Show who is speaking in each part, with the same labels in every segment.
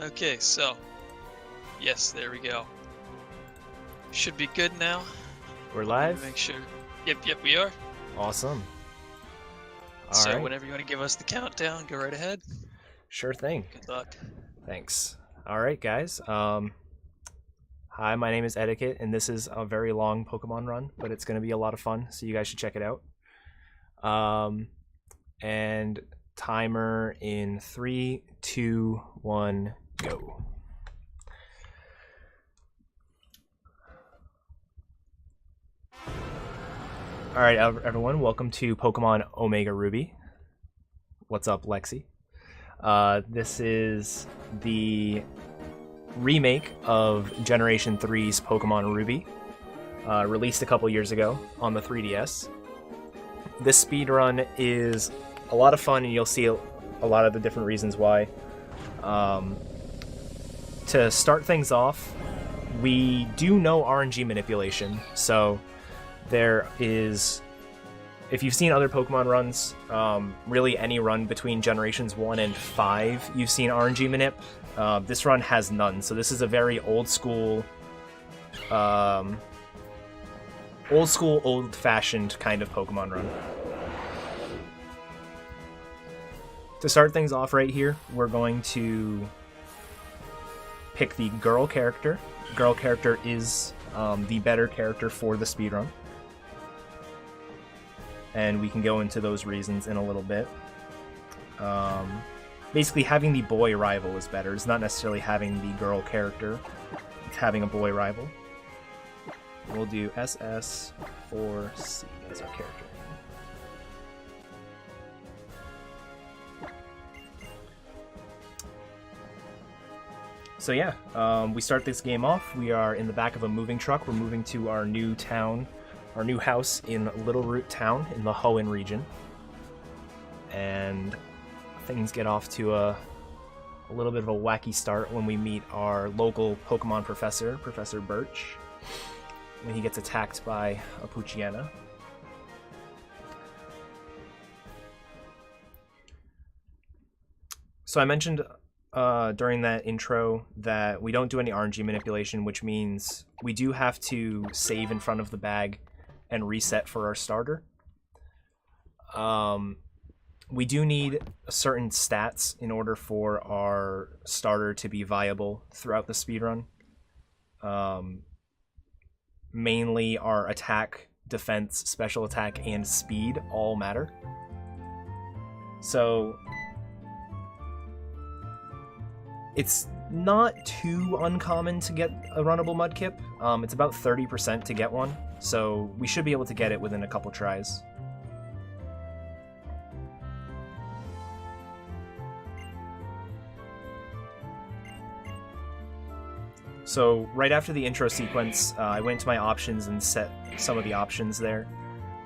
Speaker 1: Okay, so yes, there we go. Should be good now.
Speaker 2: We're
Speaker 1: Let me
Speaker 2: live?
Speaker 1: make sure. Yep, we are.
Speaker 2: Awesome.
Speaker 1: So
Speaker 2: Alright.
Speaker 1: whenever you want to give us the countdown, go right ahead.
Speaker 2: Sure thing.
Speaker 1: Good luck.
Speaker 2: Thanks. Alright, guys. Hi, my name is Eddaket, and this is a very long Pokemon run, but it's going to be a lot of fun, so you guys should check it out. And timer in 3, 2, 1, go. Alright, everyone, welcome to Pokemon Omega Ruby. What's up, Lexi? This is the remake of Generation 3's Pokemon Ruby, released a couple years ago on the 3DS. This speedrun is a lot of fun, and you'll see a lot of the different reasons why. To start things off, we do know RNG manipulation, so there is, if you've seen other Pokemon runs, really any run between Generations 1 and 5, you've seen RNG manip. This run has none, so this is a very old-fashioned kind of Pokemon run. To start things off right here, we're going to pick the girl character. Girl character is the better character for the speedrun. And we can go into those reasons in a little bit. Basically, having the boy rival is better. It's not necessarily having the girl character. It's having a boy rival. We'll do SS4C as our character. So yeah, we start this game off. We are in the back of a moving truck. We're moving to our new town, our new house in Little Root Town in the Hoenn region. And things get off to a little bit of a wacky start when we meet our local Pokemon professor, Professor Birch, when he gets attacked by a Poochyena. So I mentioned during that intro that we don't do any RNG manipulation, which means we do have to save in front of the bag and reset for our starter. We do need certain stats in order for our starter to be viable throughout the speedrun. Mainly our attack, defense, special attack, and speed all matter. So it's not too uncommon to get a runnable Mudkip. It's about 30% to get one, so we should be able to get it within a couple tries. So right after the intro sequence, I went to my options and set some of the options there.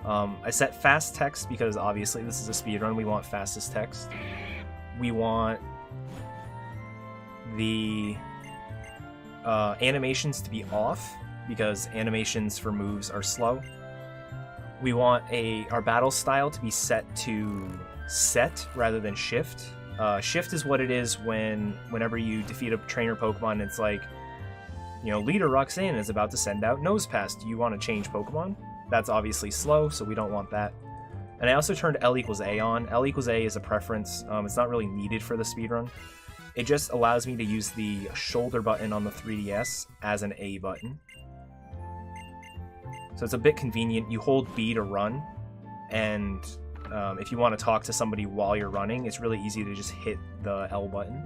Speaker 2: I set fast text because obviously this is a speedrun, we want fastest text. We want the animations to be off because animations for moves are slow. We want our battle style to be set to set rather than shift. Shift is what it is whenever you defeat a trainer Pokemon. It's like, you know, Leader Roxanne is about to send out Nosepass. Do you want to change Pokemon? That's obviously slow, so we don't want that. And I also turned L equals A on. L equals A is a preference. It's not really needed for the speedrun. It just allows me to use the shoulder button on the 3DS as an A button. So it's a bit convenient. You hold B to run, and if you want to talk to somebody while you're running, it's really easy to just hit the L button.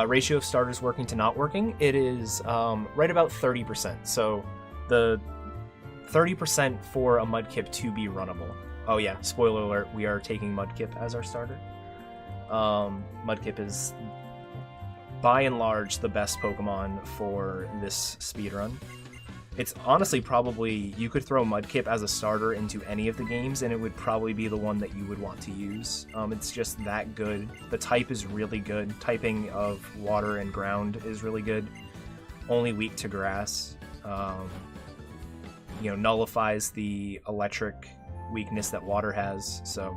Speaker 2: Ratio of starters working to not working, it is right about 30%. So the 30% for a Mudkip to be runnable. Oh yeah, spoiler alert, we are taking Mudkip as our starter. Mudkip is, by and large, the best Pokemon for this speedrun. It's honestly probably, you could throw Mudkip as a starter into any of the games and it would probably be the one that you would want to use. It's just that good. The type is really good. Typing of water and ground is really good. Only weak to grass. Nullifies the electric weakness that water has, so...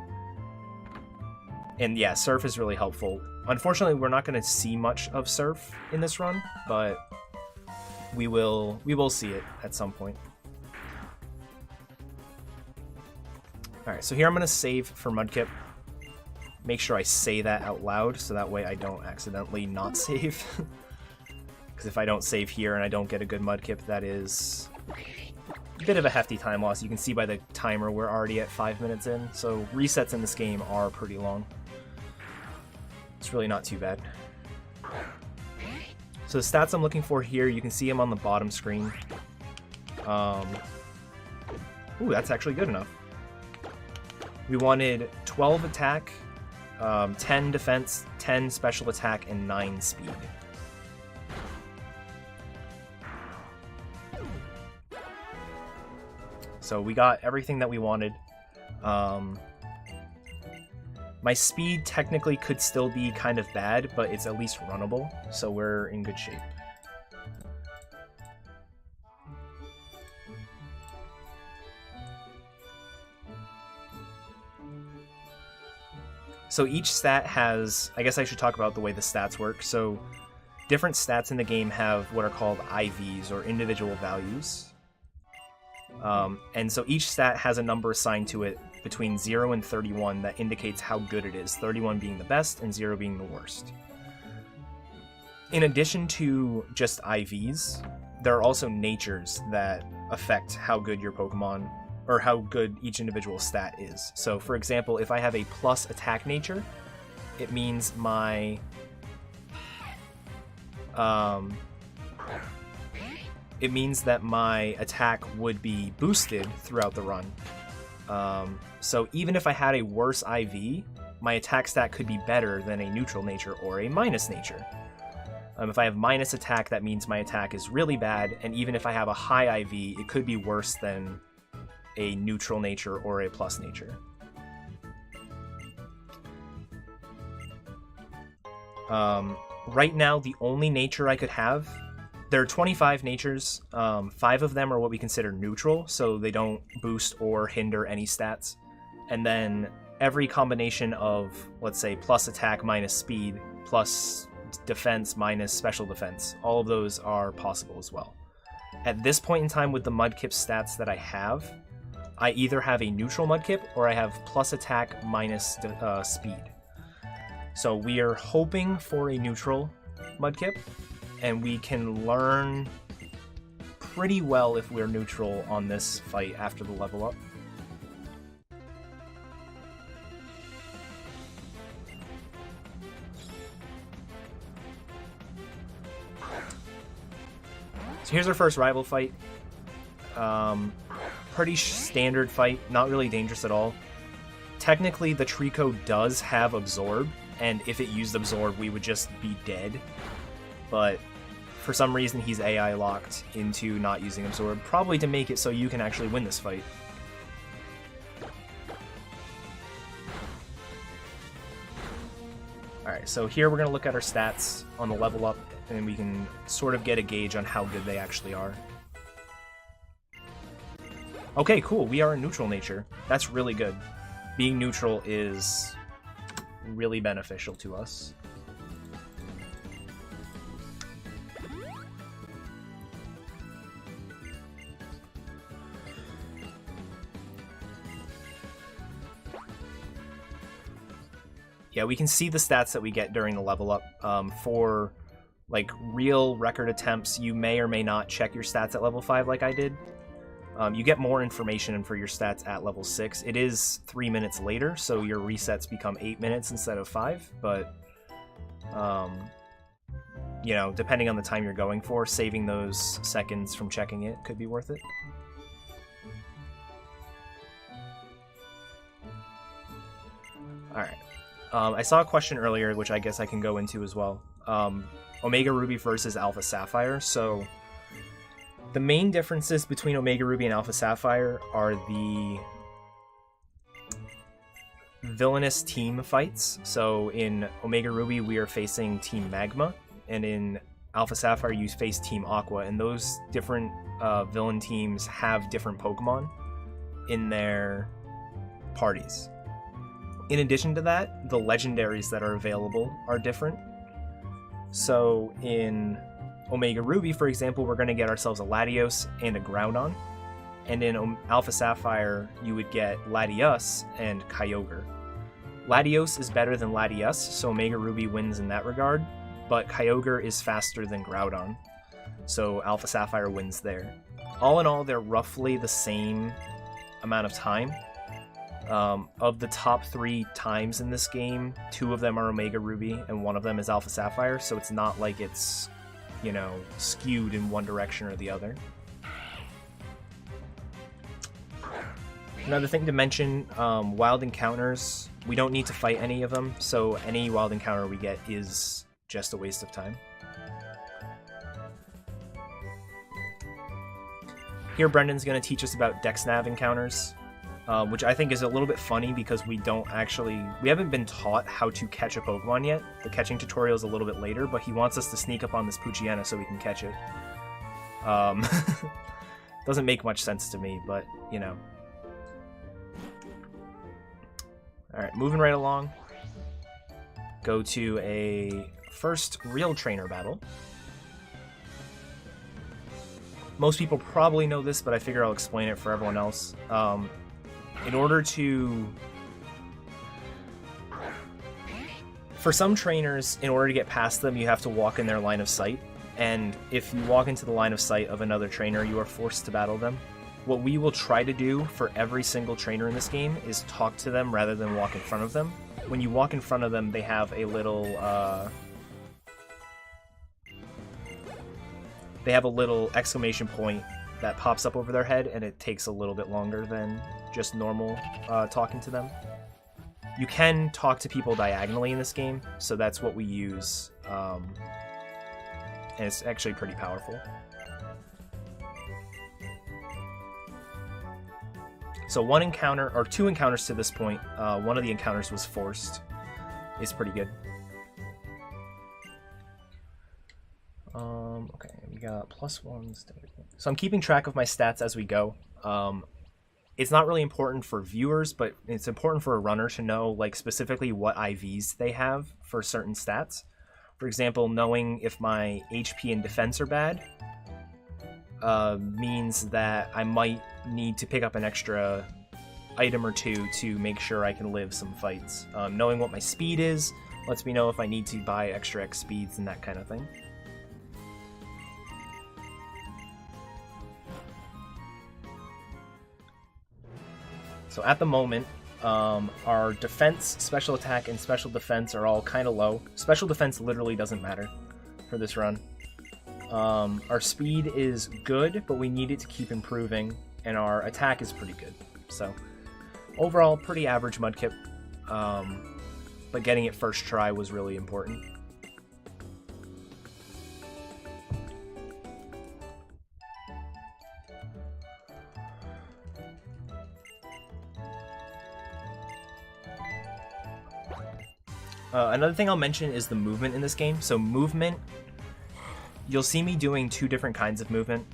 Speaker 2: And yeah, Surf is really helpful. Unfortunately, we're not going to see much of Surf in this run, but we will see it at some point. Alright, so here I'm going to save for Mudkip. Make sure I say that out loud, so that way I don't accidentally not save. Because if I don't save here and I don't get a good Mudkip, that is a bit of a hefty time loss. You can see by the timer we're already at 5 minutes in, so resets in this game are pretty long. It's really not too bad. So the stats I'm looking for here, you can see them on the bottom screen. Ooh, that's actually good enough. We wanted 12 attack, 10 defense, 10 special attack, and 9 speed. So we got everything that we wanted. My speed technically could still be kind of bad, but it's at least runnable, so we're in good shape. So each stat has, I guess I should talk about the way the stats work. So different stats in the game have what are called IVs, or individual values. And so each stat has a number assigned to it between 0 and 31 that indicates how good it is, 31 being the best and 0 being the worst. In addition to just IVs, there are also natures that affect how good your Pokemon, or how good each individual stat is. So for example, if I have a plus attack nature, it means my it means that my attack would be boosted throughout the run. So even if I had a worse IV, my attack stat could be better than a neutral nature or a minus nature. If I have minus attack, that means my attack is really bad, and even if I have a high IV, it could be worse than a neutral nature or a plus nature. Right now, the only nature I could have, there are 25 natures. 5 of them are what we consider neutral, so they don't boost or hinder any stats. And then every combination of, let's say, plus attack minus speed, plus defense minus special defense, all of those are possible as well. At this point in time with the Mudkip stats that I have, I either have a neutral Mudkip or I have plus attack minus speed. So we are hoping for a neutral Mudkip, and we can learn pretty well if we're neutral on this fight after the level up. So here's our first rival fight. Pretty standard fight, not really dangerous at all. Technically, the Trico does have Absorb, and if it used Absorb, we would just be dead. But for some reason, he's AI locked into not using Absorb, probably to make it so you can actually win this fight. Alright, so here we're going to look at our stats on the level up, and we can sort of get a gauge on how good they actually are. Okay, cool, we are a neutral nature. That's really good. Being neutral is really beneficial to us. Yeah, we can see the stats that we get during the level up. For like real record attempts, you may or may not check your stats at level 5 like I did. You get more information for your stats at level 6. It is 3 minutes later, so your resets become 8 minutes instead of 5, but you know, depending on the time you're going for, saving those seconds from checking it could be worth it. Alright. I saw a question earlier, which I guess I can go into as well. Omega Ruby versus Alpha Sapphire. So the main differences between Omega Ruby and Alpha Sapphire are the villainous team fights. So in Omega Ruby, we are facing Team Magma, and in Alpha Sapphire, you face Team Aqua, and those different villain teams have different Pokemon in their parties. In addition to that, the legendaries that are available are different. So in Omega Ruby, for example, we're going to get ourselves a Latios and a Groudon. And in Alpha Sapphire, you would get Latios and Kyogre. Latios is better than Latias, so Omega Ruby wins in that regard, but Kyogre is faster than Groudon, so Alpha Sapphire wins there. All in all, they're roughly the same amount of time. Of the top 3 times in this game, 2 of them are Omega Ruby, and 1 of them is Alpha Sapphire, so it's not like it's, you know, skewed in one direction or the other. Another thing to mention, wild encounters, we don't need to fight any of them, so any wild encounter we get is just a waste of time. Here Brendan's going to teach us about DexNav encounters, which I think is a little bit funny because we haven't been taught how to catch a Pokemon yet. The catching tutorial is a little bit later, but he wants us to sneak up on this Poochyena so we can catch it. Doesn't make much sense to me, but, you know. Alright, moving right along. Go to a first real trainer battle. Most people probably know this, but I figure I'll explain it for everyone else. In order to... For some trainers, in order to get past them, you have to walk in their line of sight. And if you walk into the line of sight of another trainer, you are forced to battle them. What we will try to do for every single trainer in this game is talk to them rather than walk in front of them. When you walk in front of them, they have a little exclamation point that pops up over their head, and it takes a little bit longer than just normal talking to them. You can talk to people diagonally in this game, so that's what we use, and it's actually pretty powerful. So 1 encounter, or 2 encounters to this point, one of the encounters was forced. It's pretty good. Okay, we got +1s. So I'm keeping track of my stats as we go. It's not really important for viewers, but it's important for a runner to know, like, specifically what IVs they have for certain stats. For example, knowing if my HP and defense are bad means that I might need to pick up an extra item or 2 to make sure I can live some fights. Knowing what my speed is lets me know if I need to buy extra X speeds and that kind of thing. So at the moment, our defense, special attack, and special defense are all kind of low. Special defense literally doesn't matter for this run. Our speed is good, but we need it to keep improving, and our attack is pretty good. So overall, pretty average Mudkip, but getting it first try was really important. Another thing I'll mention is the movement in this game. So movement, you'll see me doing 2 different kinds of movement.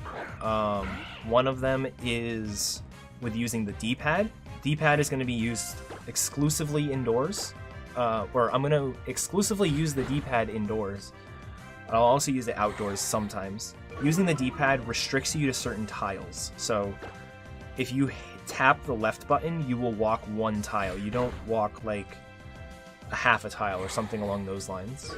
Speaker 2: One of them is with using the D-pad. D-pad is going to be used exclusively indoors, or I'm going to exclusively use the D-pad indoors. I'll also use it outdoors sometimes. Using the D-pad restricts you to certain tiles. So if you tap the left button, you will walk 1 tile. You don't walk like a half a tile or something along those lines.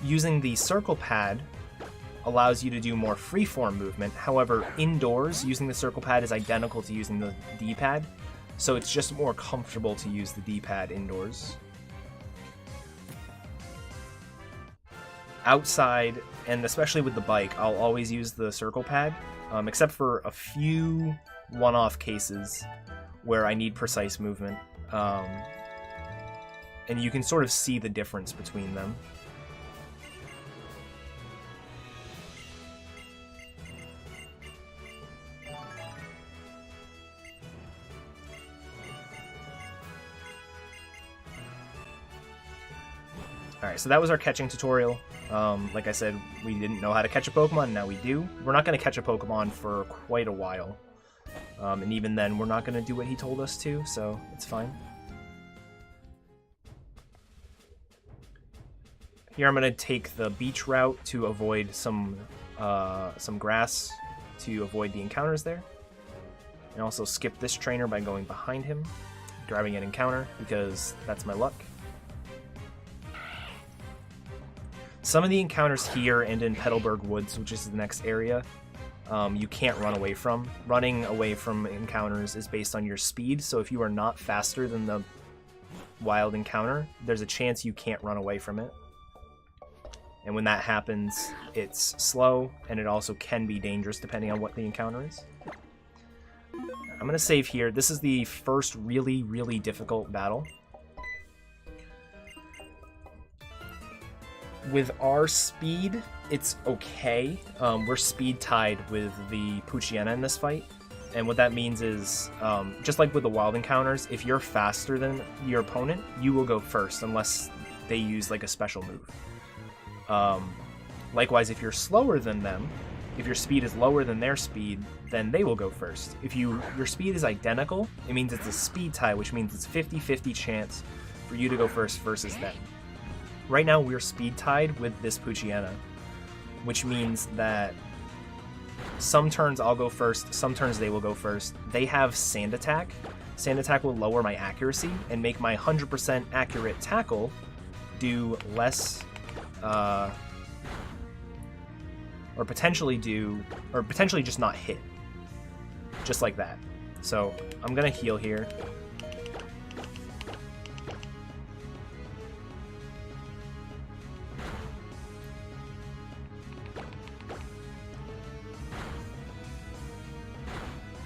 Speaker 2: Using the circle pad allows you to do more freeform movement. However, indoors, using the circle pad is identical to using the D-pad, so it's just more comfortable to use the D-pad indoors. Outside, and especially with the bike, I'll always use the circle pad, except for a few one-off cases where I need precise movement. And you can sort of see the difference between them. Alright, so that was our catching tutorial. Like I said, we didn't know how to catch a Pokemon, now we do. We're not going to catch a Pokemon for quite a while. And even then, we're not going to do what he told us to, so it's fine. Here I'm going to take the beach route to avoid some grass to avoid the encounters there. And also skip this trainer by going behind him, grabbing an encounter, because that's my luck. Some of the encounters here and in Petalburg Woods, which is the next area, you can't run away from. Running away from encounters is based on your speed, so if you are not faster than the wild encounter, there's a chance you can't run away from it. And when that happens, it's slow, and it also can be dangerous depending on what the encounter is. I'm going to save here. This is the first really, really difficult battle. With our speed, it's okay. We're speed tied with the Poochyena in this fight. And what that means is, just like with the wild encounters, if you're faster than your opponent, you will go first unless they use like a special move. Likewise, if you're slower than them, if your speed is lower than their speed, then they will go first. If your speed is identical, it means it's a speed tie, which means it's 50-50 chance for you to go first versus them. Right now, we're speed tied with this Poochyena, which means that some turns I'll go first, some turns they will go first. They have Sand Attack. Sand Attack will lower my accuracy and make my 100% accurate tackle do less, or potentially just not hit. Just like that. So I'm gonna heal here.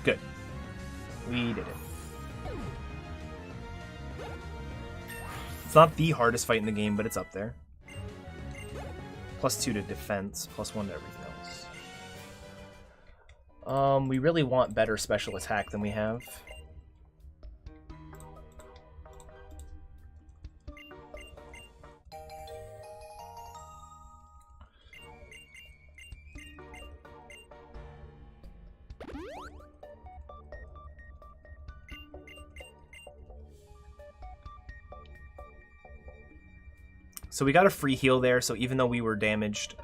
Speaker 2: Good. We did it. It's not the hardest fight in the game, but it's up there. +2 to defense, +1 to everything else. We really want better special attack than we have. So we got a free heal there, so even though we were damaged,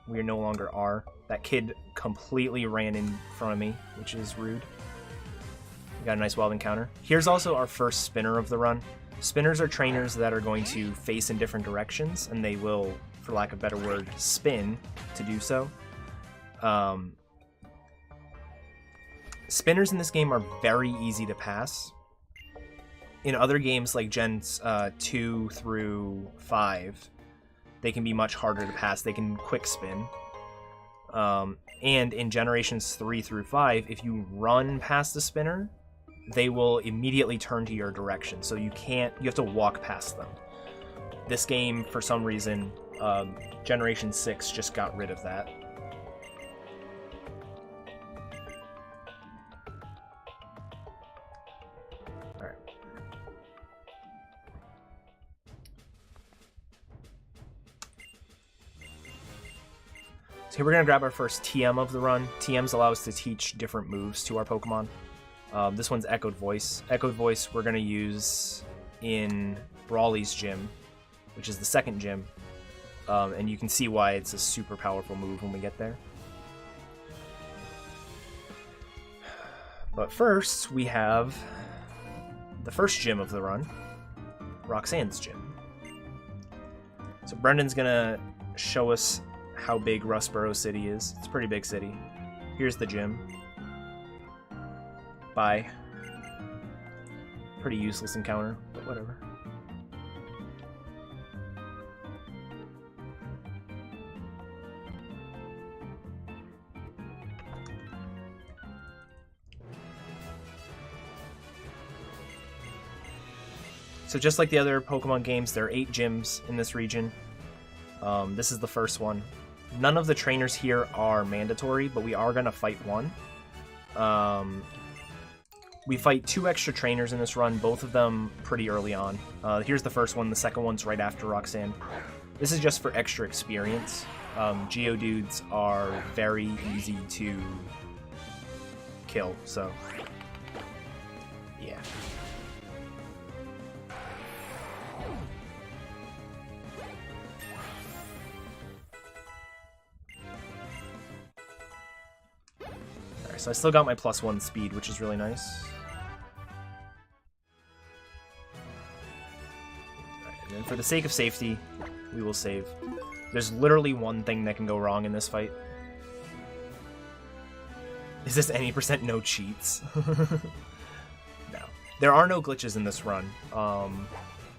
Speaker 2: we no longer are. That kid completely ran in front of me, which is rude. We got a nice wild encounter. Here's also our first spinner of the run. Spinners are trainers that are going to face in different directions, and they will, for lack of a better word, spin to do so. Spinners in this game are very easy to pass. In other games like Gens 2 through 5, they can be much harder to pass. They can quick spin. And in Generations 3 through 5, if you run past the spinner, they will immediately turn to your direction. So you have to walk past them. This game, for some reason, Generation 6 just got rid of that. So here we're going to grab our first TM of the run. TMs allow us to teach different moves to our Pokemon. This one's Echoed Voice. Echoed Voice we're going to use in Brawly's gym, which is the second gym. And you can see why it's a super powerful move when we get there. But first, we have the first gym of the run, Roxanne's gym. So Brendan's going to show us how big Rustboro City is. It's a pretty big city. Here's the gym. Bye. Pretty useless encounter, but whatever. So just like the other Pokemon games, there are 8 gyms in this region. This is the first one. None of the trainers here are mandatory, but we are going to fight one. We fight 2 extra trainers in this run, both of them pretty early on. Here's the first one, the second one's right after Roxanne. This is just for extra experience. Geodudes are very easy to kill, so yeah. Alright, so I still got my +1 speed, which is really nice. And for the sake of safety, we will save. There's literally one thing that can go wrong in this fight. Is this any % no cheats? No. There are no glitches in this run,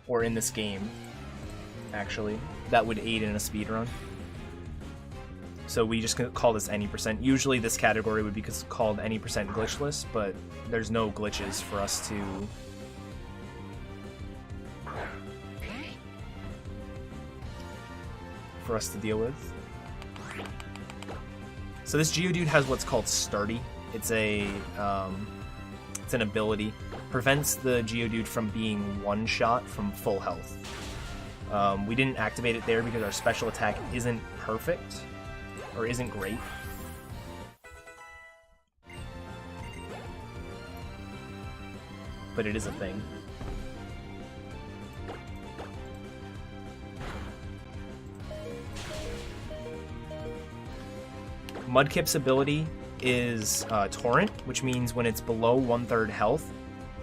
Speaker 2: or in this game, actually, that would aid in a speed run. So we just call this any %. Usually this category would be called any % glitchless, but there's no glitches for us to... deal with. So this Geodude has what's called Sturdy. It's an ability. Prevents the Geodude from being one-shot from full health. We didn't activate it there because our special attack isn't perfect, or isn't great. But it is a thing. Mudkip's ability is Torrent, which means when it's below 1/3 health,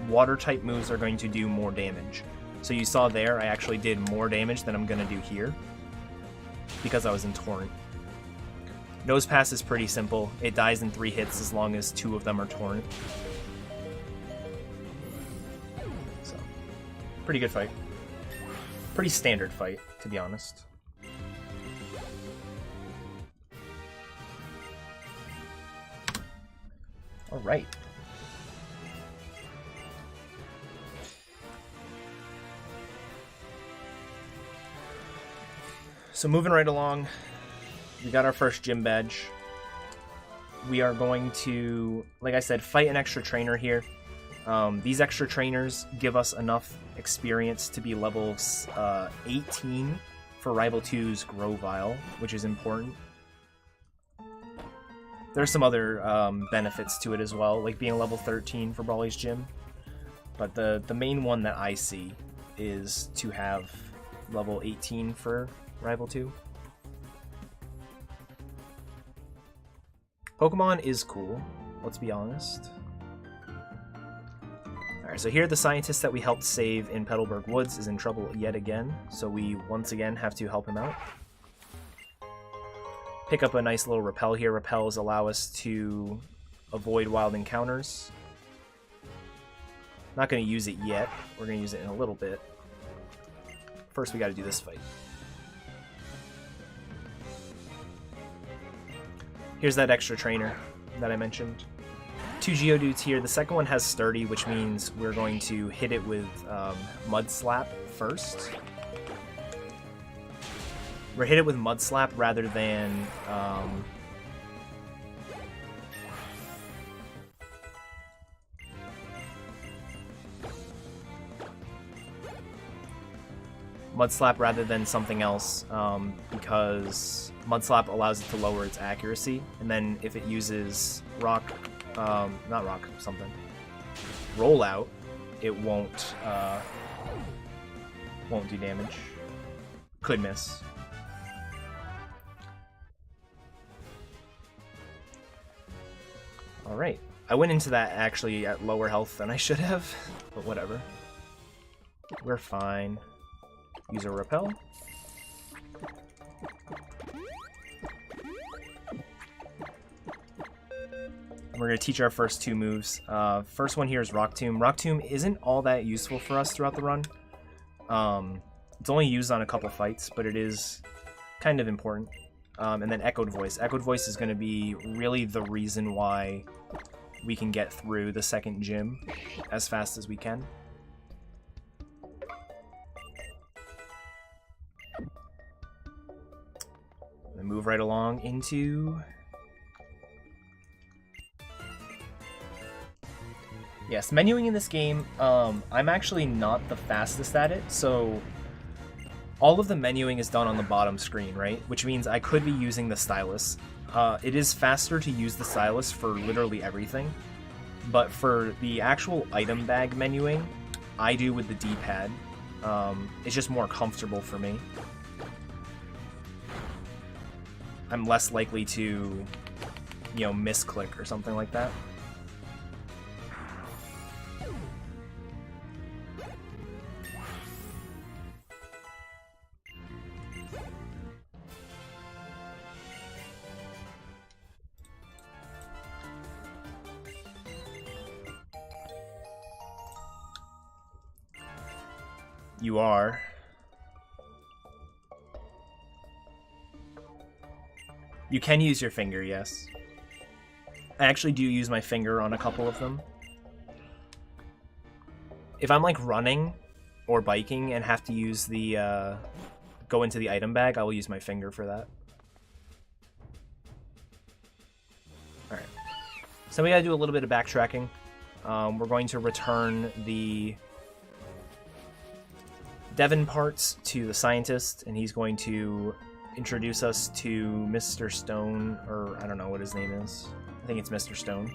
Speaker 2: water-type moves are going to do more damage. So you saw there, I actually did more damage than I'm going to do here, because I was in Torrent. Nose Pass is pretty simple. It dies in 3 hits as long as 2 of them are Torrent. So, pretty good fight. Pretty standard fight, to be honest. All right. So moving right along, we got our first gym badge. We are going to, like I said, fight an extra trainer here. These extra trainers give us enough experience to be level 18 for Rival 2's Grovyle, which is important. There's some other benefits to it as well, like being level 13 for Brawly's Gym. But the main one that I see is to have level 18 for Rival 2. Pokemon is cool, let's be honest. Alright, so here the scientist that we helped save in Petalburg Woods is in trouble yet again, so we once again have to help him out. Pick up a nice little repel here. Repels allow us to avoid wild encounters. Not going to use it yet. We're going to use it in a little bit. First, we got to do this fight. Here's that extra trainer that I mentioned. 2 Geodudes here. The second one has Sturdy, which means we're going to hit it with Mud Slap first. We're hit it with Mud Slap rather than Mud Slap rather than something else, because Mud Slap allows it to lower its accuracy, and then if it uses Rock, not Rock, something, Rollout, it won't do damage. Could miss. Alright, I went into that actually at lower health than I should have, but whatever. We're fine. Use a repel. And we're going to teach our first 2 moves. First one here is Rock Tomb. Rock Tomb isn't all that useful for us throughout the run. It's only used on a couple fights, but it is kind of important. And then Echoed Voice. Echoed Voice is going to be really the reason why we can get through the second gym as fast as we can. And move right along into... Yes, menuing in this game, I'm actually not the fastest at it, so all of the menuing is done on the bottom screen, right? Which means I could be using the stylus. It is faster to use the stylus for literally everything, but for the actual item bag menuing, I do with the D-pad. It's just more comfortable for me. I'm less likely to, you know, misclick or something like that. You are. You can use your finger, yes. I actually do use my finger on a couple of them. If I'm like running or biking and have to use the go into the item bag, I will use my finger for that. Alright. So we gotta do a little bit of backtracking. We're going to return the Devon parts to the scientist, and he's going to introduce us to Mr. Stone, or I don't know what his name is. I think it's Mr. Stone.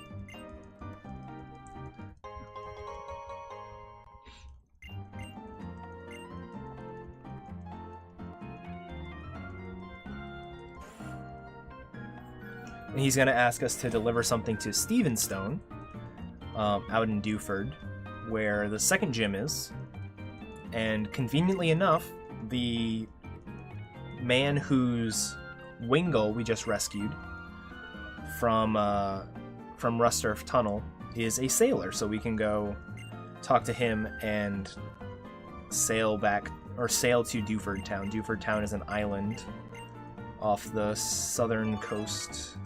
Speaker 2: And he's going to ask us to deliver something to Stephen Stone, out in Dewford, where the second gym is. And conveniently enough, the man whose Wingull we just rescued from Rusturf Tunnel is a sailor, so we can go talk to him and sail back, or sail to Dewford Town. Dewford Town is an island off the southern coast.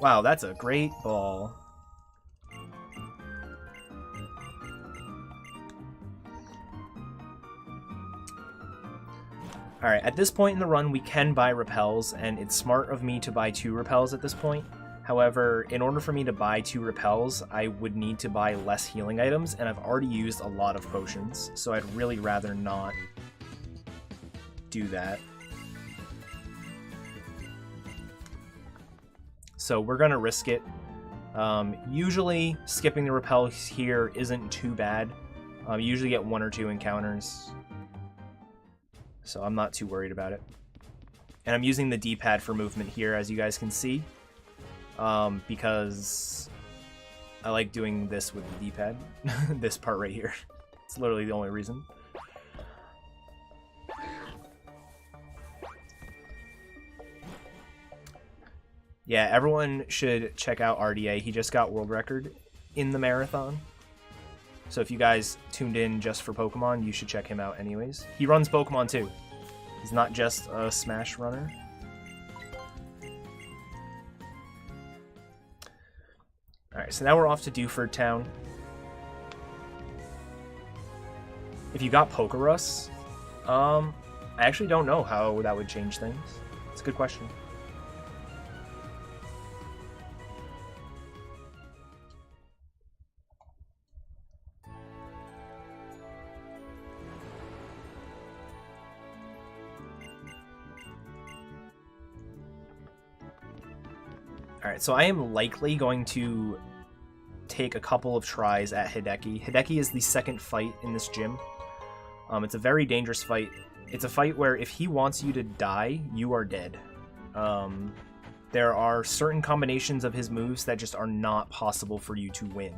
Speaker 2: Wow, that's a great ball. Alright, at this point in the run, we can buy repels, and it's smart of me to buy 2 repels at this point. However, in order for me to buy 2 repels, I would need to buy less healing items, and I've already used a lot of potions, so I'd really rather not do that. So we're going to risk it. Usually, skipping the repels here isn't too bad. You usually get 1 or 2 encounters. So I'm not too worried about it. And I'm using the D-pad for movement here, as you guys can see, because I like doing this with the D-pad. This part right here. It's literally the only reason. Yeah, everyone should check out RDA. He just got world record in the marathon. So if you guys tuned in just for Pokemon, you should check him out anyways. He runs Pokemon too. He's not just a Smash runner. Alright, so now we're off to Dewford Town. If you got Pokerus, I actually don't know how that would change things. It's a good question. Alright, so I am likely going to take a couple of tries at Hideki. Hideki is the second fight in this gym. It's a very dangerous fight. It's a fight where if he wants you to die, you are dead. There are certain combinations of his moves that just are not possible for you to win.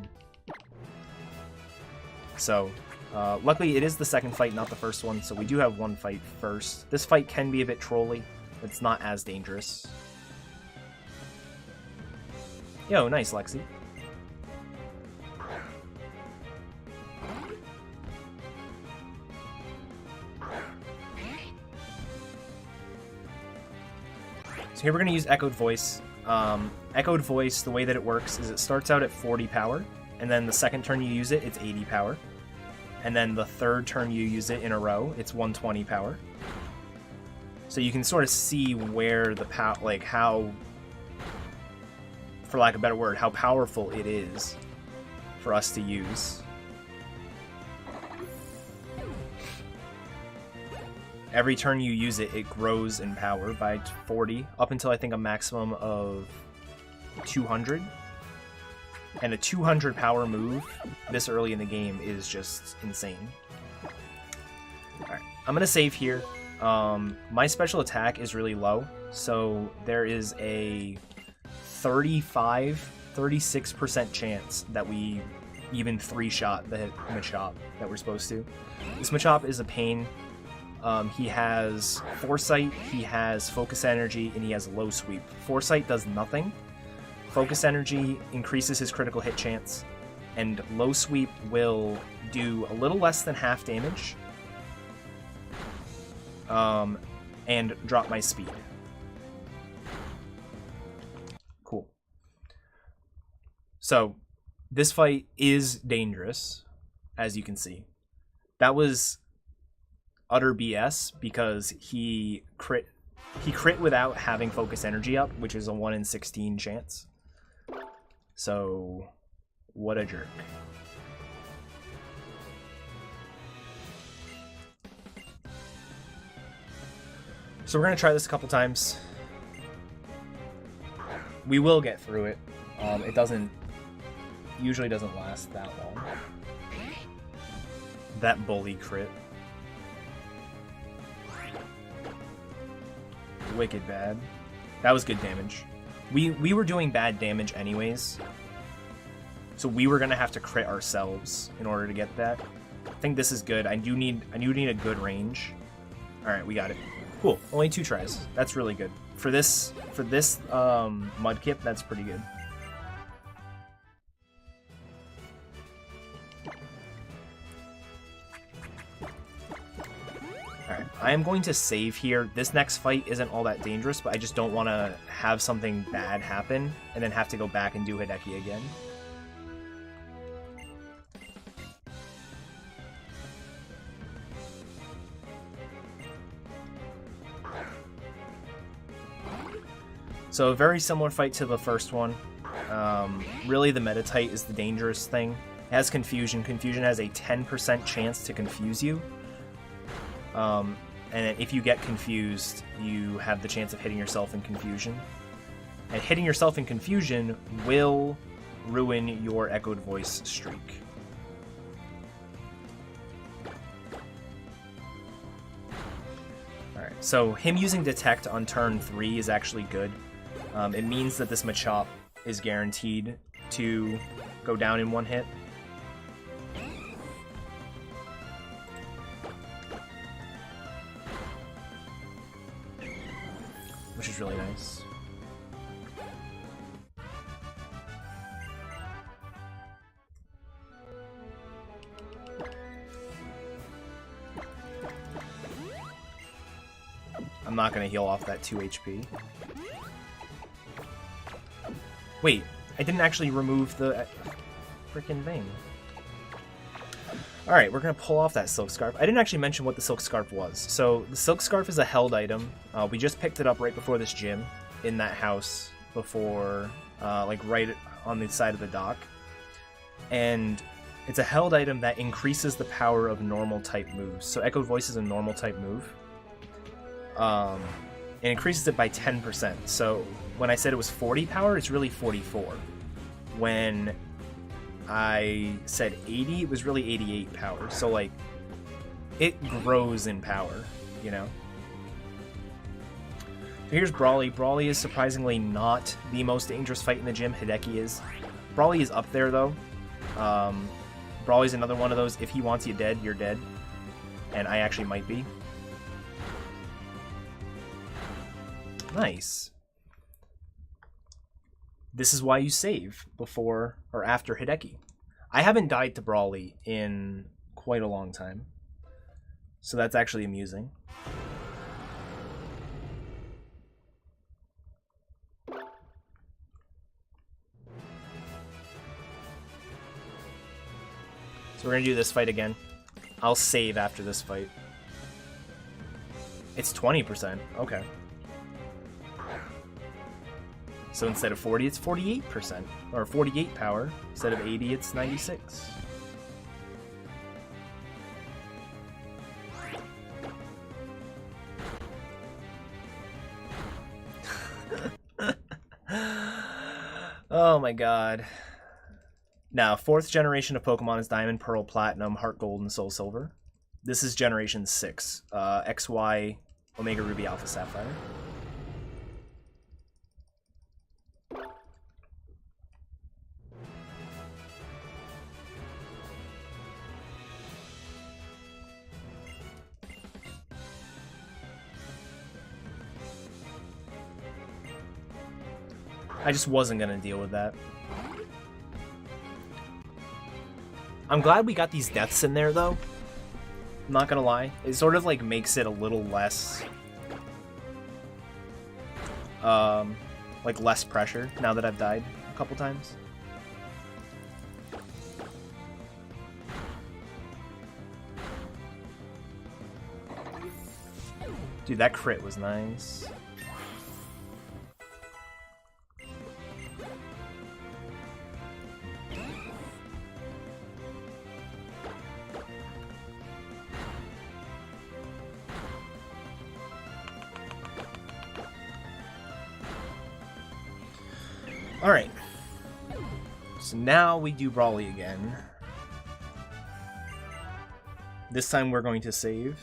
Speaker 2: So, luckily it is the second fight, not the first one, so we do have one fight first. This fight can be a bit trolly, but it's not as dangerous. Yo, nice, Lexi. So here we're going to use Echoed Voice. Echoed Voice, the way that it works is it starts out at 40 power, and then the second turn you use it, it's 80 power. And then the third turn you use it in a row, it's 120 power. So you can sort of see where the how for lack of a better word, how powerful it is for us to use. Every turn you use it, it grows in power by 40, up until I think a maximum of 200. And a 200 power move this early in the game is just insane. Alright, I'm going to save here. My special attack is really low, so there is a 36% chance that we even 3-shot the Machop that we're supposed to. This Machop is a pain. He has Foresight, he has Focus Energy, and he has Low Sweep. Foresight does nothing. Focus Energy increases his critical hit chance, and Low Sweep will do a little less than half damage, and drop my speed. Cool. So, this fight is dangerous, as you can see. That was utter BS because he crit without having Focus Energy up, which is a 1 in 16 chance. So, what a jerk. So we're going to try this a couple times. We will get through it. It usually doesn't last that long. That bully crit. Wicked bad. That was good damage. We were doing bad damage anyways, so we were gonna have to crit ourselves in order to get that. I think this is good. I do need a good range. All right, we got it. Cool. Only 2 tries. That's really good for this Mudkip. That's pretty good. Alright, I am going to save here. This next fight isn't all that dangerous, but I just don't want to have something bad happen and then have to go back and do Hideki again. So a very similar fight to the first one. Really the Metatite is the dangerous thing. It has Confusion. Confusion has a 10% chance to confuse you. And if you get confused, you have the chance of hitting yourself in Confusion. And hitting yourself in Confusion will ruin your Echoed Voice streak. Alright, so him using Detect on turn 3 is actually good. It means that this Machop is guaranteed to go down in one hit. Which is really nice. I'm not going to heal off that 2 HP. Wait, I didn't actually remove the freaking thing. Alright, we're going to pull off that Silk Scarf. I didn't actually mention what the Silk Scarf was. So, the Silk Scarf is a held item. We just picked it up right before this gym, in that house, before, like, right on the side of the dock. And it's a held item that increases the power of normal type moves. So, Echoed Voice is a normal type move. It increases it by 10%. So, when I said it was 40 power, it's really 44. When I said 80, it was really 88 power. So, like, it grows in power, you know? So here's Brawly. Brawly is surprisingly not the most dangerous fight in the gym. Hideki is. Brawly is up there, though. Brawly's another one of those, if he wants you dead, you're dead. And I actually might be. Nice. This is why you save before or after Hideki. I haven't died to Brawly in quite a long time, so that's actually amusing. So we're gonna do this fight again. I'll save after this fight. It's 20%. Okay. So instead of 40, it's 48%. Or 48 power. Instead of 80, it's 96. Oh my god. Now, 4th generation of Pokemon is Diamond, Pearl, Platinum, Heart Gold, and Soul Silver. This is Generation 6. XY, Omega Ruby, Alpha Sapphire. I just wasn't going to deal with that. I'm glad we got these deaths in there, though. I'm not going to lie. It sort of, like, makes it a little less... like, less pressure now that I've died a couple times. Dude, that crit was nice. Alright. So now we do Brawly again. This time we're going to save.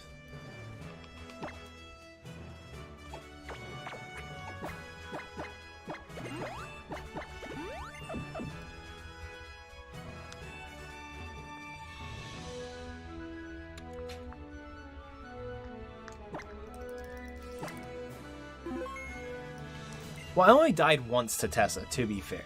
Speaker 2: Well, I only died once to Tessa, to be fair.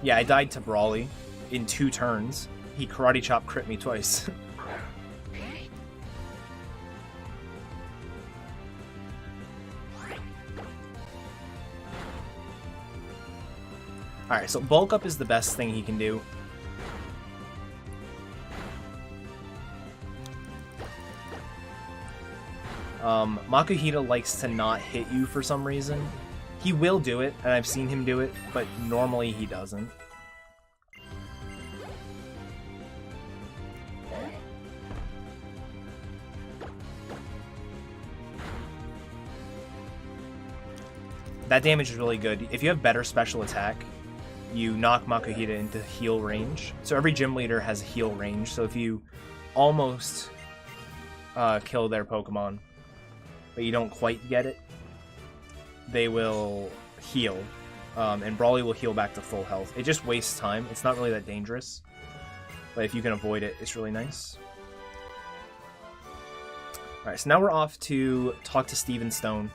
Speaker 2: Yeah, I died to Brawly in 2 turns. He Karate Chop crit me twice. Alright, so Bulk Up is the best thing he can do. Makuhita likes to not hit you for some reason. He will do it, and I've seen him do it, but normally he doesn't. That damage is really good. If you have better special attack, you knock Makuhita into heal range. So every gym leader has heal range, so if you almost kill their Pokemon, but you don't quite get it, they will heal, and Brawly will heal back to full health. It just wastes time. It's not really that dangerous, but if you can avoid it, it's really nice. Alright, so now we're off to talk to Steven Stone,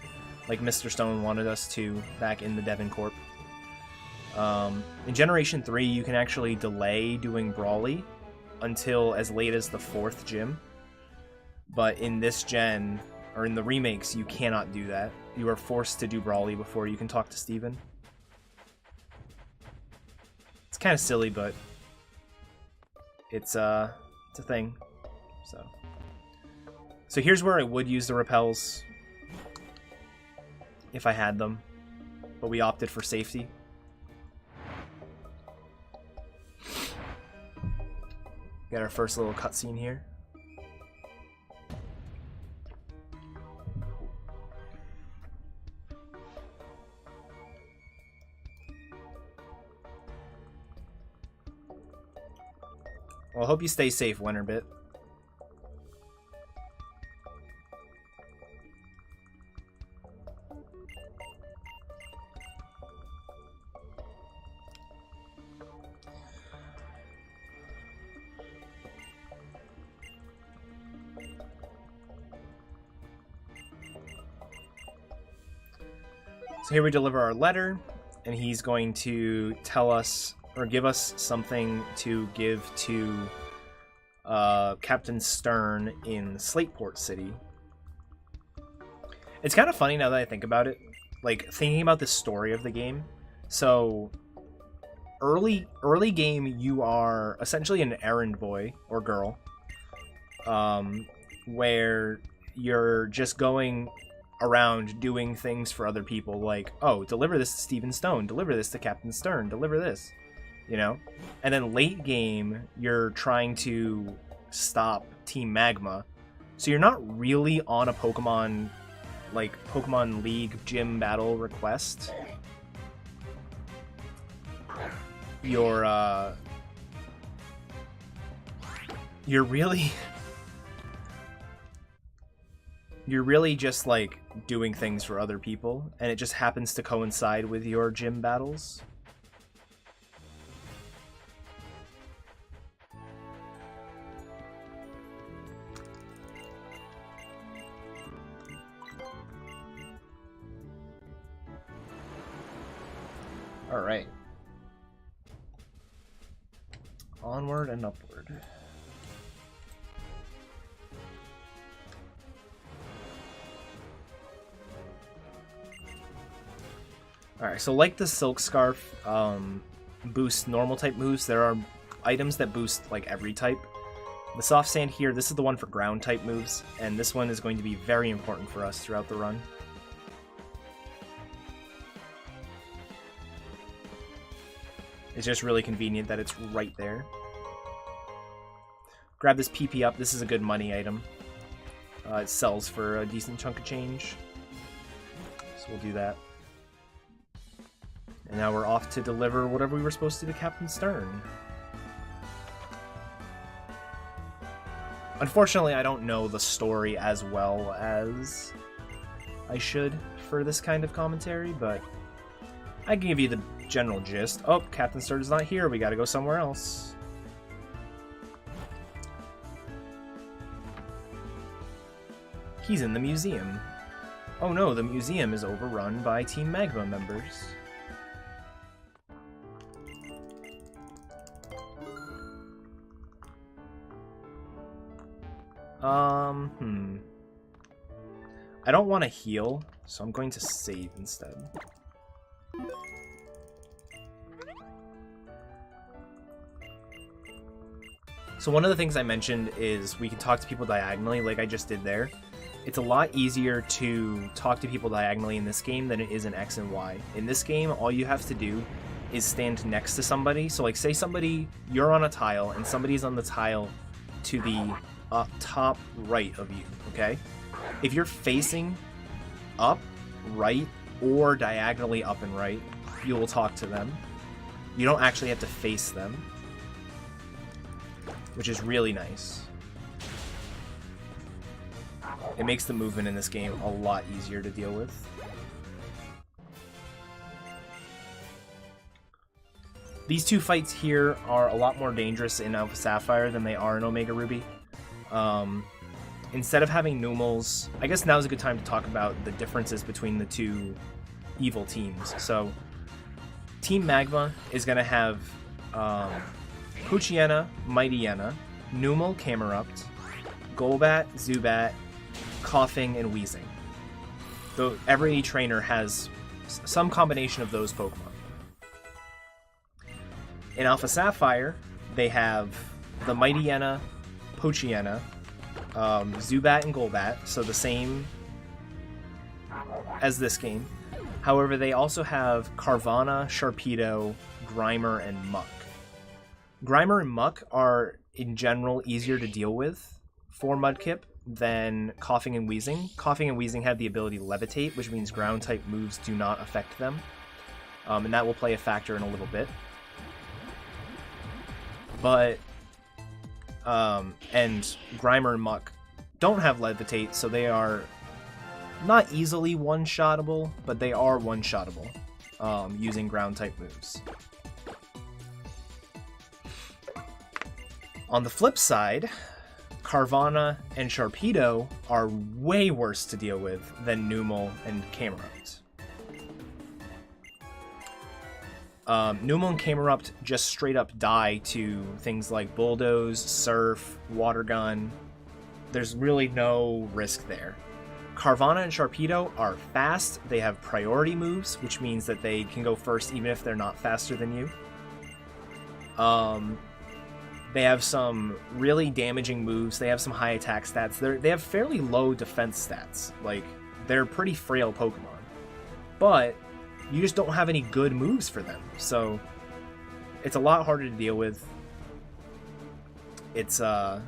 Speaker 2: like Mr. Stone wanted us to back in the Devon Corp. In Generation 3, you can actually delay doing Brawly until as late as the 4th gym, but in this gen, or in the remakes, you cannot do that. You are forced to do Brawly before you can talk to Steven. It's kind of silly, but it's a thing. So here's where I would use the repels if I had them, but we opted for safety. Got our first little cutscene here. Well, I hope you stay safe, Winterbit. So here we deliver our letter, and he's going to tell us, or give us something to give to Captain Stern in Slateport City. It's kind of funny now that I think about it, like thinking about the story of the game. So early game, you are essentially an errand boy or girl, where you're just going around doing things for other people, like, oh, deliver this to Stephen Stone, deliver this to Captain Stern, deliver this, you know? And then late game, you're trying to stop Team Magma, so you're not really on a Pokemon, like, Pokemon League gym battle request. You're really just, like, doing things for other people, and it just happens to coincide with your gym battles. Alright. Onward and upward. Alright, so like the Silk Scarf boosts normal type moves, there are items that boost like every type. The Soft Sand here, this is the one for ground type moves, and this one is going to be very important for us throughout the run. It's just really convenient that it's right there. Grab this PP up, this is a good money item. It sells for a decent chunk of change, so we'll do that. And now we're off to deliver whatever we were supposed to Captain Stern. Unfortunately, I don't know the story as well as I should for this kind of commentary, but I can give you the general gist. Oh, Captain Stern is not here. We gotta go somewhere else. He's in the museum. Oh no, the museum is overrun by Team Magma members. I don't want to heal, so I'm going to save instead. So one of the things I mentioned is we can talk to people diagonally, like I just did there. It's a lot easier to talk to people diagonally in this game than it is in X and Y. In this game, all you have to do is stand next to somebody. So like say you're on a tile and somebody's on the tile to the top right of you, okay? If you're facing up, right, or diagonally up and right, you will talk to them. You don't actually have to face them, which is really nice. It makes the movement in this game a lot easier to deal with. These two fights here are a lot more dangerous in Alpha Sapphire than they are in Omega Ruby. Instead of having Numels, I guess now's a good time to talk about the differences between the two evil teams. So, Team Magma is going to have Poochyena, Mightyena, Numel, Camerupt, Golbat, Zubat, Coughing, and Wheezing. Though every trainer has some combination of those Pokemon. In Alpha Sapphire, they have the Mightyena, Poochyena, Zubat, and Golbat, so the same as this game. However, they also have Carvanha, Sharpedo, Grimer, and Muck. Grimer and Muck are, in general, easier to deal with for Mudkip than Coughing and Wheezing. Coughing and Wheezing have the ability to levitate, which means ground-type moves do not affect them, and that will play a factor in a little bit. But and Grimer and Muck don't have Levitate, so they are not easily one-shottable, but they are one-shottable using ground-type moves. On the flip side, Carvanha and Sharpedo are way worse to deal with than Numel and Camerupt. Numel and Camerupt just straight up die to things like Bulldoze, Surf, Water Gun. There's really no risk there. Carvanha and Sharpedo are fast. They have priority moves, which means that they can go first even if they're not faster than you. They have some really damaging moves. They have some high attack stats. They have fairly low defense stats. Like, they're pretty frail Pokemon. But you just don't have any good moves for them. So it's a lot harder to deal with. It's, yeah.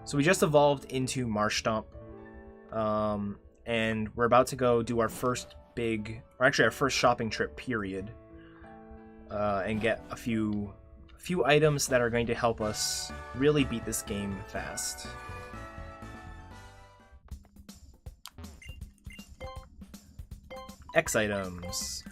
Speaker 2: So we just evolved into Marshtomp. And we're about to go do our first our first shopping trip, period. And get a few items that are going to help us really beat this game fast. X items.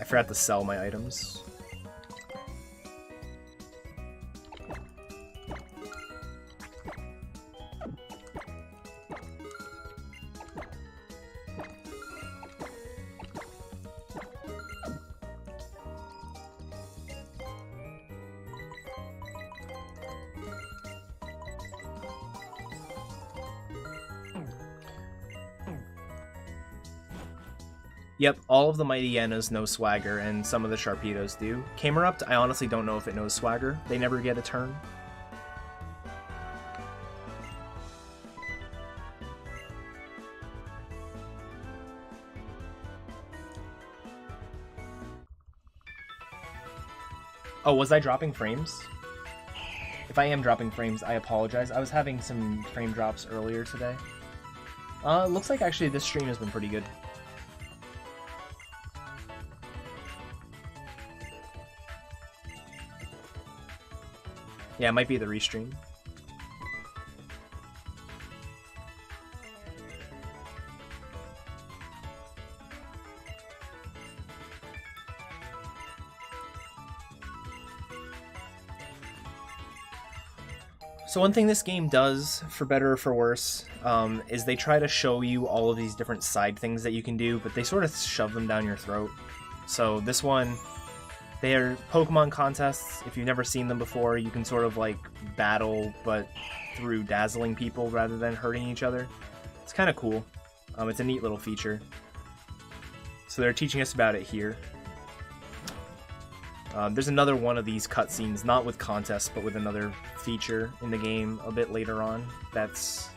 Speaker 2: I forgot to sell my items. Yep, all of the Mighty Yenas know Swagger, and some of the Sharpedos do. Camerupt, I honestly don't know if it knows Swagger. They never get a turn. Oh, was I dropping frames? If I am dropping frames, I apologize. I was having some frame drops earlier today. Looks like actually this stream has been pretty good. Yeah, it might be the restream. So one thing this game does, for better or for worse, is they try to show you all of these different side things that you can do, but they sort of shove them down your throat. So this one, they are Pokemon contests. If you've never seen them before, you can sort of like battle, but through dazzling people rather than hurting each other. It's kind of cool. It's a neat little feature. So they're teaching us about it here. There's another one of these cutscenes, not with contests, but with another feature in the game a bit later on. That's,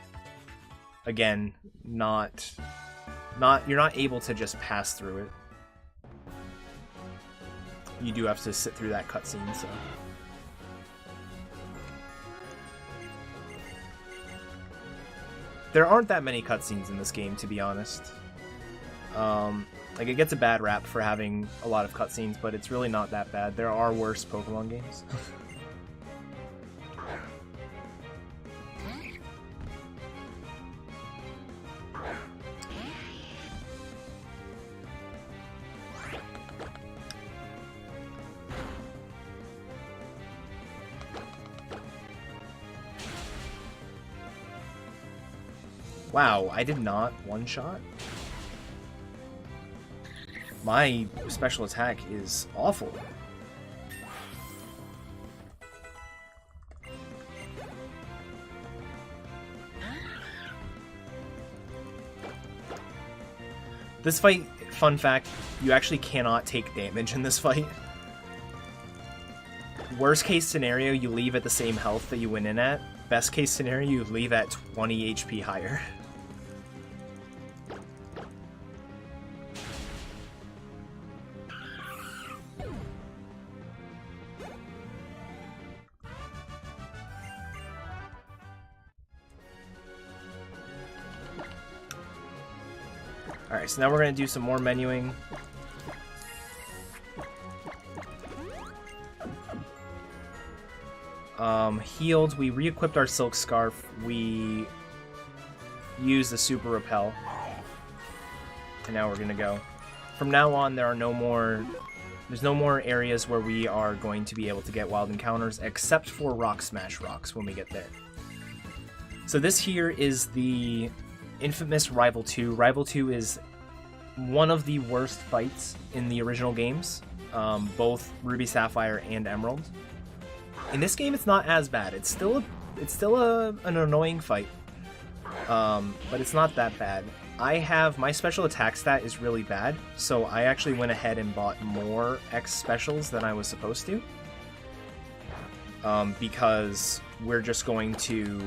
Speaker 2: again, you're not able to just pass through it. You do have to sit through that cutscene, so. There aren't that many cutscenes in this game, to be honest. Like, it gets a bad rap for having a lot of cutscenes, but it's really not that bad. There are worse Pokemon games. Wow, I did not one-shot? My special attack is awful. This fight, fun fact, you actually cannot take damage in this fight. Worst case scenario, you leave at the same health that you went in at. Best case scenario, you leave at 20 HP higher. Alright, so now we're going to do some more menuing. Healed, we re-equipped our Silk Scarf, we used the Super Repel, and now we're going to go. from now on, there's no more areas where we are going to be able to get wild encounters, except for Rock Smash Rocks when we get there. So this here is the infamous Rival 2. Rival 2 is one of the worst fights in the original games, both Ruby, Sapphire, and Emerald. In this game, it's not as bad. It's still an annoying fight, but it's not that bad. My special attack stat is really bad, so I actually went ahead and bought more X specials than I was supposed to, because we're just going to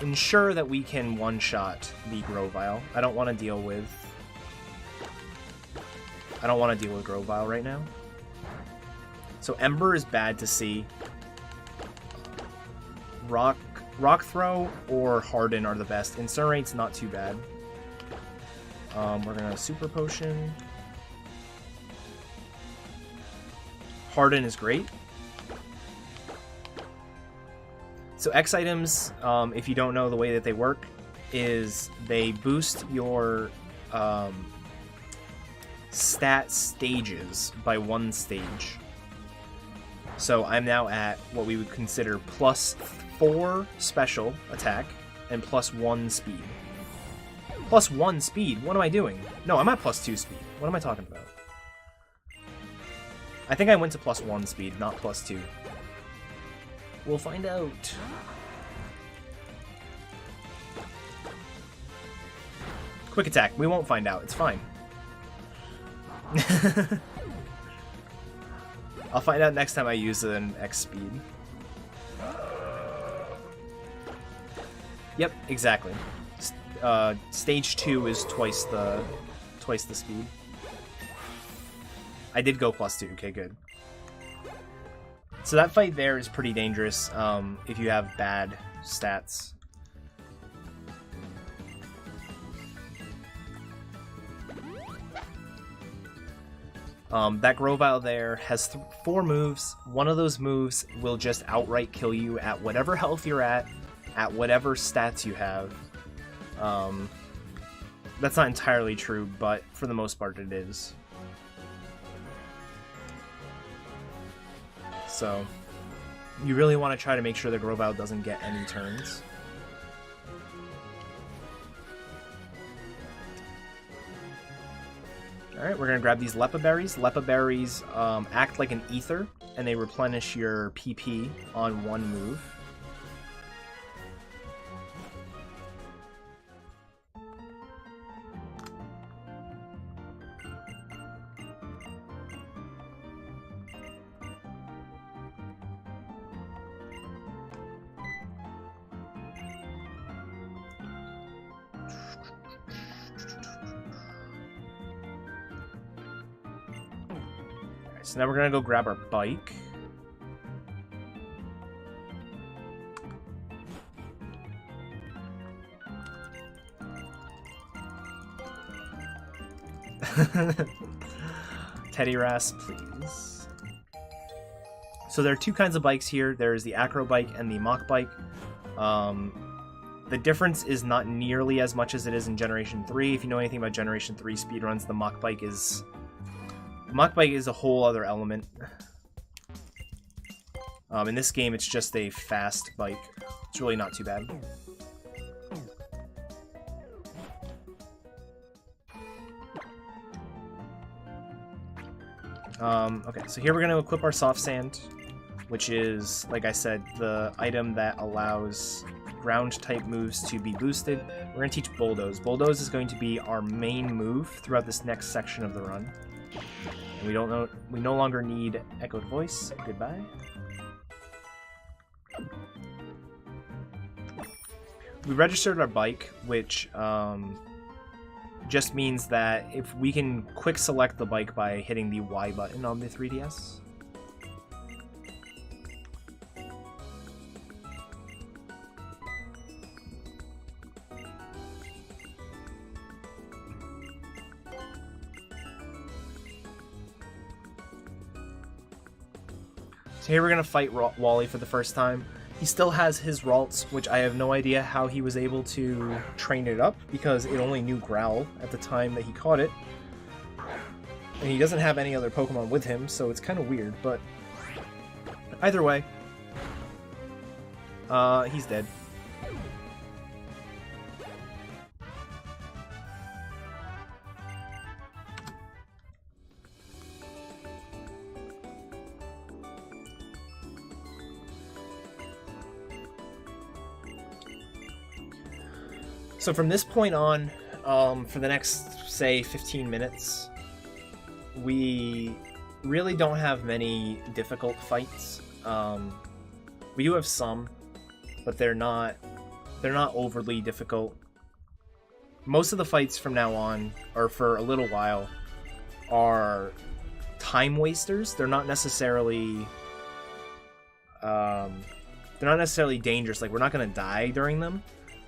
Speaker 2: ensure that we can one-shot the Grovyle. I don't want to deal with Grovyle right now. So Ember is bad to see. Rock Throw or Harden are the best. Incinerate's not too bad. We're gonna Super Potion. Harden is great. So X items, if you don't know the way that they work, is they boost your stat stages by 1 stage. So I'm now at what we would consider +4 special attack and +1 speed. +1 speed? What am I doing? No, I'm at +2 speed. What am I talking about? I think I went to +1 speed, not +2. We'll find out. Quick attack. We won't find out. It's fine. I'll find out next time I use an X speed. Yep, exactly. Stage 2 is twice the speed. I did go +2. Okay, good. So that fight there is pretty dangerous if you have bad stats. That Grovyle there has 4 moves. One of those moves will just outright kill you at whatever health you're at whatever stats you have. That's not entirely true, but for the most part it is. So, you really want to try to make sure the Grovyle doesn't get any turns. Alright, we're going to grab these Lepa Berries. Lepa Berries act like an ether, and they replenish your PP on 1 move. So now we're gonna go grab our bike. Teddy Ras, please. So there are 2 kinds of bikes here. There's the Acro bike and the Mach bike. The difference is not nearly as much as it is in Generation 3. If you know anything about Generation 3 speedruns, the Mach bike is a whole other element. In this game, it's just a fast bike. It's really not too bad. Okay, so here we're going to equip our Soft Sand, which is, like I said, the item that allows ground-type moves to be boosted. We're going to teach Bulldoze. Bulldoze is going to be our main move throughout this next section of the run. And we no longer need Echoed Voice. Goodbye. We registered our bike, which just means that if we can quick select the bike by hitting the Y button on the 3DS. So here we're going to fight Wally for the first time. He still has his Ralts, which I have no idea how he was able to train it up, because it only knew Growl at the time that he caught it. And he doesn't have any other Pokemon with him, so it's kind of weird, but either way, he's dead. So from this point on, for the next, say, 15 minutes, we really don't have many difficult fights. We do have some, but they're not overly difficult. Most of the fights from now on, or for a little while, are time wasters. They're not necessarily dangerous. Like, we're not going to die during them,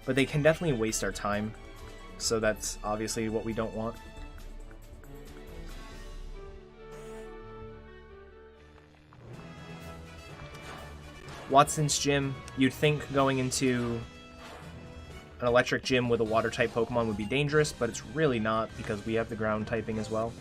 Speaker 2: but they can definitely waste our time. So that's obviously what we don't want. Watson's Gym. You'd think going into an electric gym with a water type Pokemon would be dangerous, but it's really not because we have the ground typing as well.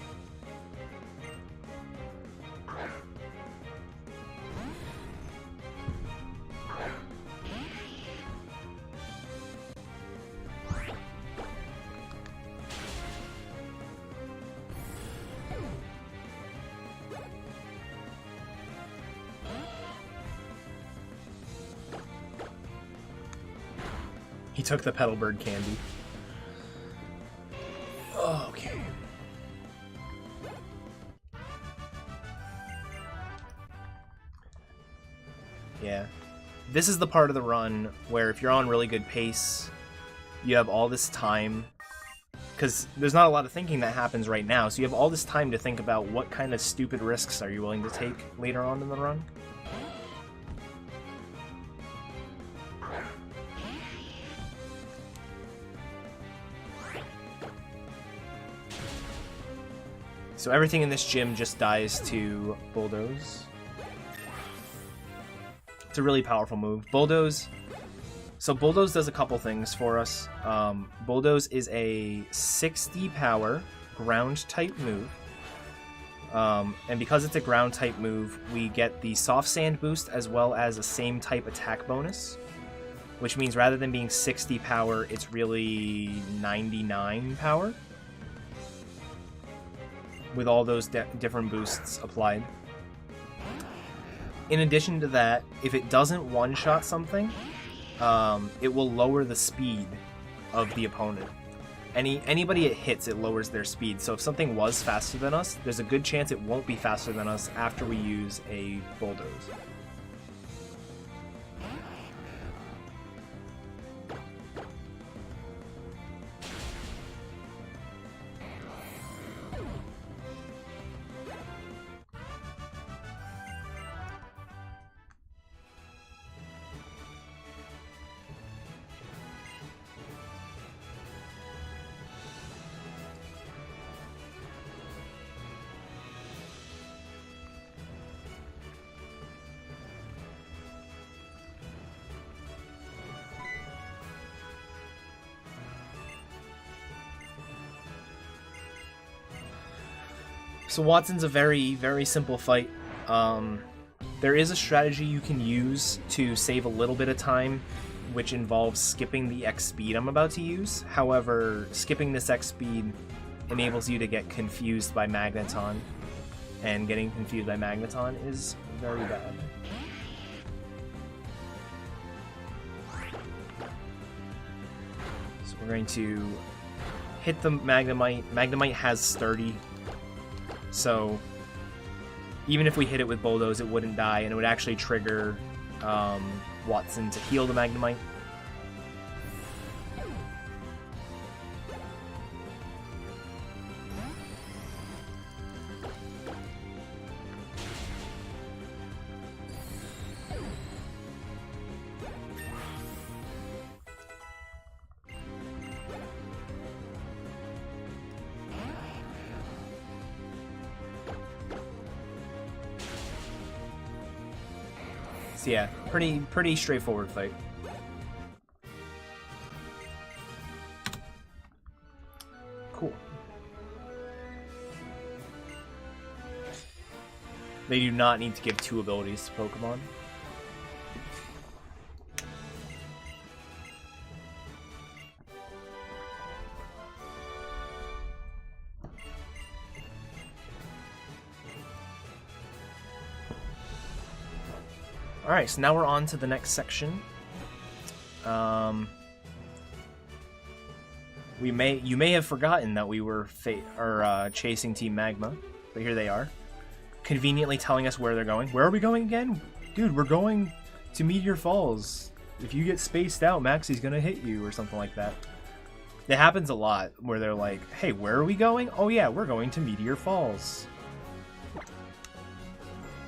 Speaker 2: He took the Petalburg candy. Oh, okay. Yeah. This is the part of the run where if you're on really good pace, you have all this time. Because there's not a lot of thinking that happens right now, so you have all this time to think about what kind of stupid risks are you willing to take later on in the run. So everything in this gym just dies to Bulldoze. It's a really powerful move. Bulldoze. So Bulldoze does a couple things for us. Bulldoze is a 60 power ground type move. And because it's a ground type move, we get the soft sand boost as well as a same type attack bonus. Which means rather than being 60 power, it's really 99 power. With all those different boosts applied. In addition to that, if it doesn't one-shot something, it will lower the speed of the opponent. Anybody it hits, it lowers their speed. So if something was faster than us, there's a good chance it won't be faster than us after we use a Bulldoze. So Watson's a very, very simple fight. There is a strategy you can use to save a little bit of time, which involves skipping the X speed I'm about to use. However, skipping this X speed enables you to get confused by Magneton, and getting confused by Magneton is very bad. So we're going to hit the Magnemite. Magnemite has sturdy. So even if we hit it with Bulldoze, it wouldn't die, and it would actually trigger Watson to heal the Magnemite. So yeah, pretty straightforward fight. Cool. They do not need to give 2 abilities to Pokemon. Alright, so now we're on to the next section. You may have forgotten that we were chasing Team Magma, but here they are. Conveniently telling us where they're going. Where are we going again? Dude, we're going to Meteor Falls. If you get spaced out, Maxie's gonna hit you, or something like that. It happens a lot, where they're like, hey, where are we going? Oh yeah, we're going to Meteor Falls.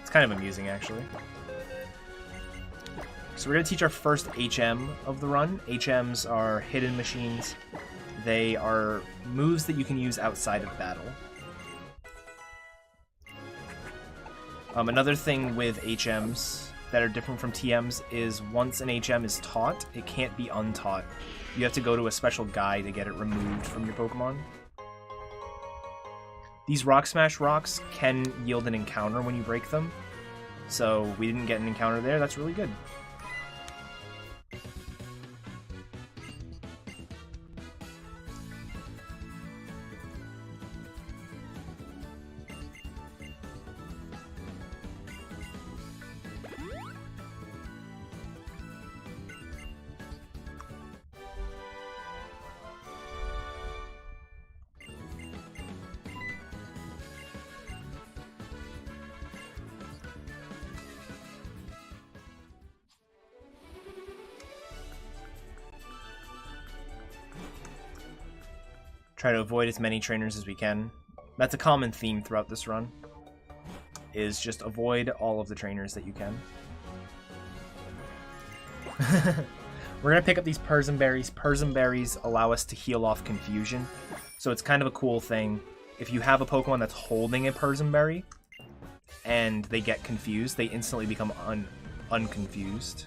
Speaker 2: It's kind of amusing, actually. So we're going to teach our first HM of the run. HMs are hidden machines. They are moves that you can use outside of battle. Another thing with HMs that are different from TMs is once an HM is taught, it can't be untaught. You have to go to a special guy to get it removed from your Pokemon. These Rock Smash rocks can yield an encounter when you break them. So we didn't get an encounter there. That's really good. Try to avoid as many trainers as we can. That's a common theme throughout this run, is just avoid all of the trainers that you can. We're going to pick up these Persim Berries. Persim Berries allow us to heal off confusion, so it's kind of a cool thing. If you have a Pokemon that's holding a Persim Berry, and they get confused, they instantly become unconfused.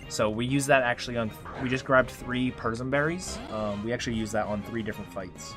Speaker 2: So we use that actually on... We just grabbed 3 Persim Berries. We actually use that on 3 different fights.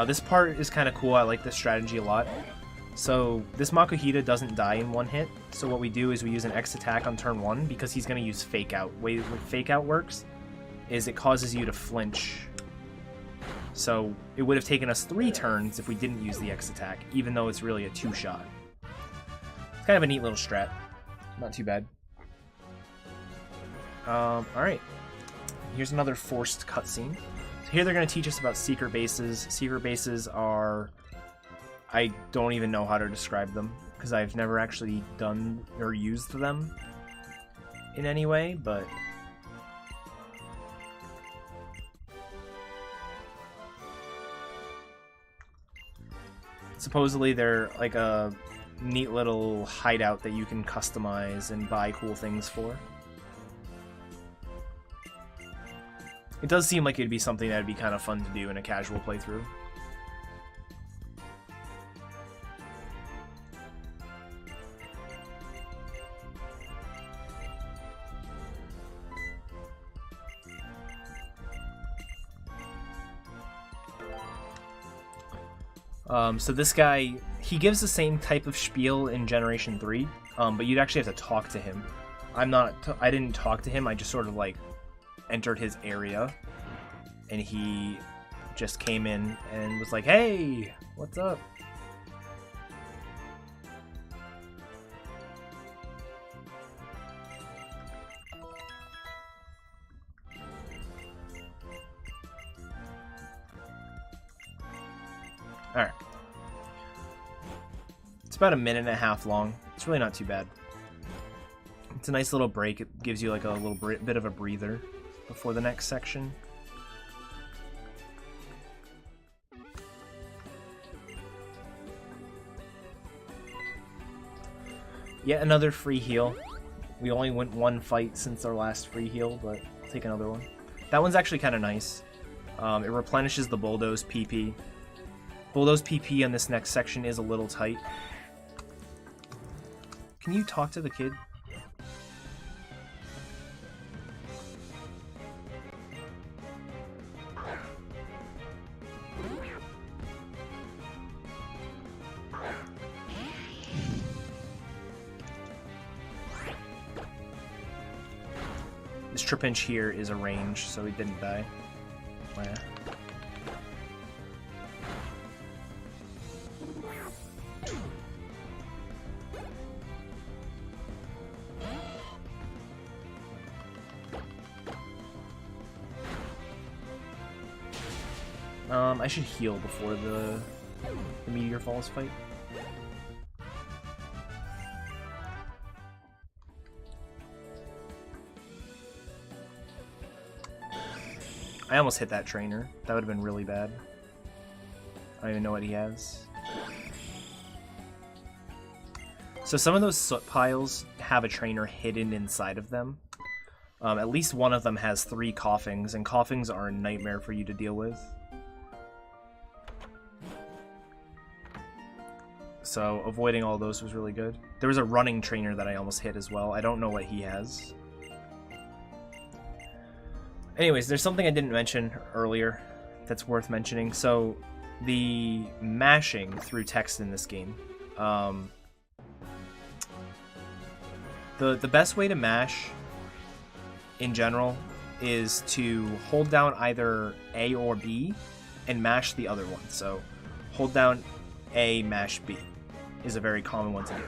Speaker 2: This part is kind of cool. I like this strategy a lot. So this Makuhita doesn't die in 1 hit. So what we do is we use an X attack on turn 1 because he's going to use Fake Out. The way Fake Out works is it causes you to flinch. So it would have taken us 3 turns if we didn't use the X attack, even though it's really a 2-shot. It's kind of a neat little strat. Not too bad. Alright. Here's another forced cutscene. Here they're going to teach us about secret bases. Secret bases are... I don't even know how to describe them, because I've never actually done or used them in any way, but... Supposedly they're like a neat little hideout that you can customize and buy cool things for. It does seem like it'd be something that'd be kind of fun to do in a casual playthrough. So this guy, he gives the same type of spiel in Generation 3, but you'd actually have to talk to him. I didn't talk to him, I just sort of like entered his area, and he just came in and was like, hey, what's up? Alright. It's about 1.5 minutes long. It's really not too bad. It's a nice little break. It gives you like a little bit of a breather before the next section. Yet another free heal. We only went one fight since our last free heal, but I'll take another one. That one's actually kind of nice. It replenishes the Bulldoze PP. Bulldoze PP on this next section is a little tight. Can you talk to the kid? This Trapinch here is a range, so he didn't die. Yeah. I should heal before the Meteor Falls fight. I almost hit that trainer. That would have been really bad. I don't even know what he has. So some of those soot piles have a trainer hidden inside of them. At least one of them has 3 coughings, and coughings are a nightmare for you to deal with. So avoiding all those was really good. There was a running trainer that I almost hit as well. I don't know what he has. Anyways, there's something I didn't mention earlier that's worth mentioning. So the mashing through text in this game. The best way to mash in general is to hold down either A or B and mash the other one. So hold down A, mash B is a very common one to do.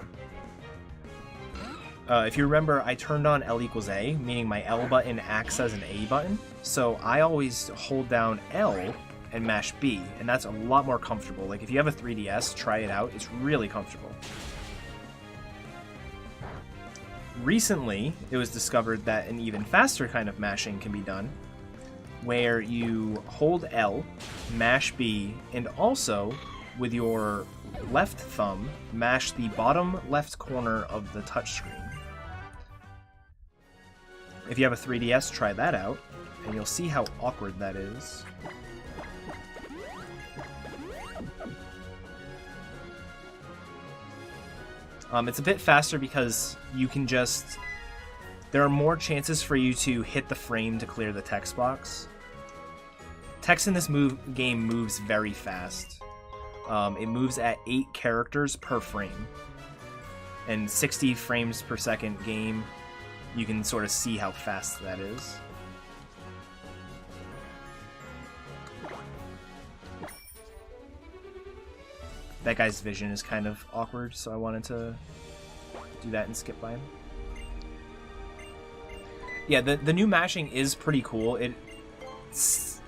Speaker 2: If you remember, I turned on L equals A, meaning my L button acts as an A button. So I always hold down L and mash B, and that's a lot more comfortable. Like if you have a 3DS, try it out. It's really comfortable. Recently, it was discovered that an even faster kind of mashing can be done, where you hold L, mash B, and also with your left thumb, mash the bottom left corner of the touchscreen. If you have a 3DS, try that out, and you'll see how awkward that is. It's a bit faster because you can just... There are more chances for you to hit the frame to clear the text box. Text in this game moves very fast. It moves at 8 characters per frame. And 60 frames per second game, you can sort of see how fast that is. That guy's vision is kind of awkward, so I wanted to do that and skip by him. Yeah, the new mashing is pretty cool. It's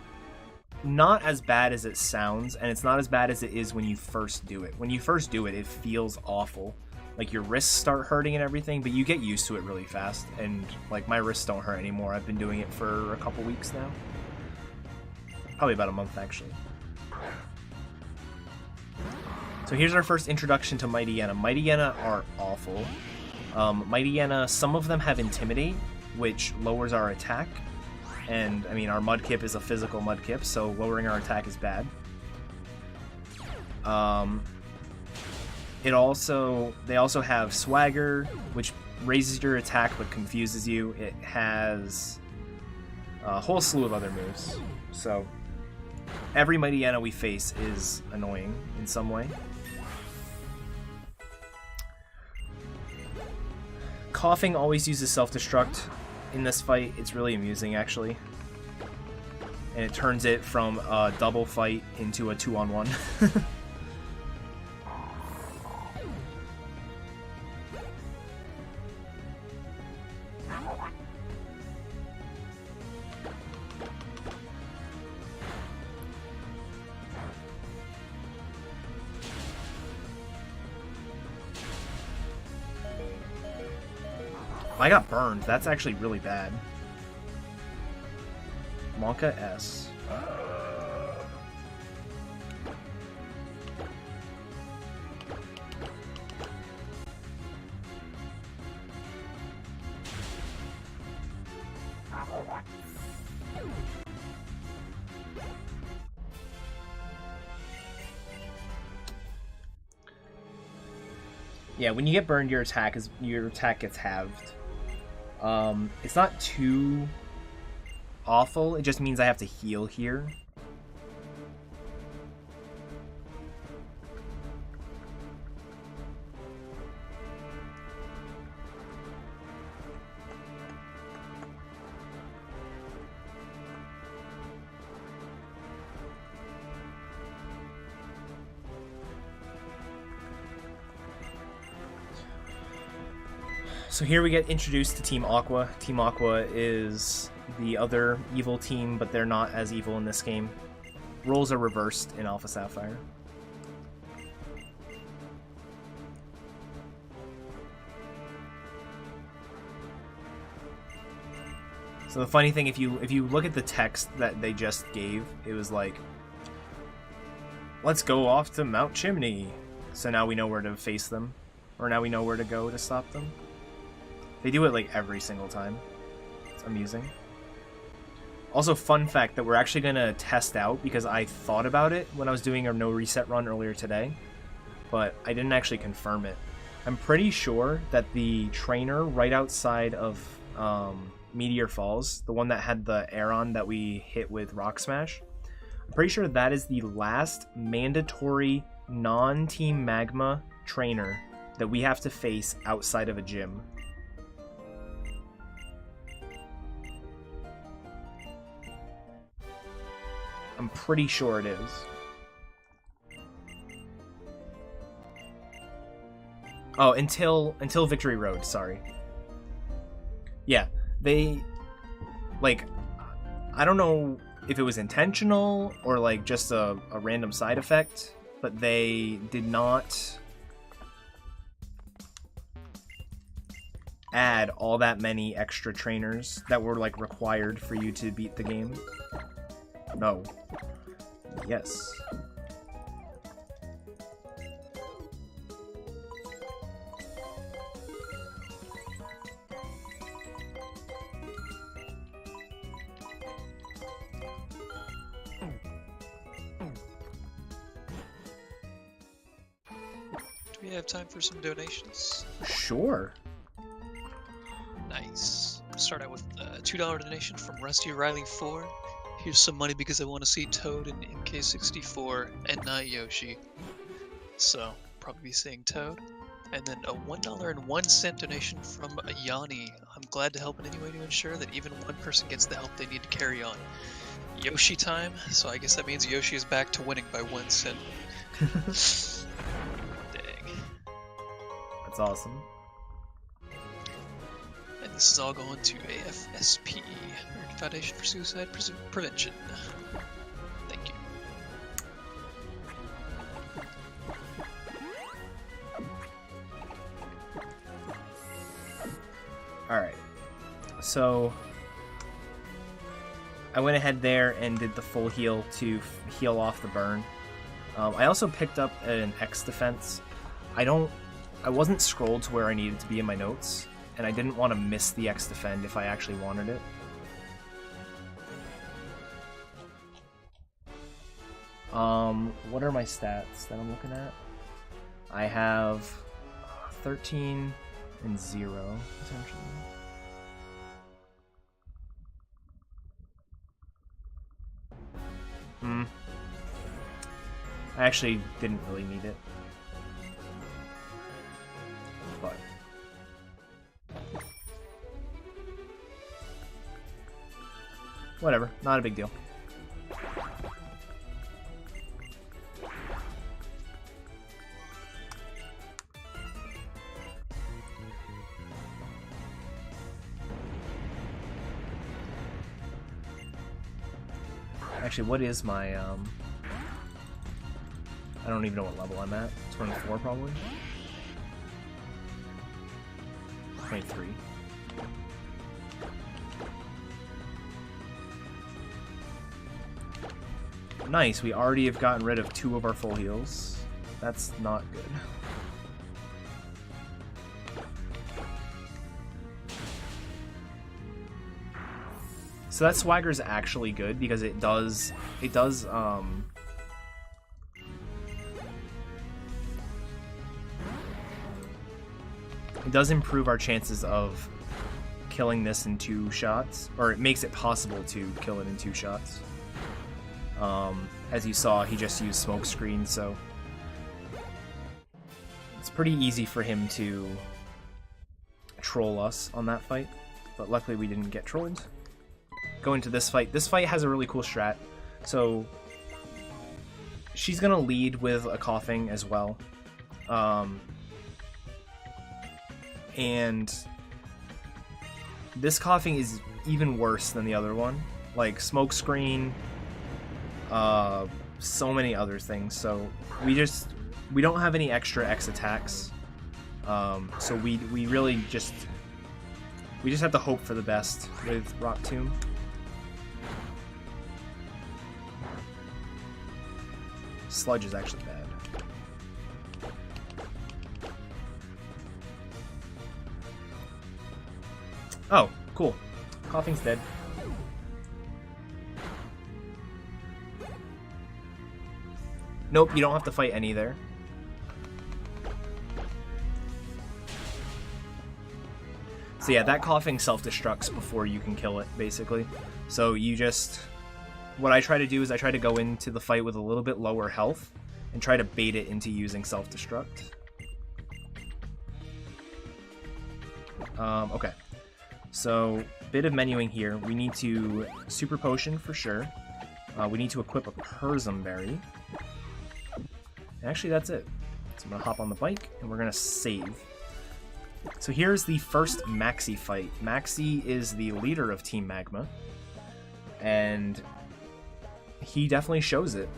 Speaker 2: not as bad as it sounds, and it's not as bad as it is when you first do it. When you first do it, it feels awful. Like, your wrists start hurting and everything, but you get used to it really fast. And, like, my wrists don't hurt anymore. I've been doing it for a couple weeks now. Probably about a month, actually. So here's our first introduction to Mighty Yenna. Mighty Yenna are awful. Mighty Yenna, some of them have Intimidate, which lowers our attack. And, I mean, our Mudkip is a physical Mudkip, so lowering our attack is bad. They also have Swagger, which raises your attack but confuses you. It has a whole slew of other moves. So every Mighty Yenna we face is annoying in some way. Coughing always uses self-destruct in this fight. It's really amusing, actually. And it turns it from a double fight into a 2-on-1. I got burned. That's actually really bad. Monka S. Yeah, when you get burned, your attack gets halved. It's not too awful. It just means I have to heal here. So here we get introduced to Team Aqua. Team Aqua is the other evil team, but they're not as evil in this game. Roles are reversed in Alpha Sapphire. So the funny thing, if you look at the text that they just gave, it was like, let's go off to Mount Chimney. So now we know where to face them. Or now we know where to go to stop them. They do it like every single time. It's amusing. Also, fun fact that we're actually going to test out, because I thought about it when I was doing our no reset run earlier today, but I didn't actually confirm it. I'm pretty sure that the trainer right outside of Meteor Falls, the one that had the Aeron that we hit with Rock Smash, I'm pretty sure that is the last mandatory non-Team Magma trainer that we have to face outside of a gym. I'm pretty sure it is. Oh, until Victory Road, sorry. Yeah, they, like, I don't know if it was intentional or like just a random side effect, but they did not add all that many extra trainers that were like required for you to beat the game. No. Yes.
Speaker 1: Do we have time for some donations?
Speaker 2: Sure.
Speaker 1: Nice. Start out with a $2 donation from Rusty Riley 4. Here's some money because I want to see Toad in MK64 and not Yoshi. So, probably be saying Toad. And then a $1.01 donation from Yanni. I'm glad to help in any way to ensure that even one person gets the help they need to carry on. Yoshi time, so I guess that means Yoshi is back to winning by 1 cent. Dang.
Speaker 2: That's awesome.
Speaker 1: And this is all going to AFSP, American Foundation for Suicide Prevention. Thank you.
Speaker 2: Alright. So I went ahead there and did the full heal to heal off the burn. I also picked up an X defense. I wasn't scrolled to where I needed to be in my notes, and I didn't want to miss the X defend if I actually wanted it. What are my stats that I'm looking at? I have 13 and 0 potentially. I actually didn't really need it. But whatever, not a big deal. Actually, what is my, I don't even know what level I'm at. 24, probably? 23. Nice, we already have gotten rid of 2 of our full heals. That's not good. So that swagger is actually good because it does improve our chances of killing this in 2 shots, or it makes it possible to kill it in 2 shots. As you saw, he just used smoke screen, so it's pretty easy for him to troll us on that fight, but luckily we didn't get trolled. Go into this fight. This fight has a really cool strat. So she's gonna lead with a coughing as well. And this coughing is even worse than the other one. Like smoke screen, so many other things. So we don't have any extra X attacks. So we really just have to hope for the best with Rock Tomb. Sludge is actually bad. Oh, cool. Coughing's dead. Nope, you don't have to fight any there. So yeah, that coughing self-destructs before you can kill it, basically. So you just... What I try to do is I try to go into the fight with a little bit lower health and try to bait it into using self-destruct. Okay. So, bit of menuing here. We need to Super Potion for sure. We need to equip a Persim Berry. And actually, that's it. So I'm going to hop on the bike, and we're going to save. So here's the first Maxi fight. Maxi is the leader of Team Magma. And he definitely shows it.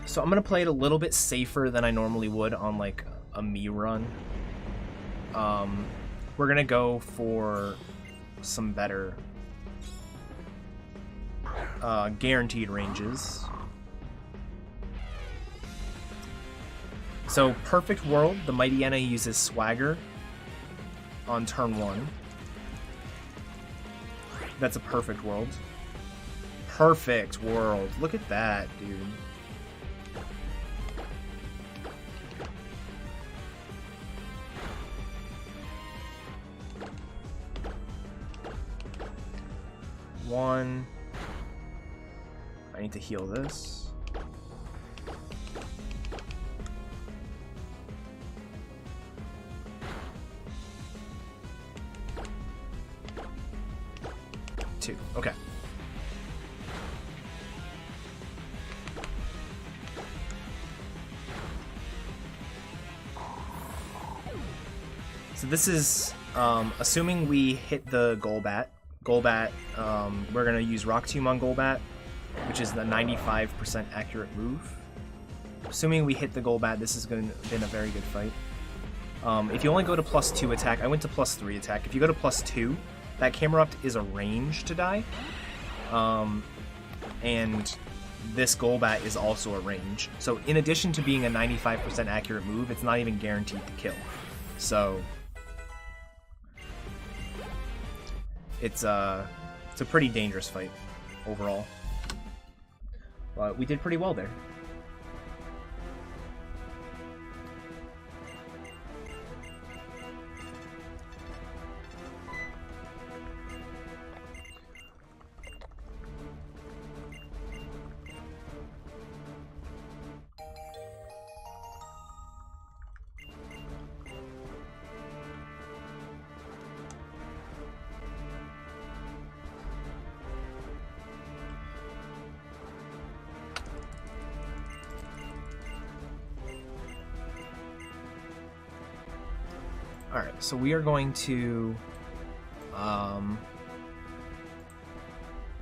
Speaker 2: So I'm going to play it a little bit safer than I normally would on like a me run. We're going to go for some better guaranteed ranges. So Perfect World, the Mighty Enna uses Swagger on turn 1. That's a Perfect World. Perfect World. Look at that, dude. One. I need to heal this. Two. Okay. So this is assuming we hit the Golbat. Golbat, we're going to use Rock Tomb on Golbat, which is the 95% accurate move. Assuming we hit the Golbat, this has been a very good fight. If you only go to +2 attack, I went to +3 attack. If you go to +2, that Camerupt is a range to die. And this Golbat is also a range. So in addition to being a 95% accurate move, it's not even guaranteed to kill. So it's a pretty dangerous fight overall. But we did pretty well there. Alright, so we are going to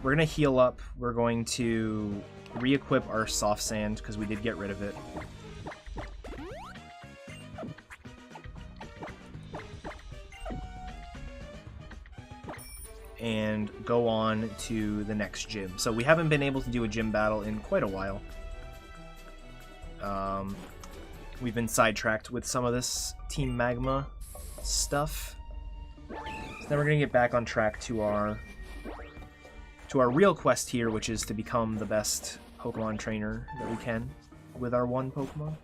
Speaker 2: we're going to heal up. We're going to re-equip our soft sand because we did get rid of it. and go on to the next gym. So we haven't been able to do a gym battle in quite a while. We've been sidetracked with some of this Team Magma stuff. So then we're gonna get back on track to our real quest here, which is to become the best Pokemon trainer that we can with our one Pokemon.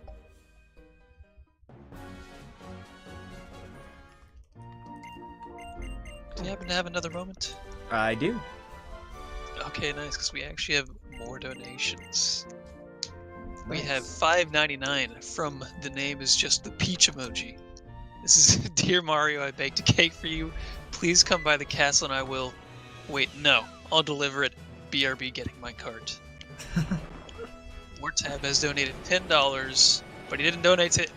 Speaker 1: Do you happen to have another moment?
Speaker 2: I do.
Speaker 1: Okay, nice, because we actually have more donations. We
Speaker 2: Nice.
Speaker 1: have $5.99 from the name is just the peach emoji. This is Dear Mario, I baked a cake for you. Please come by the castle and I will. Wait, no, I'll deliver it. BRB getting my cart. Wartab has donated $10, but he didn't donate it.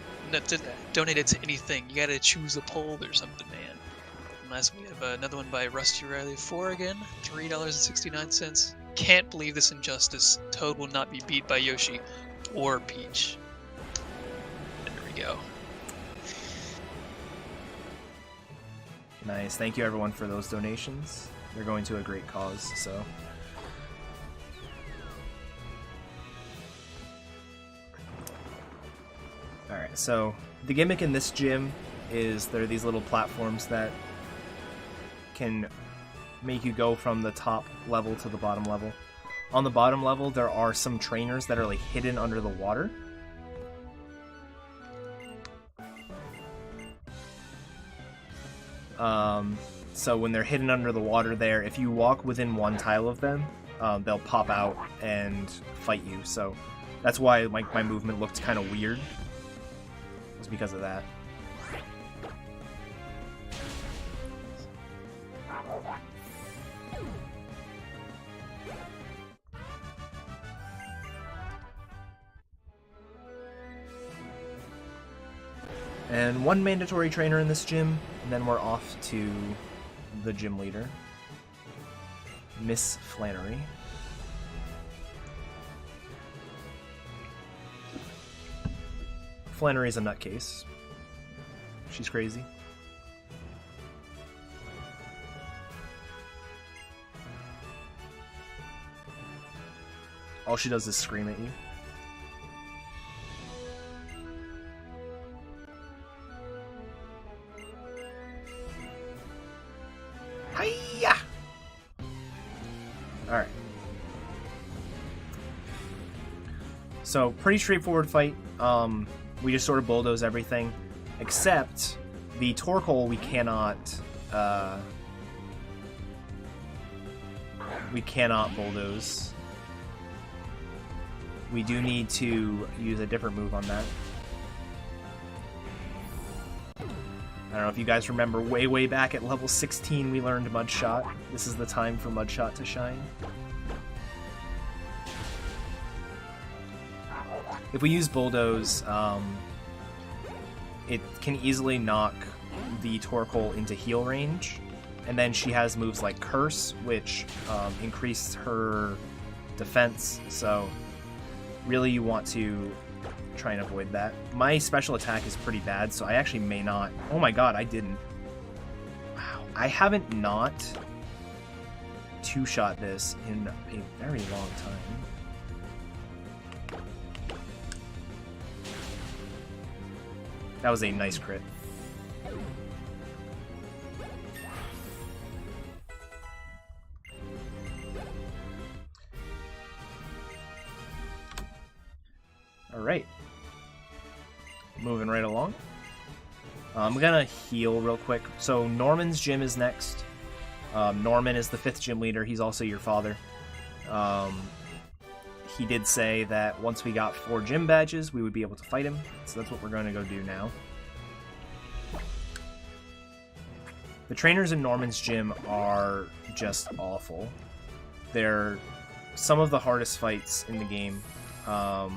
Speaker 1: Donate it to anything. You gotta choose a poll or something, man. And last we have another one by Rusty Riley 4 again, $3.69. Can't believe this injustice. Toad will not be beat by Yoshi or Peach. And there we go.
Speaker 2: Nice. Thank you everyone for those donations. They're going to a great cause, so. Alright, so the gimmick in this gym is there are these little platforms that can make you go from the top level to the bottom level. On the bottom level, there are some trainers that are like hidden under the water. So when they're hidden under the water there, if you walk within one tile of them, they'll pop out and fight you. So that's why like my movement looked kind of weird. It was because of that. And one mandatory trainer in this gym, and then we're off to the gym leader, Miss Flannery. Flannery's a nutcase. She's crazy. All she does is scream at you. Hiya! Alright. So, pretty straightforward fight. We just sort of bulldoze everything. Except, the Torkoal we cannot bulldoze. We do need to use a different move on that. I don't know if you guys remember, way back at level 16 we learned Mud Shot. This is the time for Mud Shot to shine. If we use Bulldoze, it can easily knock the Torkoal into heal range. And then she has moves like Curse, which increase her defense, so really you want to try and avoid that. My special attack is pretty bad, so I actually may not... Oh my god, I didn't. Wow. I haven't not two-shot this in a very long time. That was a nice crit. Alright. Moving right along. I'm gonna heal real quick. So Norman's gym is next. Norman is the 5th gym leader. He's also your father. He did say that once we got 4 gym badges, we would be able to fight him. So that's what we're going to go do now. The trainers in Norman's gym are just awful. They're some of the hardest fights in the game. Wow,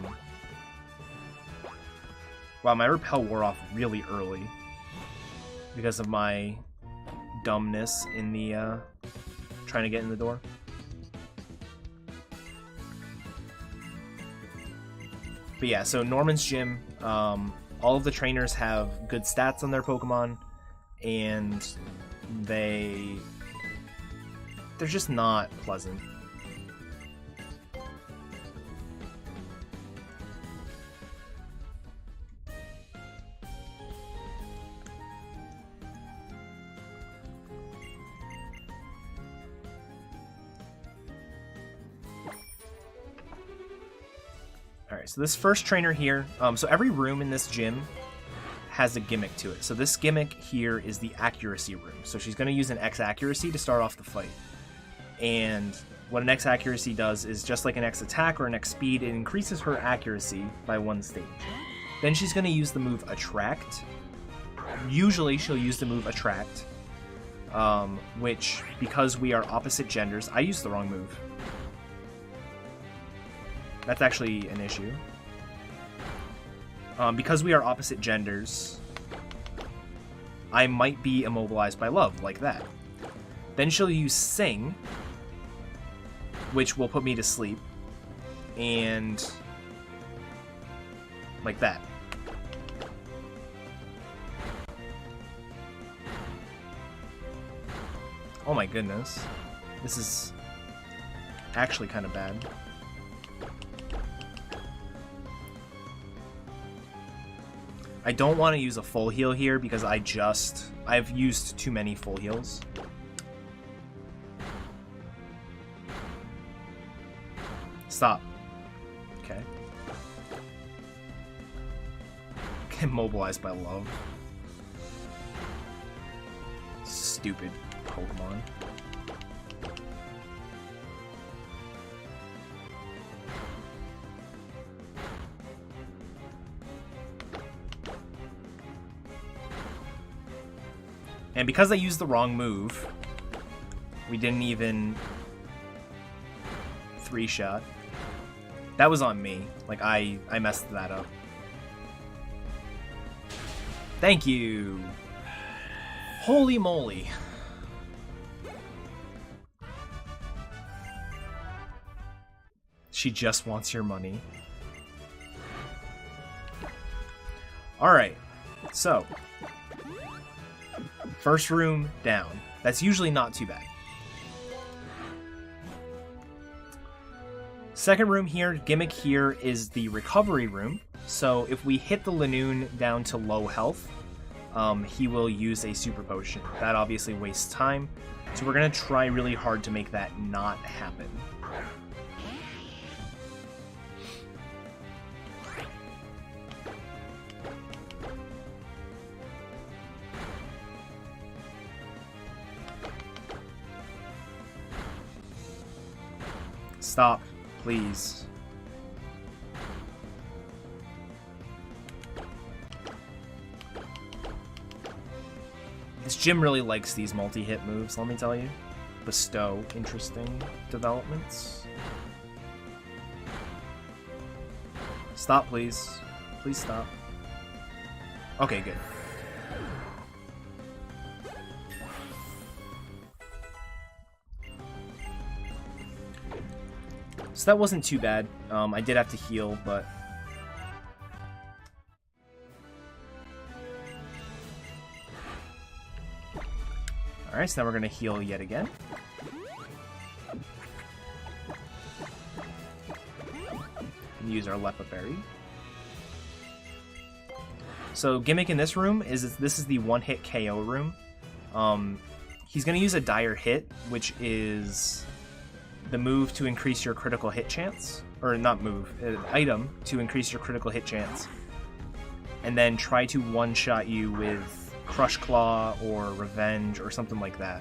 Speaker 2: my repel wore off really early because of my dumbness in the trying to get in the door. But yeah, so Norman's gym, all of the trainers have good stats on their Pokemon, and they they're just not pleasant. Alright, so this first trainer here, so every room in this gym has a gimmick to it. So this gimmick here is the accuracy room. So she's going to use an X accuracy to start off the fight. And what an X accuracy does is, just like an X attack or an X speed, it increases her accuracy by 1 stage. Then she's going to use the move attract. Usually she'll use the move attract, which, because we are opposite genders, I used the wrong move. That's actually an issue. Because we are opposite genders, I might be immobilized by love, like that. Then she'll use Sing, which will put me to sleep, and like that. Oh my goodness. This is actually kind of bad. I don't want to use a full heal here because I've used too many full heals. Stop. Okay. Immobilized by love. Stupid Pokemon. And because I used the wrong move, we didn't even 3-shot. That was on me. Like, I messed that up. Thank you! Holy moly. She just wants your money. Alright, so first room down. That's usually not too bad. Second room here, gimmick here is the recovery room. So if we hit the Lanoon down to low health, he will use a super potion. That obviously wastes time. So we're going to try really hard to make that not happen. Stop, please. This gym really likes these multi-hit moves, let me tell you. Bestow interesting developments. Stop, please. Please stop. Okay, good. So that wasn't too bad. I did have to heal, but... Alright, so now we're going to heal yet again. And use our Lepa Berry. So, gimmick in this room is this is the one-hit KO room. He's going to use a Dire Hit, which is the move to increase your critical hit chance. Or not move, an item to increase your critical hit chance. And then try to one-shot you with Crush Claw or Revenge or something like that.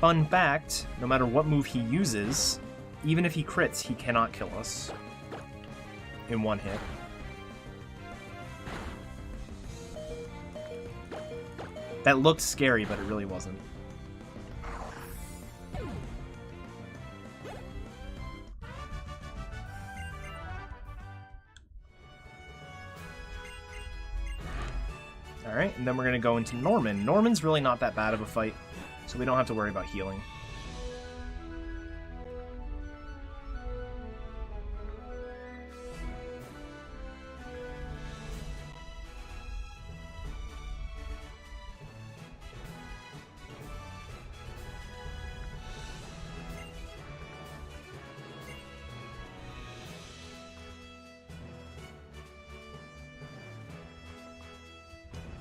Speaker 2: Fun fact, no matter what move he uses, even if he crits, he cannot kill us in one hit. That looked scary, but it really wasn't. Alright, and then we're going to go into Norman. Norman's really not that bad of a fight, so we don't have to worry about healing.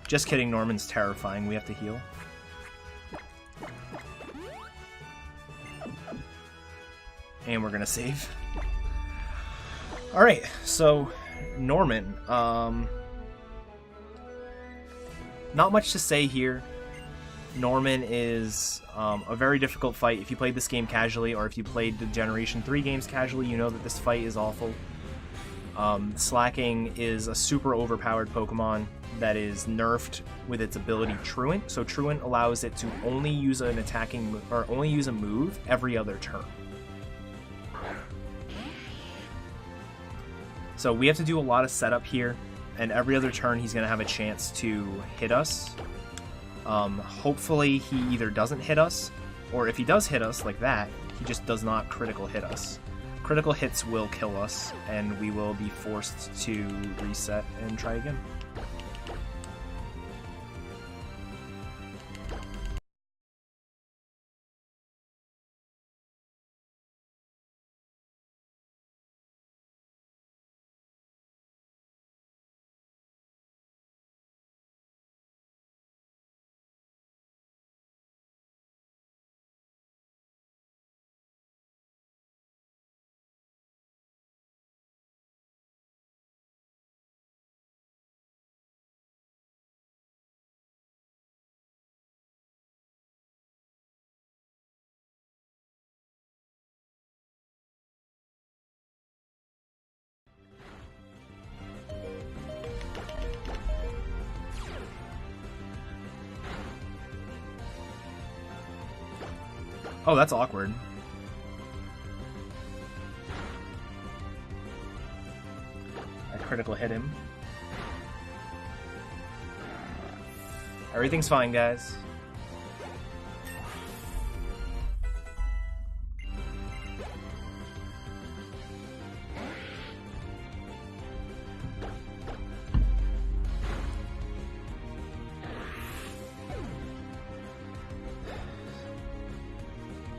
Speaker 2: Just kidding, Norman's terrifying. We have to heal. And we're gonna save. Alright, so Norman. Not much to say here. Norman is a very difficult fight. If you played this game casually, or if you played the Generation 3 games casually, you know that this fight is awful. Slacking is a super overpowered Pokemon that is nerfed with its ability Truant. So Truant allows it to only use an attacking or only use a move every other turn. So we have to do a lot of setup here, and every other turn he's going to have a chance to hit us. Hopefully he either doesn't hit us, or if he does hit us like that, he just does not critical hit us. Critical hits will kill us, and we will be forced to reset and try again. Oh, that's awkward. I critical hit him. Everything's fine, guys.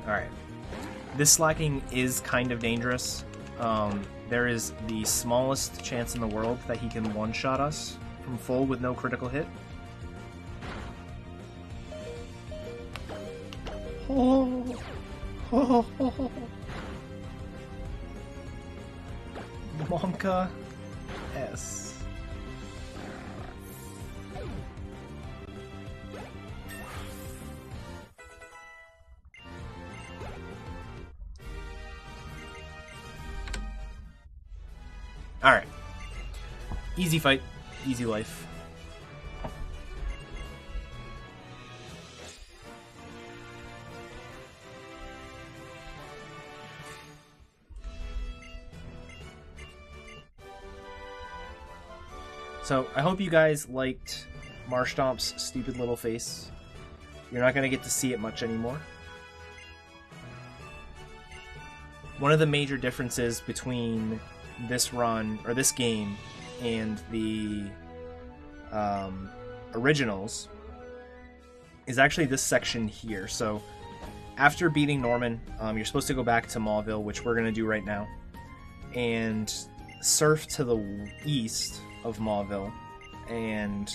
Speaker 2: Alright. This slacking is kind of dangerous. There is the smallest chance in the world that he can one-shot us from full with no critical hit. Oh. Oh. Monka S. Alright. Easy fight, easy life. So, I hope you guys liked Marshtomp's stupid little face. You're not going to get to see it much anymore. One of the major differences between this run, or this game, and the originals is actually this section here. So after beating Norman, you're supposed to go back to Mauville, which we're going to do right now, and surf to the east of Mauville and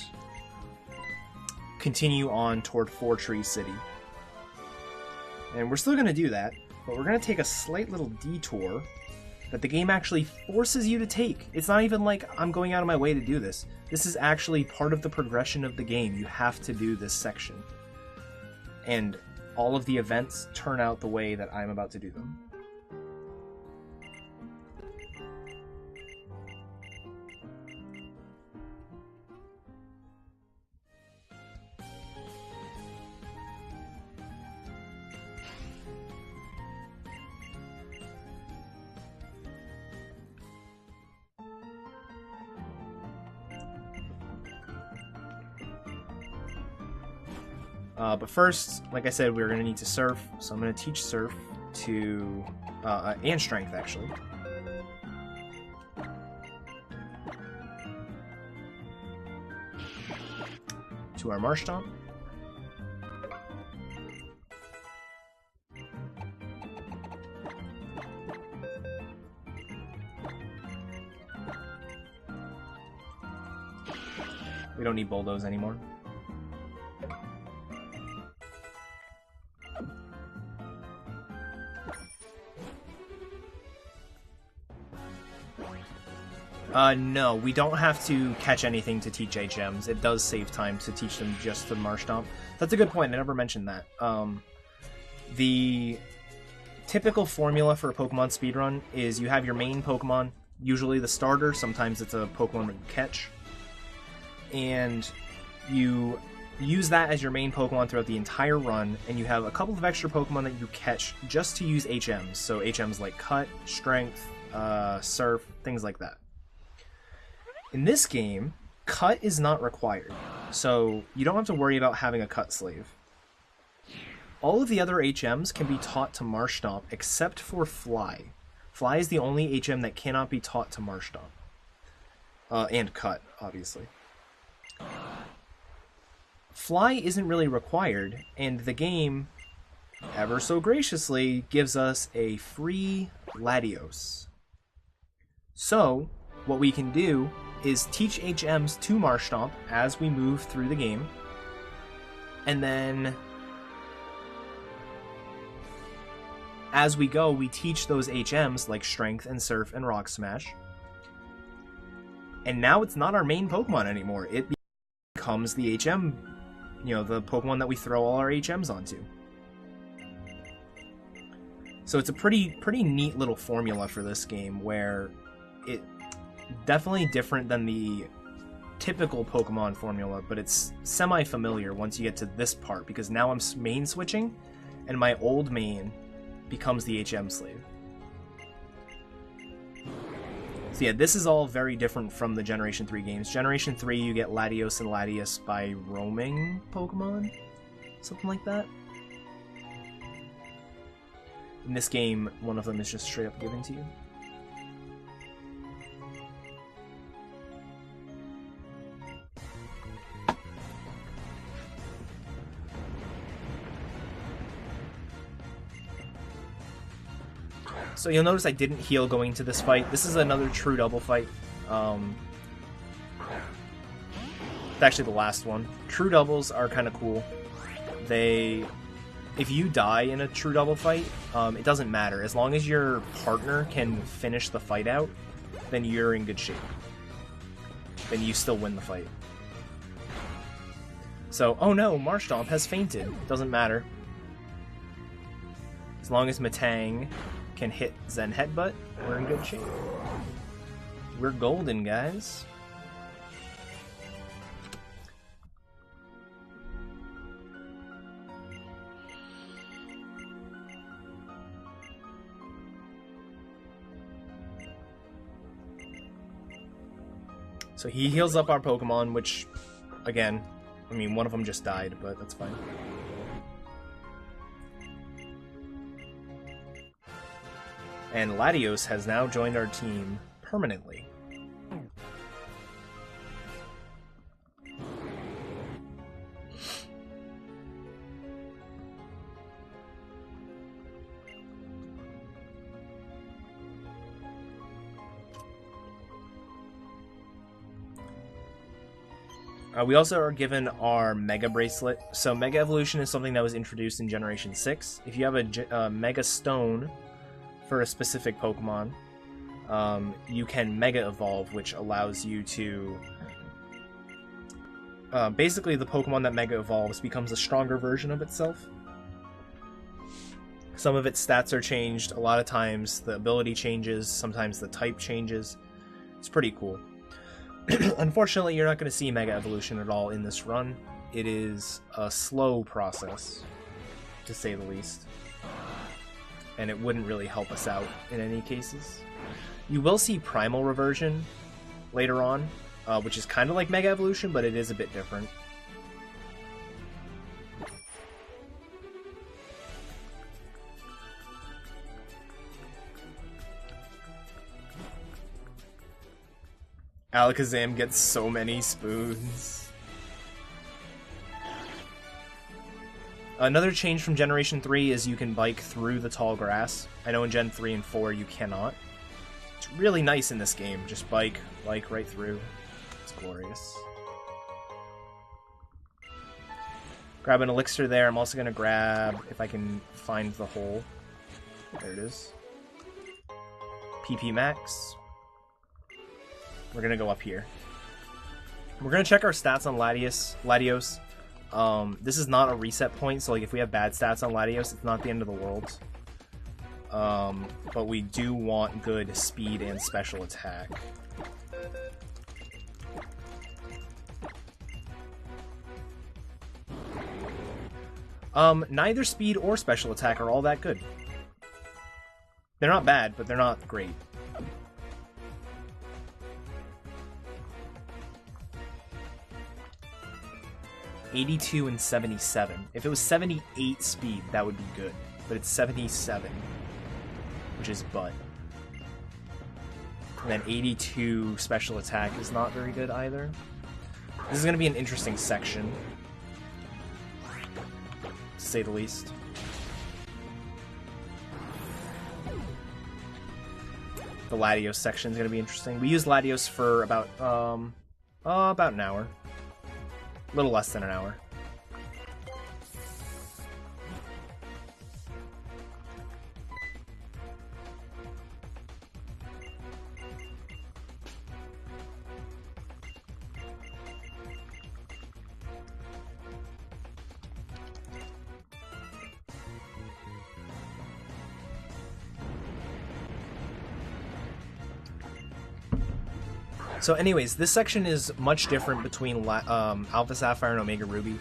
Speaker 2: continue on toward Four Tree City. And we're still going to do that, but we're going to take a slight little detour that the game actually forces you to take. It's not even like I'm going out of my way to do this. This is actually part of the progression of the game. You have to do this section. And all of the events turn out the way that I'm about to do them. But first, like I said, we're going to need to surf, so I'm going to teach surf to, and strength actually. To our Marshtomp. We don't need Bulldoze anymore. No, we don't have to catch anything to teach HMs. It does save time to teach them just to Marshtomp. That's a good point, I never mentioned that. The typical formula for a Pokemon speedrun is you have your main Pokemon, usually the starter, sometimes it's a Pokemon that you catch, and you use that as your main Pokemon throughout the entire run, and you have a couple of extra Pokemon that you catch just to use HMs, so HMs like Cut, Strength, Surf, things like that. In this game, Cut is not required, so you don't have to worry about having a Cut slave. All of the other HMs can be taught to Marshtomp except for Fly. Fly is the only HM that cannot be taught to Marshtomp. And Cut, obviously. Fly isn't really required, and the game, ever so graciously, gives us a free Latios. So, what we can do is teach HMs to Marshtomp as we move through the game, and then as we go, we teach those HMs like Strength and Surf and Rock Smash. And now it's not our main Pokemon anymore. It becomes the HM, you know, the Pokemon that we throw all our HMs onto. So it's a pretty neat little formula for this game where it definitely different than the typical Pokemon formula, but it's semi-familiar once you get to this part, because now I'm main switching, and my old main becomes the HM slave. So yeah, this is all very different from the Generation 3 games. Generation 3, you get Latios and Latias by roaming Pokemon? Something like that. In this game, one of them is just straight up given to you. So you'll notice I didn't heal going into this fight. This is another true double fight. It's actually the last one. True doubles are kind of cool. If you die in a true double fight, it doesn't matter. As long as your partner can finish the fight out, then you're in good shape. Then you still win the fight. So, oh no, Marshtomp has fainted. Doesn't matter. As long as Matang can hit Zen Headbutt, we're in good shape. We're golden, guys. So he heals up our Pokemon, which, again, I mean, one of them just died, but that's fine. And Latios has now joined our team permanently. We also are given our Mega Bracelet. So Mega Evolution is something that was introduced in Generation 6. If you have a Mega Stone for a specific Pokemon, you can Mega Evolve, which allows you to... basically, the Pokemon that Mega Evolves becomes a stronger version of itself. Some of its stats are changed. A lot of times the ability changes. Sometimes the type changes. It's pretty cool. Unfortunately, you're not going to see Mega Evolution at all in this run. It is a slow process, to say the least. And it wouldn't really help us out in any cases. You will see Primal Reversion later on, which is kind of like Mega Evolution, but it is a bit different. Alakazam gets so many spoons. Another change from Generation 3 is you can bike through the tall grass. I know in Gen 3 and 4 you cannot. It's really nice in this game. Just bike right through. It's glorious. Grab an elixir there. I'm also going to grab, if I can find the hole. There it is. PP max. We're going to go up here. We're going to check our stats on Latios. This is not a reset point, so like if we have bad stats on Latios, it's not the end of the world. But we do want good speed and special attack. Neither speed or special attack are all that good. They're not bad, but they're not great. $82 and 77. If it was 78 speed, that would be good. But it's 77, which is butt. And then 82 special attack is not very good either. This is going to be an interesting section, to say the least. The Latios section is going to be interesting. We used Latios for about an hour. A little less than an hour. So anyways, this section is much different between Alpha Sapphire and Omega Ruby.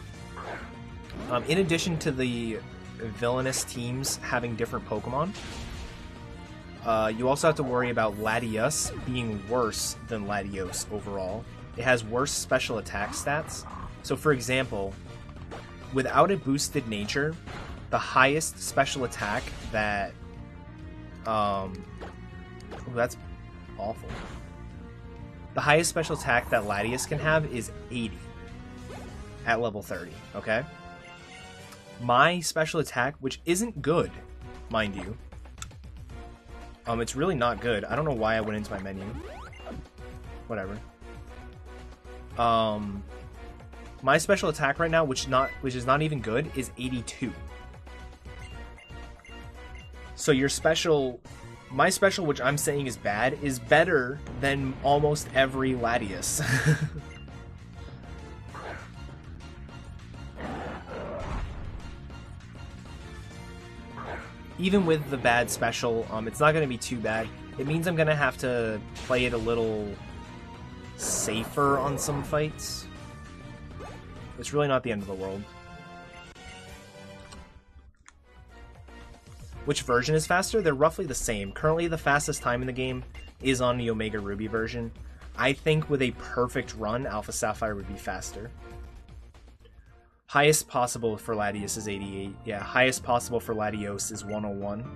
Speaker 2: In addition to the villainous teams having different Pokemon, you also have to worry about Latios being worse than Latios overall. It has worse special attack stats. So for example, without a boosted nature, the highest special attack that... oh, that's awful. The highest special attack that Latios can have is 80 at level 30, okay? My special attack, which isn't good, mind you. It's really not good. I don't know why I went into my menu. Whatever. My special attack right now, which is not even good, is 82. So your special... My special, which I'm saying is bad, is better than almost every Latios. Even with the bad special, it's not going to be too bad. It means I'm going to have to play it a little safer on some fights. It's really not the end of the world. Which version is faster? They're roughly the same. Currently, the fastest time in the game is on the Omega Ruby version. I think with a perfect run, Alpha Sapphire would be faster. Highest possible for Latios is 88. Yeah, highest possible for Latios is 101.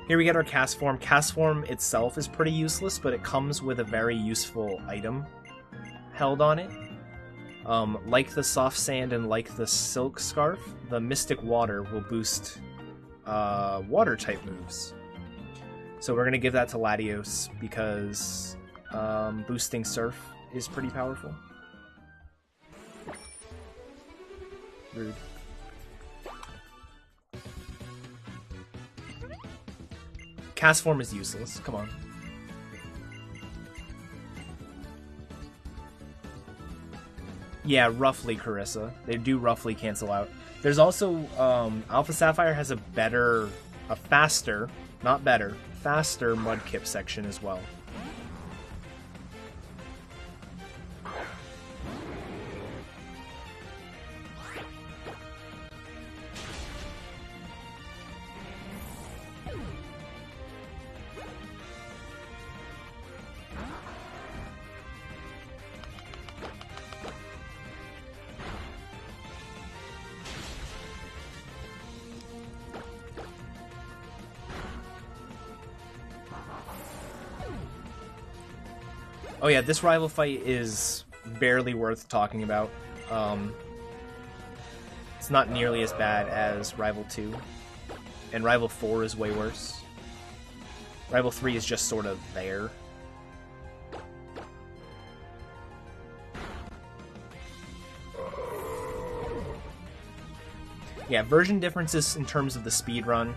Speaker 2: Here we get our cast form. Cast form itself is pretty useless, but it comes with a very useful item held on it. Like the soft sand and like the silk scarf, the mystic water will boost water type moves. So we're gonna give that to Latios because boosting surf is pretty powerful. Rude. Cast form is useless. Come on. Yeah, roughly, Carissa. They do roughly cancel out. There's also Alpha Sapphire has a faster, not better, faster Mudkip section as well. Oh yeah, this rival fight is barely worth talking about. It's not nearly as bad as Rival 2, and Rival 4 is way worse. Rival 3 is just sort of there. Yeah, version differences in terms of the speed run.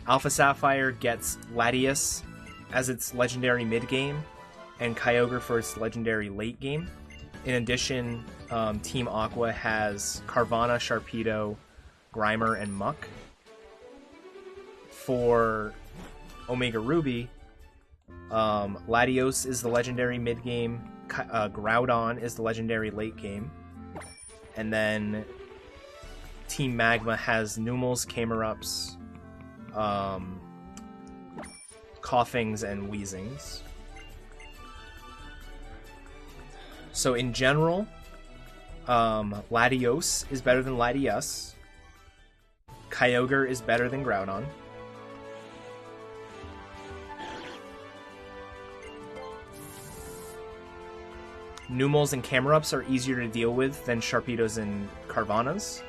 Speaker 2: Alpha Sapphire gets Latias as its legendary mid-game, and Kyogre for its legendary late-game. In addition, Team Aqua has Carvanha, Sharpedo, Grimer, and Muck. For Omega Ruby, Latios is the legendary mid-game, Groudon is the legendary late-game, and then Team Magma has Numels, Camerups, Coughings, and Wheezings. So in general, Latios is better than Latias. Kyogre is better than Groudon. Numels and Camerups are easier to deal with than Sharpedos and Carvanhas.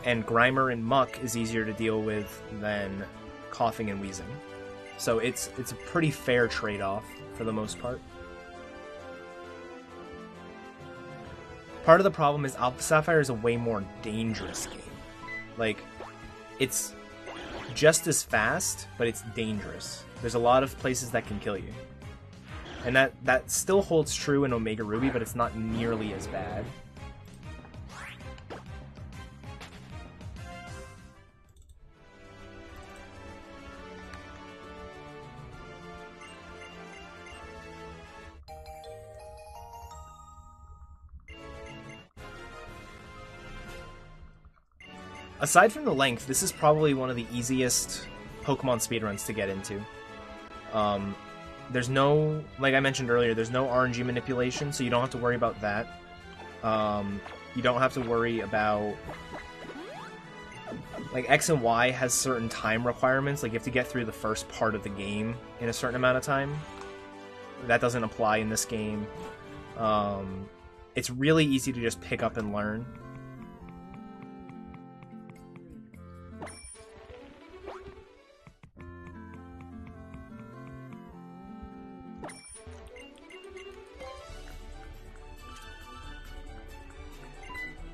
Speaker 2: And Grimer and Muck is easier to deal with than Coughing and Wheezing. So it's a pretty fair trade-off for the most part. Part of the problem is Alpha Sapphire is a way more dangerous game. Like, it's just as fast, but it's dangerous. There's a lot of places that can kill you. And that still holds true in Omega Ruby, but it's not nearly as bad. Aside from the length, this is probably one of the easiest Pokemon speedruns to get into. There's no, like I mentioned earlier, there's no RNG manipulation, so you don't have to worry about that. You don't have to worry about... Like, X and Y has certain time requirements, like you have to get through the first part of the game in a certain amount of time. That doesn't apply in this game. It's really easy to just pick up and learn.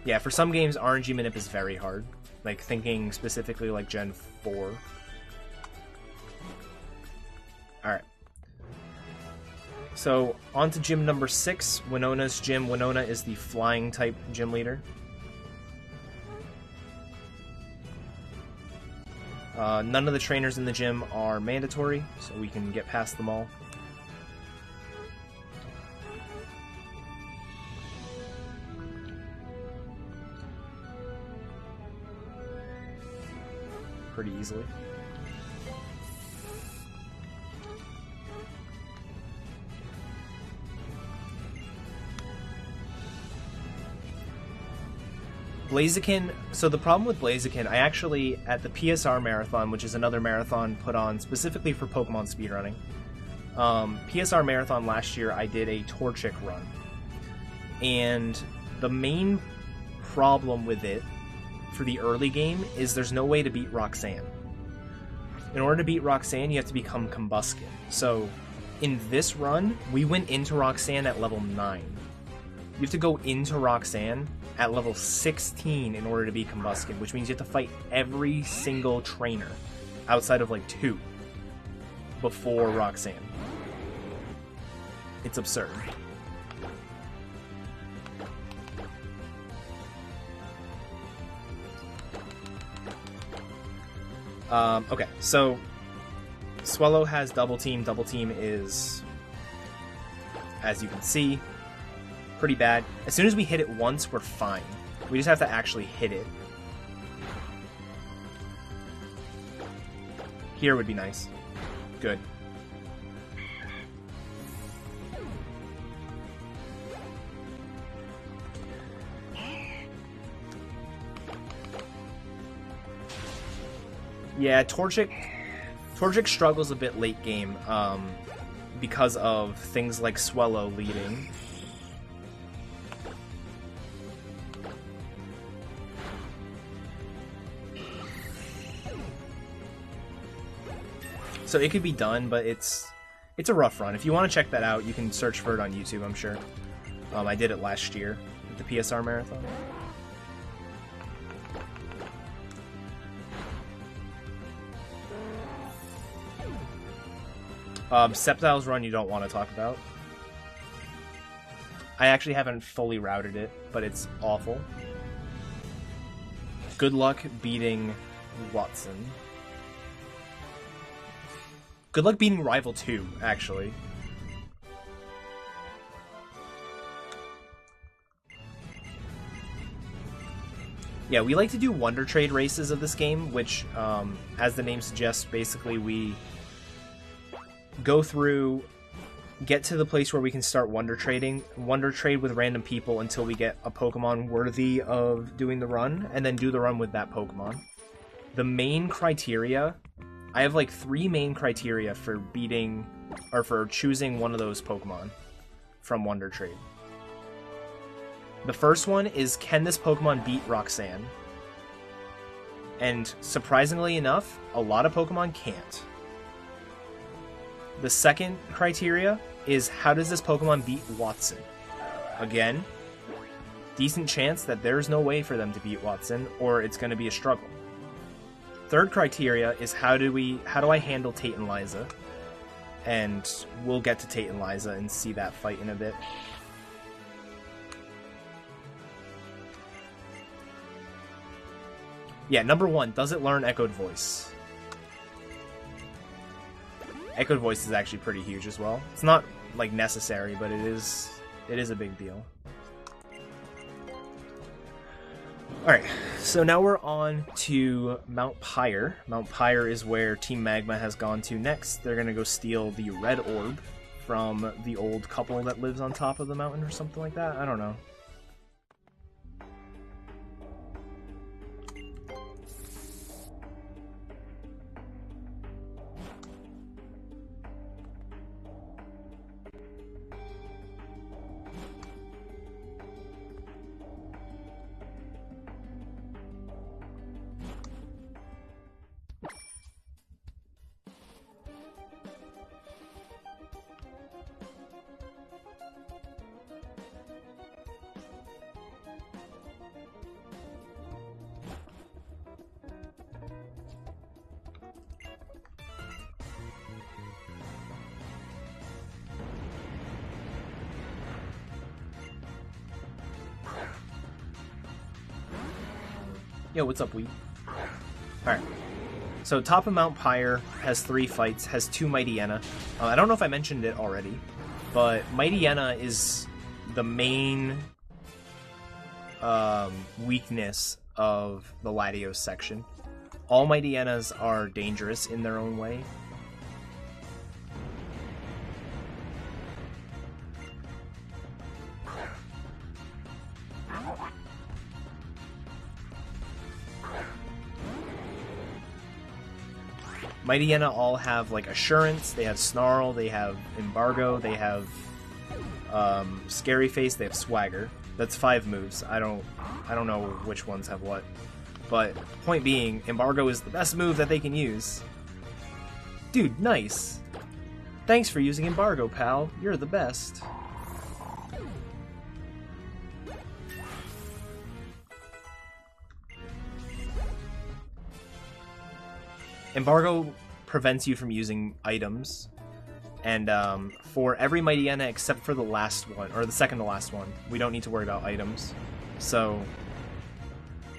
Speaker 2: Yeah, for some games, RNG manip is very hard. Like, thinking specifically like Gen 4. Alright. So, on to gym number 6, Winona's gym. Winona is the flying type gym leader. None of the trainers in the gym are mandatory, so we can get past them all. Pretty easily. Blaziken, so the problem with Blaziken, I actually, at the PSR Marathon, which is another marathon put on specifically for Pokemon speedrunning, PSR Marathon last year, I did a Torchic run. And the main problem with it for the early game is there's no way to beat Roxanne. In order to beat Roxanne, you have to become Combuskin. So, in this run, we went into Roxanne at level 9. You have to go into Roxanne at level 16 in order to be Combuskin, which means you have to fight every single trainer outside of like 2 before Roxanne. It's absurd. Okay, so Swellow has Double Team. Double Team is, as you can see, pretty bad. As soon as we hit it once, we're fine. We just have to actually hit it. Here would be nice. Good. Yeah, Torchic struggles a bit late game because of things like Swellow leading. So it could be done, but it's a rough run. If you want to check that out, you can search for it on YouTube, I'm sure. I did it last year at the PSR Marathon. Sceptile's run you don't want to talk about. I actually haven't fully routed it, but it's awful. Good luck beating Watson. Good luck beating Rival 2, actually. Yeah, we like to do Wonder Trade races of this game, which, as the name suggests, basically we go through, get to the place where we can start Wonder Trading, Wonder Trade with random people until we get a Pokemon worthy of doing the run, and then do the run with that Pokemon. The main criteria, I have like 3 main criteria for beating, or for choosing one of those Pokemon from Wonder Trade. The first one is, can this Pokemon beat Roxanne? And surprisingly enough, a lot of Pokemon can't. The second criteria is, how does this Pokemon beat Watson? Again, decent chance that there's no way for them to beat Watson, or it's going to be a struggle. Third criteria is, how do I handle Tate and Liza? And we'll get to Tate and Liza and see that fight in a bit. Yeah, number 1, does it learn Echoed Voice? Echoed Voice is actually pretty huge as well. It's not, like, necessary, but it is a big deal. Alright, so now we're on to Mount Pyre. Mount Pyre is where Team Magma has gone to next. They're gonna go steal the red orb from the old couple that lives on top of the mountain or something like that. I don't know. Yo, what's up, Wee? Alright. So, top of Mount Pyre has 3 fights, has 2 Mightyena. I don't know if I mentioned it already, but Mightyena is the main weakness of the Latios section. All Mightyenas are dangerous in their own way. Mightyena all have, like, Assurance, they have Snarl, they have Embargo, they have Scary Face, they have Swagger. That's 5 moves. I don't know which ones have what. But, point being, Embargo is the best move that they can use. Dude, nice. Thanks for using Embargo, pal. You're the best. Embargo prevents you from using items, and for every Mightyena except for the last one, or the second to last one, we don't need to worry about items. So,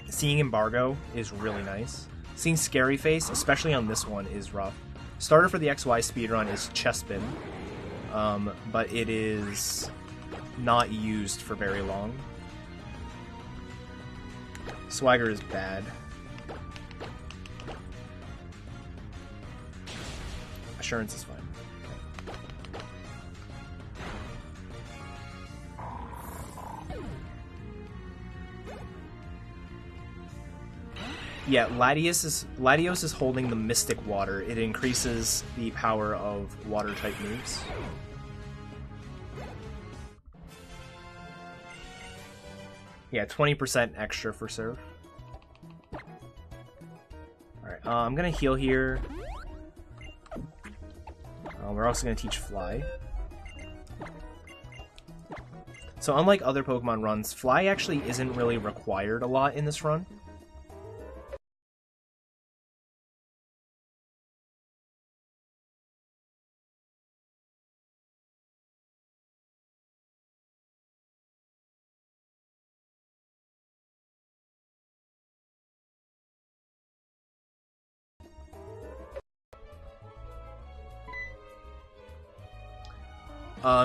Speaker 2: seeing Embargo is really nice. Seeing Scary Face, especially on this one, is rough. Starter for the XY speedrun is Chespin, but it is not used for very long. Swagger is bad. Assurance is fine. Yeah, Latios is holding the Mystic Water. It increases the power of water-type moves. Yeah, 20% extra for Surf. Alright, I'm gonna heal here. We're also going to teach Fly. So unlike other Pokemon runs, Fly actually isn't really required a lot in this run.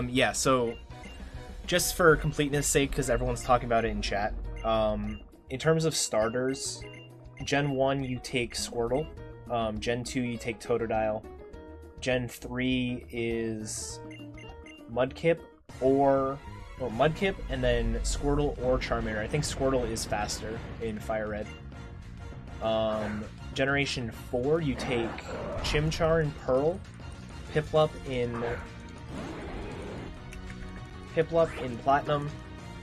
Speaker 2: Yeah, so just for completeness sake, because everyone's talking about it in chat, in terms of starters, Gen 1 you take Squirtle, Gen 2 you take Totodile, Gen 3 is Mudkip Mudkip, and then Squirtle or Charmander. I think Squirtle is faster in Fire Red. Generation 4 you take Chimchar in Pearl, Piplup in Platinum,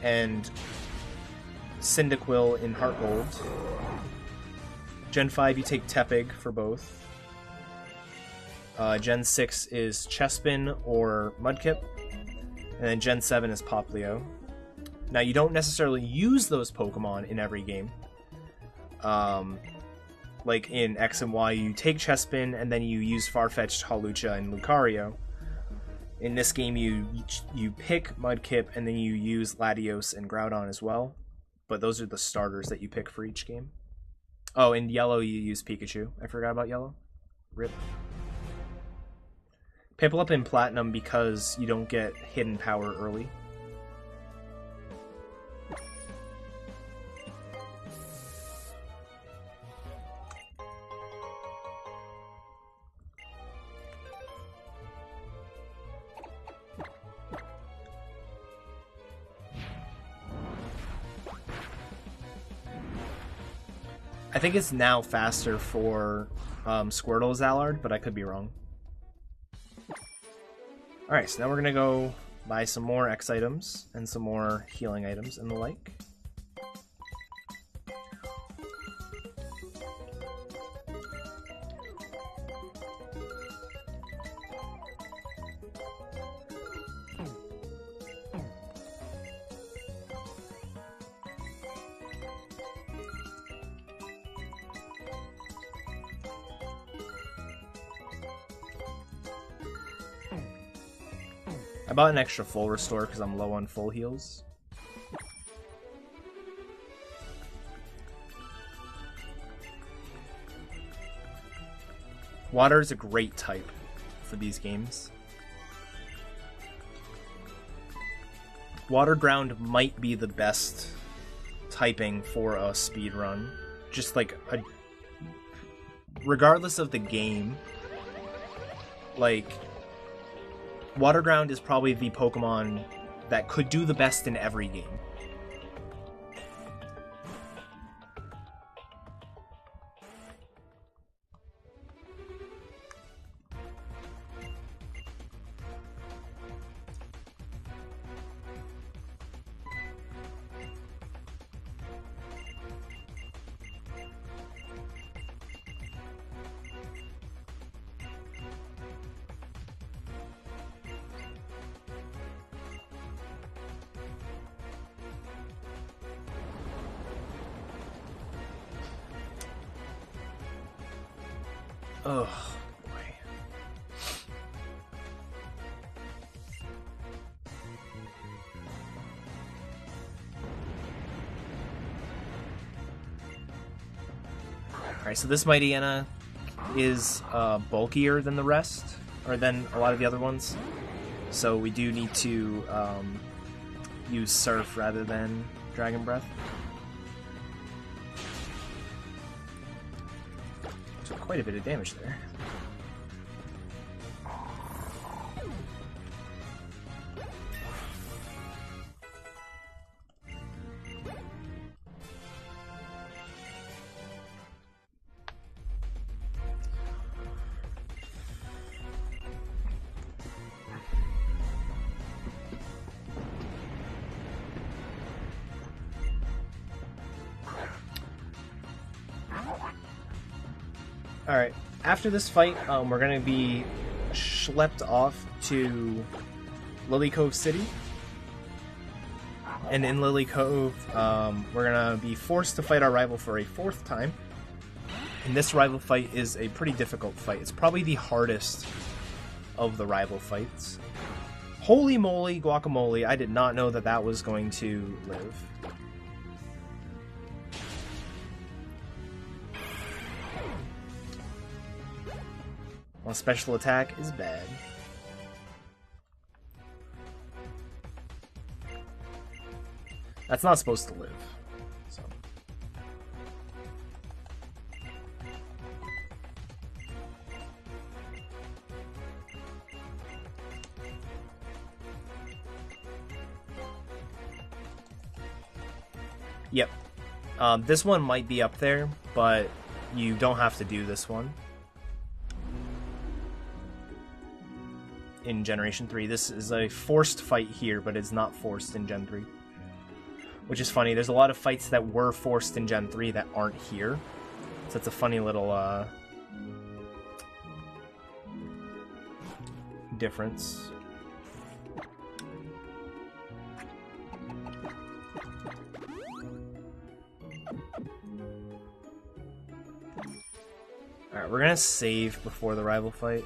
Speaker 2: and Cyndaquil in Heart Gold. Gen 5 you take Tepig for both. Gen 6 is Chespin or Mudkip. And then Gen 7 is Poplio. Now you don't necessarily use those Pokemon in every game. Like in X and Y you take Chespin and then you use Farfetch'd, Hawlucha, and Lucario. In this game, you pick Mudkip, and then you use Latios and Groudon as well. But those are the starters that you pick for each game. Oh, in Yellow, you use Pikachu. I forgot about Yellow. RIP. Piplup in Platinum because you don't get Hidden Power early. I think it's now faster for Squirtle Zallard, but I could be wrong. Alright, so now we're going to go buy some more X items and some more healing items and the like. I bought an extra full restore because I'm low on full heals. Water is a great type for these games. Water Ground might be the best typing for a speed run. Just like regardless of the game, like Water Ground is probably the Pokemon that could do the best in every game. Oh, boy. Alright, so this Mightyena is bulkier than the rest, or than a lot of the other ones. So we do need to use Surf rather than Dragon Breath. So quite a bit of damage there. Alright, after this fight, we're going to be schlepped off to Lily Cove City. And in Lily Cove, we're gonna be forced to fight our rival for a 4th time. And this rival fight is a pretty difficult fight. It's probably the hardest of the rival fights. Holy moly, guacamole, I did not know that that was going to live. Well, special attack is bad. That's not supposed to live. So. Yep. This one might be up there, but you don't have to do this one. In Generation 3. This is a forced fight here, but it's not forced in Gen 3. Which is funny. There's a lot of fights that were forced in Gen 3 that aren't here. So it's a funny little difference. Alright, we're gonna save before the rival fight.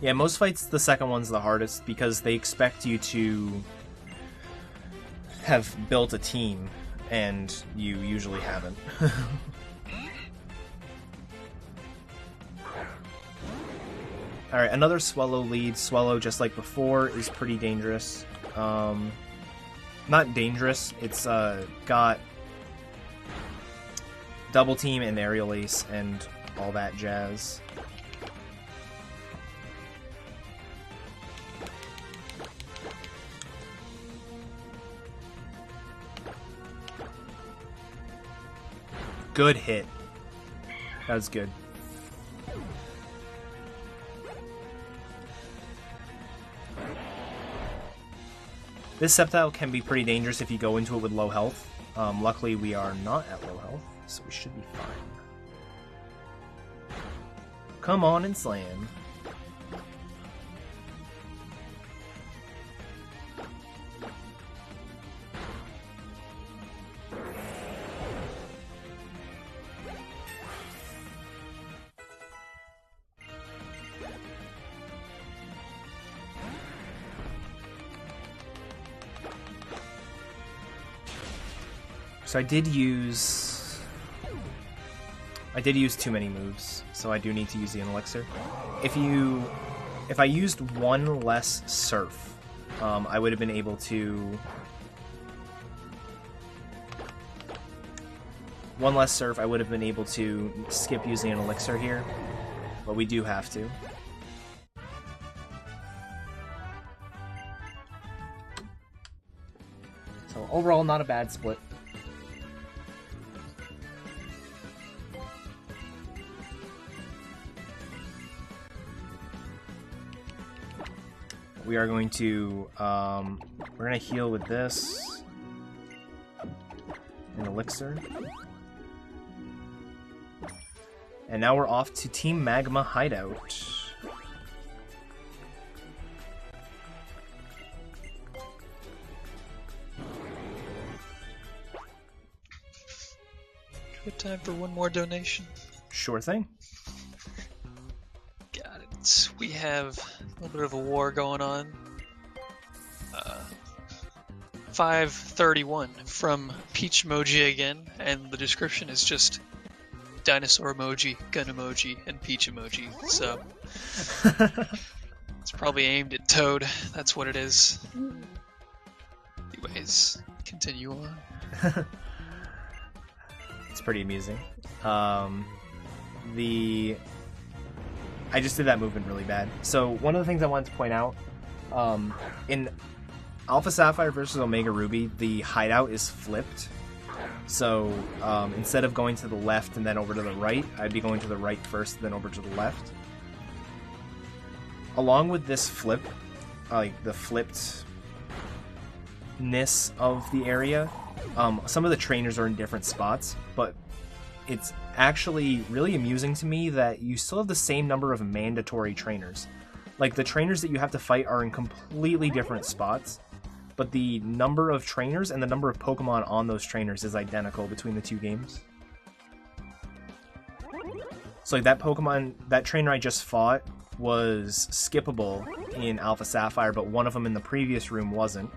Speaker 2: Yeah, most fights, the second one's the hardest because they expect you to have built a team, and you usually haven't. Alright, another Swellow lead. Swellow, just like before, is pretty dangerous. Not dangerous, it's got double team and aerial ace and all that jazz. Good hit. That was good. This Sceptile can be pretty dangerous if you go into it with low health. Luckily, we are not at low health, so we should be fine. Come on and slam. So I did use too many moves, so I do need to use the elixir. If I used one less surf, I would have been able to. One less surf, I would have been able to skip using an elixir here, but we do have to. So overall, not a bad split. We are going to, we're going to heal with this. An elixir. And now we're off to Team Magma Hideout.
Speaker 1: Good time for one more donation.
Speaker 2: Sure thing.
Speaker 1: Got it. We have a little bit of a war going on. 531 from Peach Emoji again, and the description is just dinosaur emoji, gun emoji, and peach emoji. So it's probably aimed at Toad. That's what it is. Anyways, continue on.
Speaker 2: It's pretty amusing. I just did that movement really bad. So one of the things I wanted to point out, in Alpha Sapphire versus Omega Ruby, the hideout is flipped. So instead of going to the left and then over to the right, I'd be going to the right first, then over to the left. Along with this flip, like the flippedness of the area, some of the trainers are in different spots, but it's actually really amusing to me that you still have the same number of mandatory trainers. Like, the trainers that you have to fight are in completely different spots, but the number of trainers and the number of Pokemon on those trainers is identical between the two games. So like that trainer I just fought was skippable in Alpha Sapphire, but one of them in the previous room wasn't.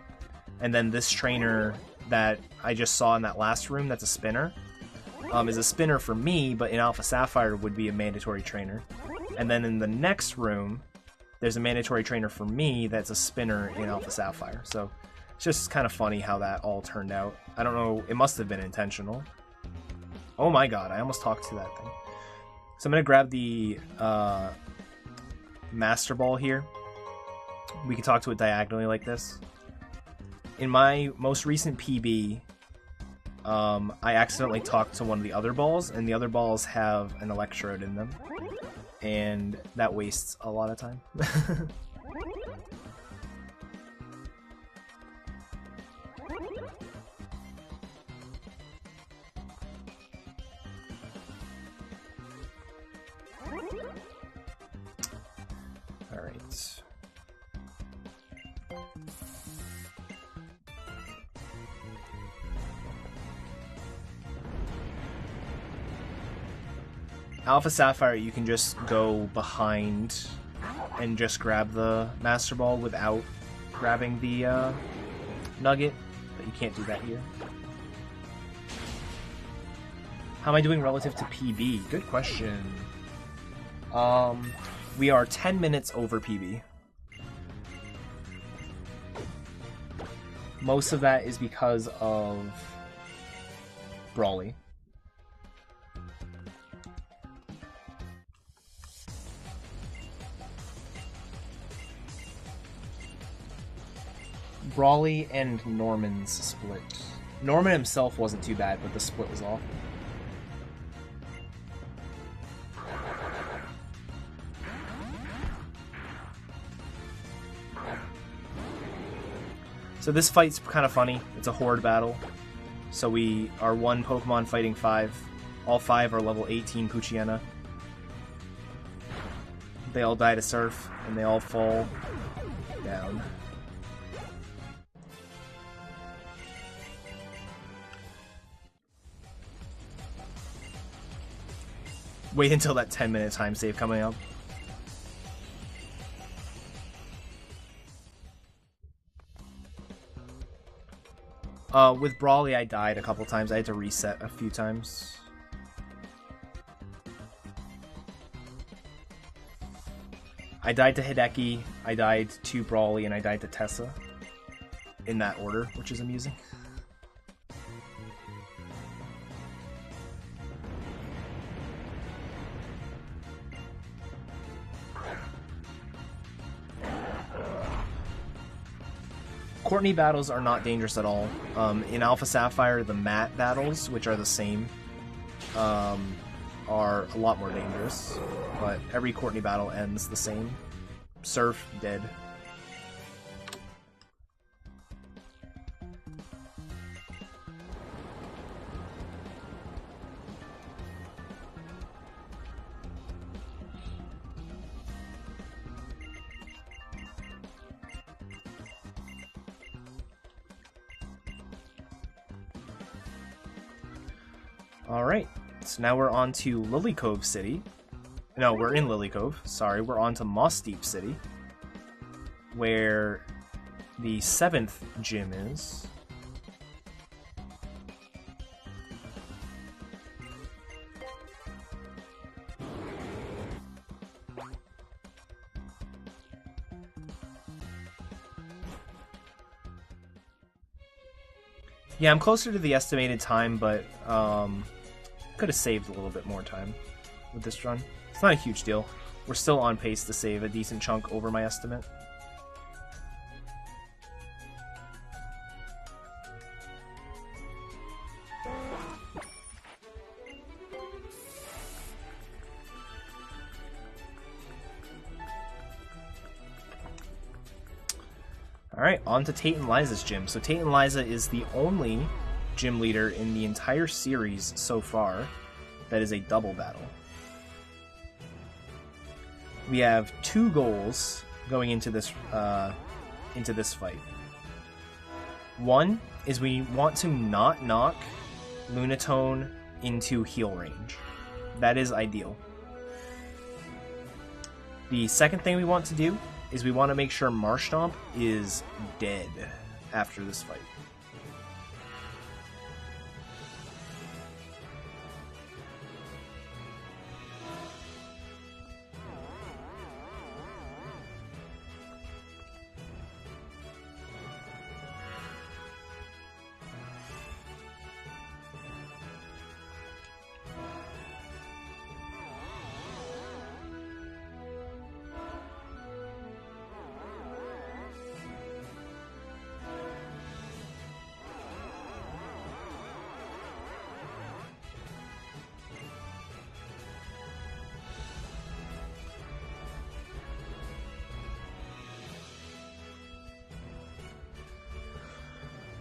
Speaker 2: And then this trainer that I just saw in that last room that's a spinner is a spinner for me, but in Alpha Sapphire would be a mandatory trainer. And then in the next room, there's a mandatory trainer for me that's a spinner in Alpha Sapphire. So it's just kind of funny how that all turned out. I don't know, it must have been intentional. Oh my god, I almost talked to that thing. So I'm going to grab the Master Ball here. We can talk to it diagonally like this. In my most recent PB, I accidentally talked to one of the other balls, and the other balls have an electrode in them. And that wastes a lot of time. Alright. Alpha Sapphire, you can just go behind and just grab the Master Ball without grabbing the nugget, but you can't do that here. How am I doing relative to PB? Good question. We are 10 minutes over PB. Most of that is because of Brawly. Brawly and Norman's split. Norman himself wasn't too bad, but the split was off. So this fight's kind of funny. It's a horde battle. So we are one Pokemon fighting 5. All 5 are level 18 Poochyena. They all die to Surf, and they all fall down. Wait until that 10-minute time save coming up. With Brawly, I died a couple times. I had to reset a few times. I died to Hideki, I died to Brawly, and I died to Tessa. In that order, which is amusing. Courtney battles are not dangerous at all. In Alpha Sapphire, the mat battles, which are the same, are a lot more dangerous. But every Courtney battle ends the same. Surf, dead. Alright, so now we're on to Lily Cove City. No, we're in Lily Cove. Sorry, we're on to Moss Deep City, where the 7th gym is. Yeah, I'm closer to the estimated time, but could have saved a little bit more time with this run. It's not a huge deal. We're still on pace to save a decent chunk over my estimate. Alright, on to Tate and Liza's gym. So Tate and Liza is the only gym leader in the entire series so far that is a double battle. We have 2 goals going into this fight. One is we want to not knock Lunatone into heal range. That is ideal. The second thing we want to do is we want to make sure Marshtomp is dead after this fight.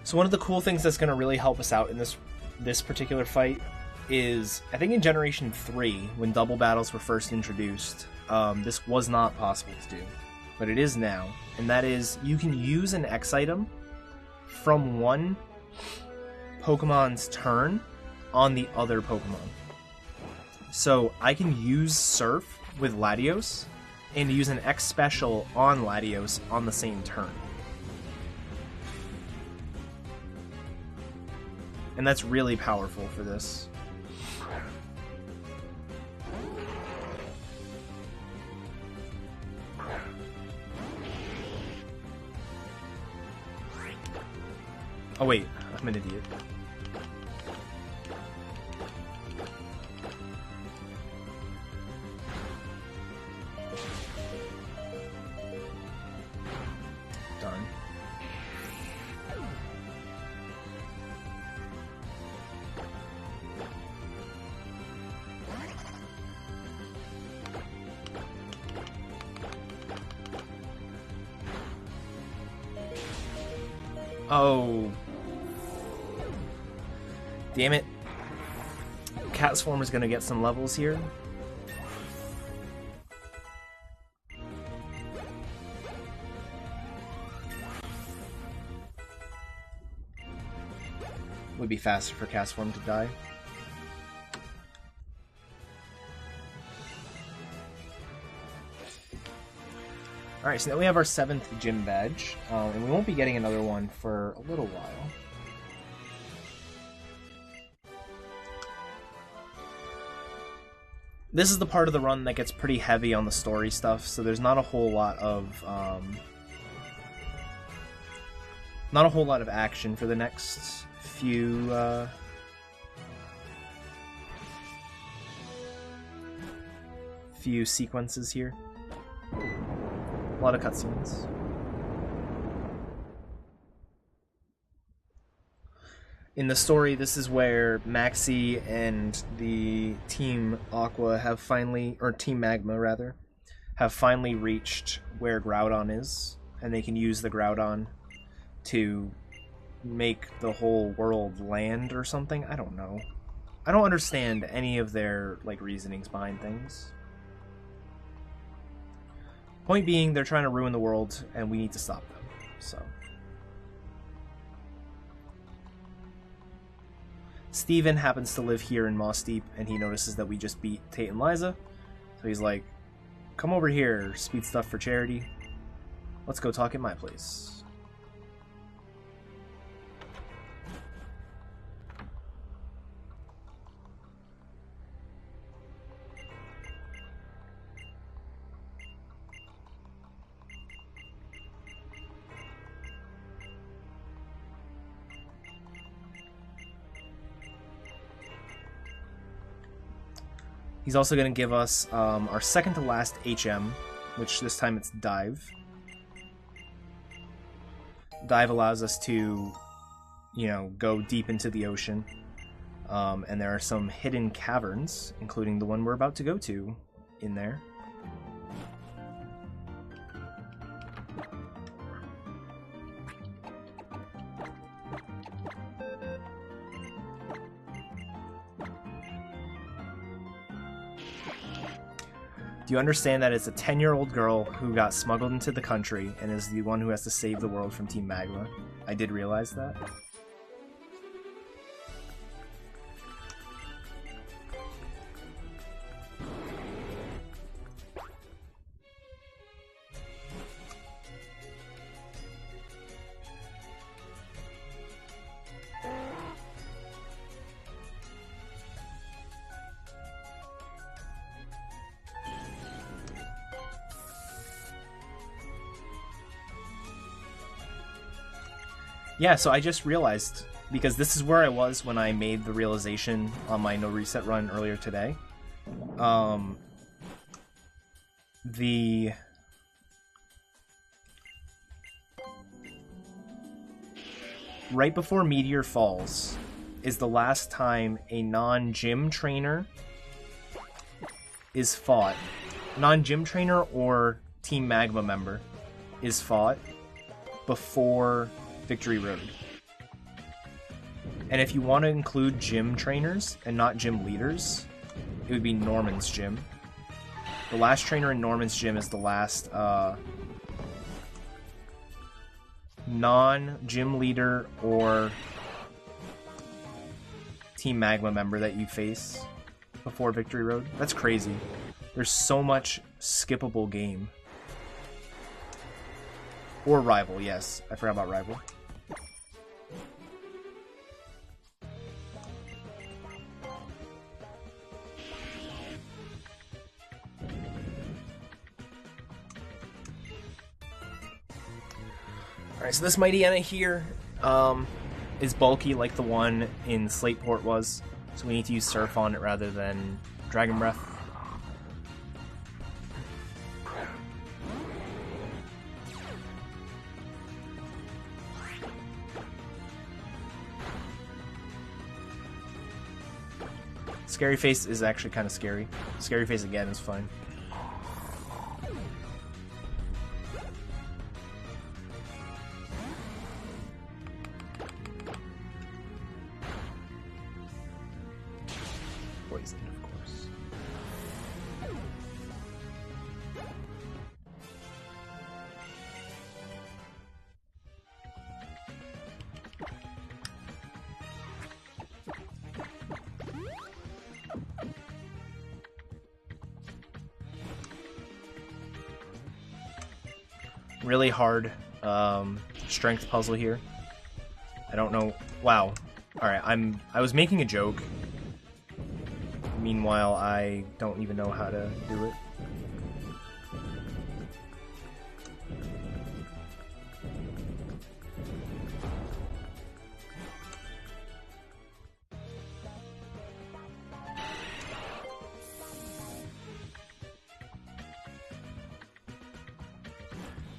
Speaker 2: So one of the cool things that's going to really help us out in this particular fight is, I think in Generation 3, when double battles were first introduced, this was not possible to do, but it is now, and that is you can use an X item from one Pokemon's turn on the other Pokemon. So I can use Surf with Latios and use an X special on Latios on the same turn. And that's really powerful for this. Oh wait, I'm an idiot. Darn. Oh. Damn it. Catsform is going to get some levels here. Would be faster for Catsform to die. Alright, so now we have our 7th gym badge, and we won't be getting another one for a little while. This is the part of the run that gets pretty heavy on the story stuff, so there's not a whole lot of action for the next few sequences here. A lot of cutscenes. In the story, this is where Maxie and the Team Aqua have finally, or Team Magma rather, have finally reached where Groudon is, and they can use the Groudon to make the whole world land or something. I don't know. I don't understand any of their reasonings behind things. Point being, they're trying to ruin the world, and we need to stop them. So, Steven happens to live here in Moss Deep, and he notices that we just beat Tate and Liza. So he's like, "Come over here, speed stuff for charity. Let's go talk at my place." He's also going to give us our second to last HM, which this time it's Dive. Dive allows us to, go deep into the ocean. And there are some hidden caverns, including the one we're about to go to, in there. Do you understand that it's a 10-year-old girl who got smuggled into the country and is the one who has to save the world from Team Magma? I did realize that. Yeah, so I just realized, because this is where I was when I made the realization on my no reset run earlier today. Right before Meteor Falls is the last time a non-gym trainer is fought. Non-gym trainer or Team Magma member is fought before Victory Road. And if you want to include gym trainers and not gym leaders, it would be Norman's gym. The last trainer in Norman's gym is the last non-gym leader or Team Magma member that you face before Victory Road. That's crazy. There's so much skippable game. Or Rival, yes. I forgot about Rival. Alright, so this Mightyena here is bulky like the one in Slateport was, so we need to use Surf on it rather than Dragon Breath. Scary Face is actually kind of scary. Scary Face again is fine. Poison, of course. Really hard strength puzzle here. I don't know. Wow. All right, I was making a joke. Meanwhile, I don't even know how to do it.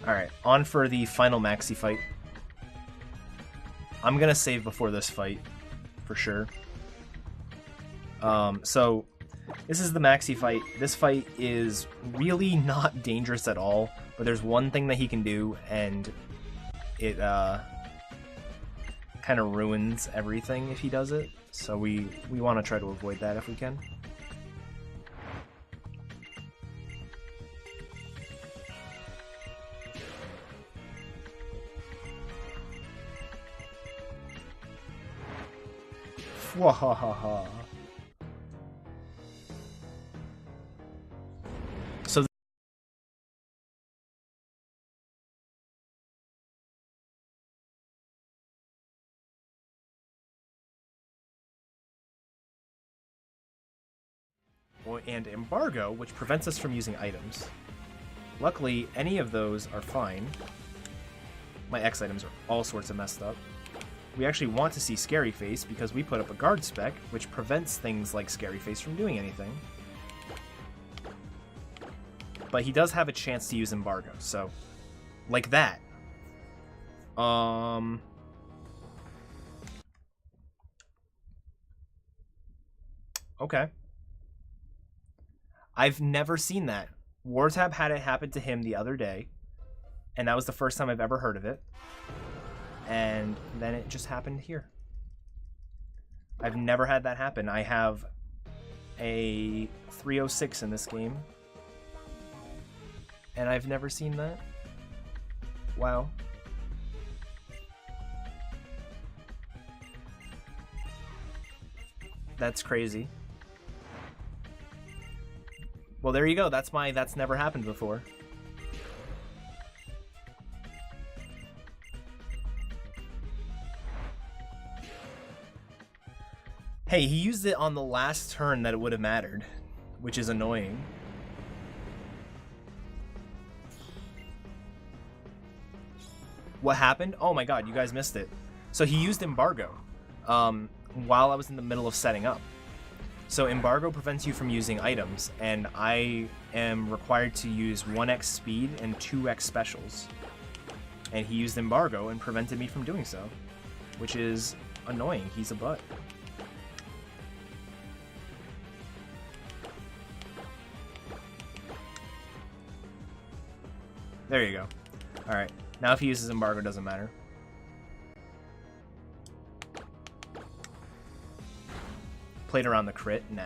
Speaker 2: Alright, on for the final maxi fight. I'm gonna save before this fight, for sure. So, this is the maxi fight. This fight is really not dangerous at all, but there's one thing that he can do, and it kind of ruins everything if he does it. So we want to try to avoid that if we can. Wahahaha. So and embargo, which prevents us from using items. Luckily, any of those are fine. My X items are all sorts of messed up. We actually want to see Scary Face because we put up a guard spec, which prevents things like Scary Face from doing anything. But he does have a chance to use embargo, so like that. Okay. I've never seen that. Wartab had it happen to him the other day, and that was the first time I've ever heard of it. And then it just happened here. I've never had that happen. I have a 306 in this game. and I've never seen that. Wow. That's crazy. Well, there you go. That's never happened before. Hey, he used it on the last turn that it would have mattered, which is annoying. What happened? Oh my god, you guys missed it. So he used embargo while I was in the middle of setting up. So embargo prevents you from using items, and I am required to use 1x speed and 2x specials. And he used embargo and prevented me from doing so, which is annoying. He's a butt. There you go. Alright, now if he uses embargo, it doesn't matter. Played around the crit? Nah.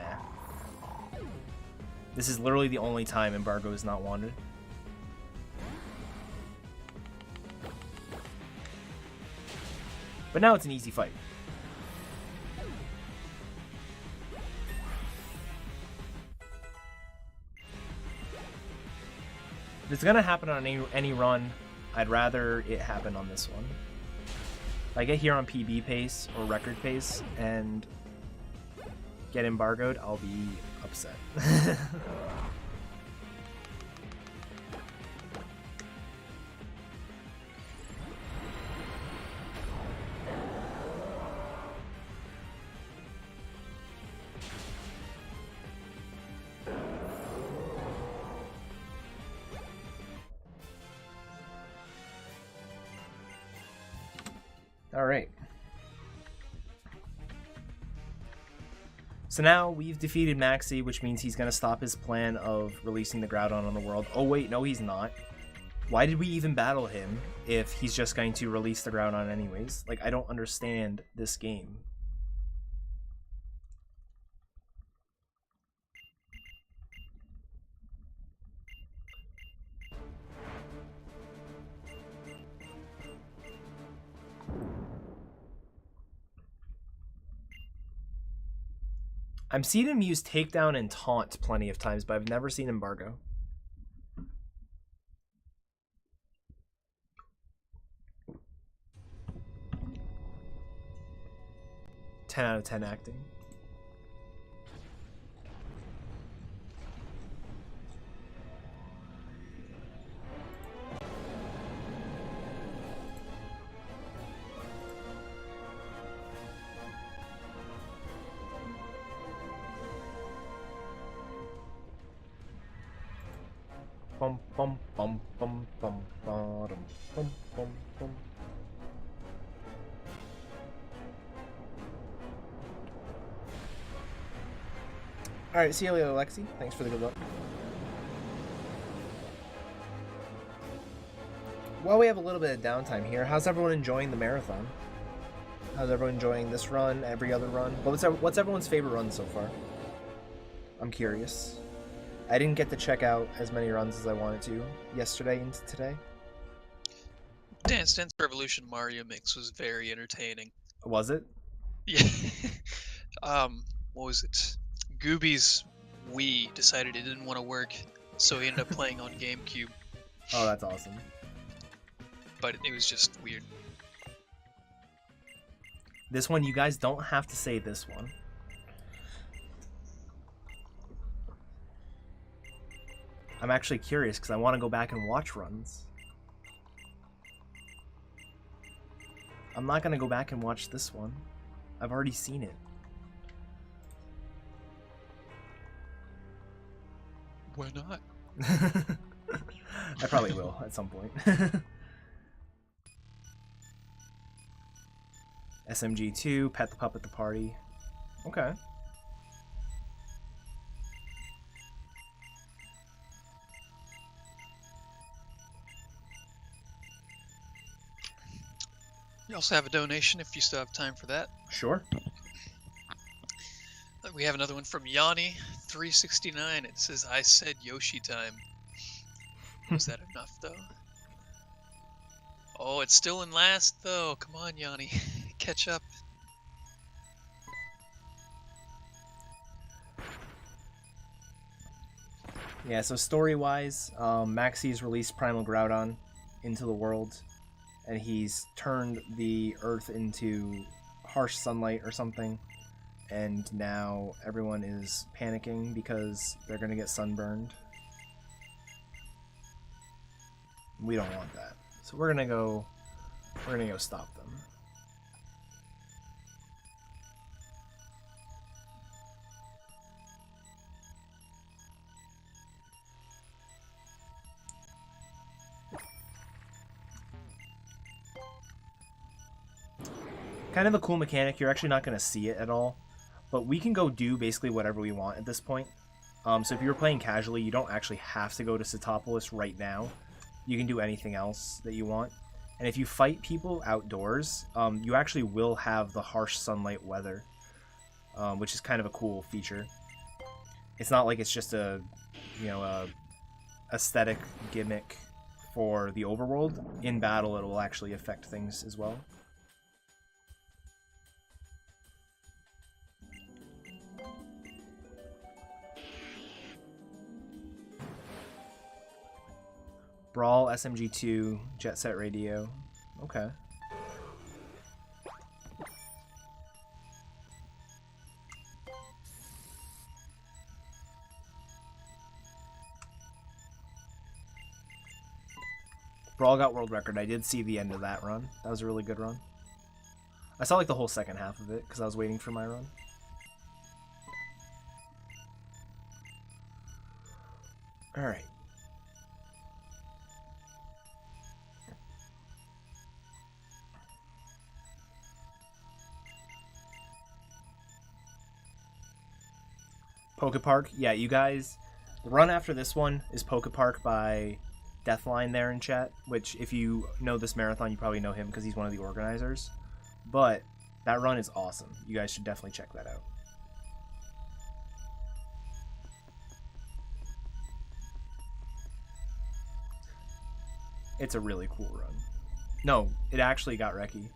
Speaker 2: This is literally the only time embargo is not wanted. But now it's an easy fight. If it's gonna happen on any run, I'd rather it happen on this one. If I get here on PB pace or record pace and get embargoed, I'll be upset. All right. So now we've defeated Maxi, which means he's going to stop his plan of releasing the Groudon on the world. Oh wait, no he's not. Why did we even battle him if he's just going to release the Groudon anyways? Like, I don't understand this game. I've seen him use Takedown and Taunt plenty of times, but I've never seen Embargo. Ten out of 10 acting. Bum bum bum bum bum bum bum bum bum. All right, see you later, Lexi. Thanks for the good luck. Well, we have a little bit of downtime here. How's everyone enjoying the marathon? How's everyone enjoying this run? Every other run? What's everyone's favorite run so far? I'm curious. I didn't get to check out as many runs as I wanted to yesterday into today.
Speaker 1: Dance Dance Revolution Mario Mix was very entertaining.
Speaker 2: Was it?
Speaker 1: Yeah. What was it? Gooby's Wii decided it didn't want to work, so he ended up playing on GameCube.
Speaker 2: Oh, that's awesome.
Speaker 1: But it was just weird.
Speaker 2: This one, you guys don't have to say this one. I'm actually curious because I want to go back and watch runs. I'm not going to go back and watch this one. I've already seen it.
Speaker 1: Why not?
Speaker 2: I probably will at some point. SMG2, Pet the Pup at the Party. Okay.
Speaker 1: You also have a donation if you still have time for that.
Speaker 2: Sure.
Speaker 1: We have another one from Yanni, 369. It says, I said Yoshi time. Was that enough, though? Oh, it's still in last, though. Come on, Yanni. Catch up.
Speaker 2: Yeah, so story-wise, Maxi's released Primal Groudon into the world, and he's turned the Earth into harsh sunlight or something, and now everyone is panicking because they're gonna get sunburned. We don't want that, so we're gonna go stop them. Kind of a cool mechanic. You're actually not going to see it at all, but we can go do basically whatever we want at this point. So if you were playing casually, you don't actually have to go to Satopolis right now. You can do anything else that you want. And if you fight people outdoors, you actually will have the harsh sunlight weather, which is kind of a cool feature. It's not like it's just a aesthetic gimmick for the overworld. In battle, it will actually affect things as well. Brawl, SMG2, Jet Set Radio. Okay. Brawl got world record. I did see the end of that run. That was a really good run. I saw like the whole second half of it because I was waiting for my run. Alright. Pokepark, yeah, you guys, the run after this one is Pokepark by Deathline there in chat, which if you know this marathon, you probably know him because he's one of the organizers. But that run is awesome. You guys should definitely check that out. It's a really cool run. No, it actually got Reki.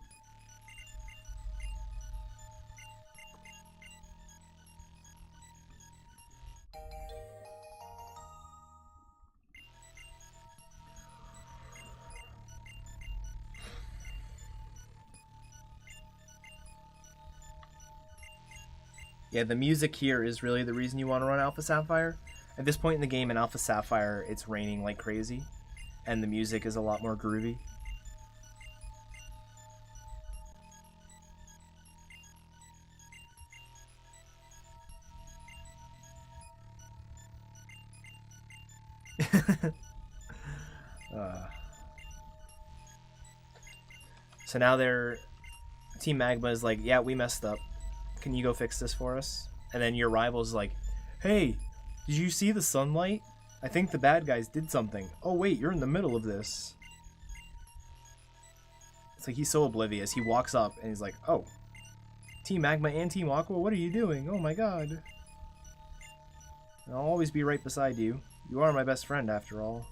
Speaker 2: Yeah, the music here is really the reason you want to run Alpha Sapphire. At this point in the game in Alpha Sapphire, it's raining like crazy, and the music is a lot more groovy. So now Team Magma is like, yeah, we messed up. Can you go fix this for us? And then your rival's like, hey, did you see the sunlight? I think the bad guys did something. Oh wait, you're in the middle of this. It's like he's so oblivious. He walks up and he's like, oh, Team Magma and Team Aqua, what are you doing? Oh my god. And I'll always be right beside you. You are my best friend after all.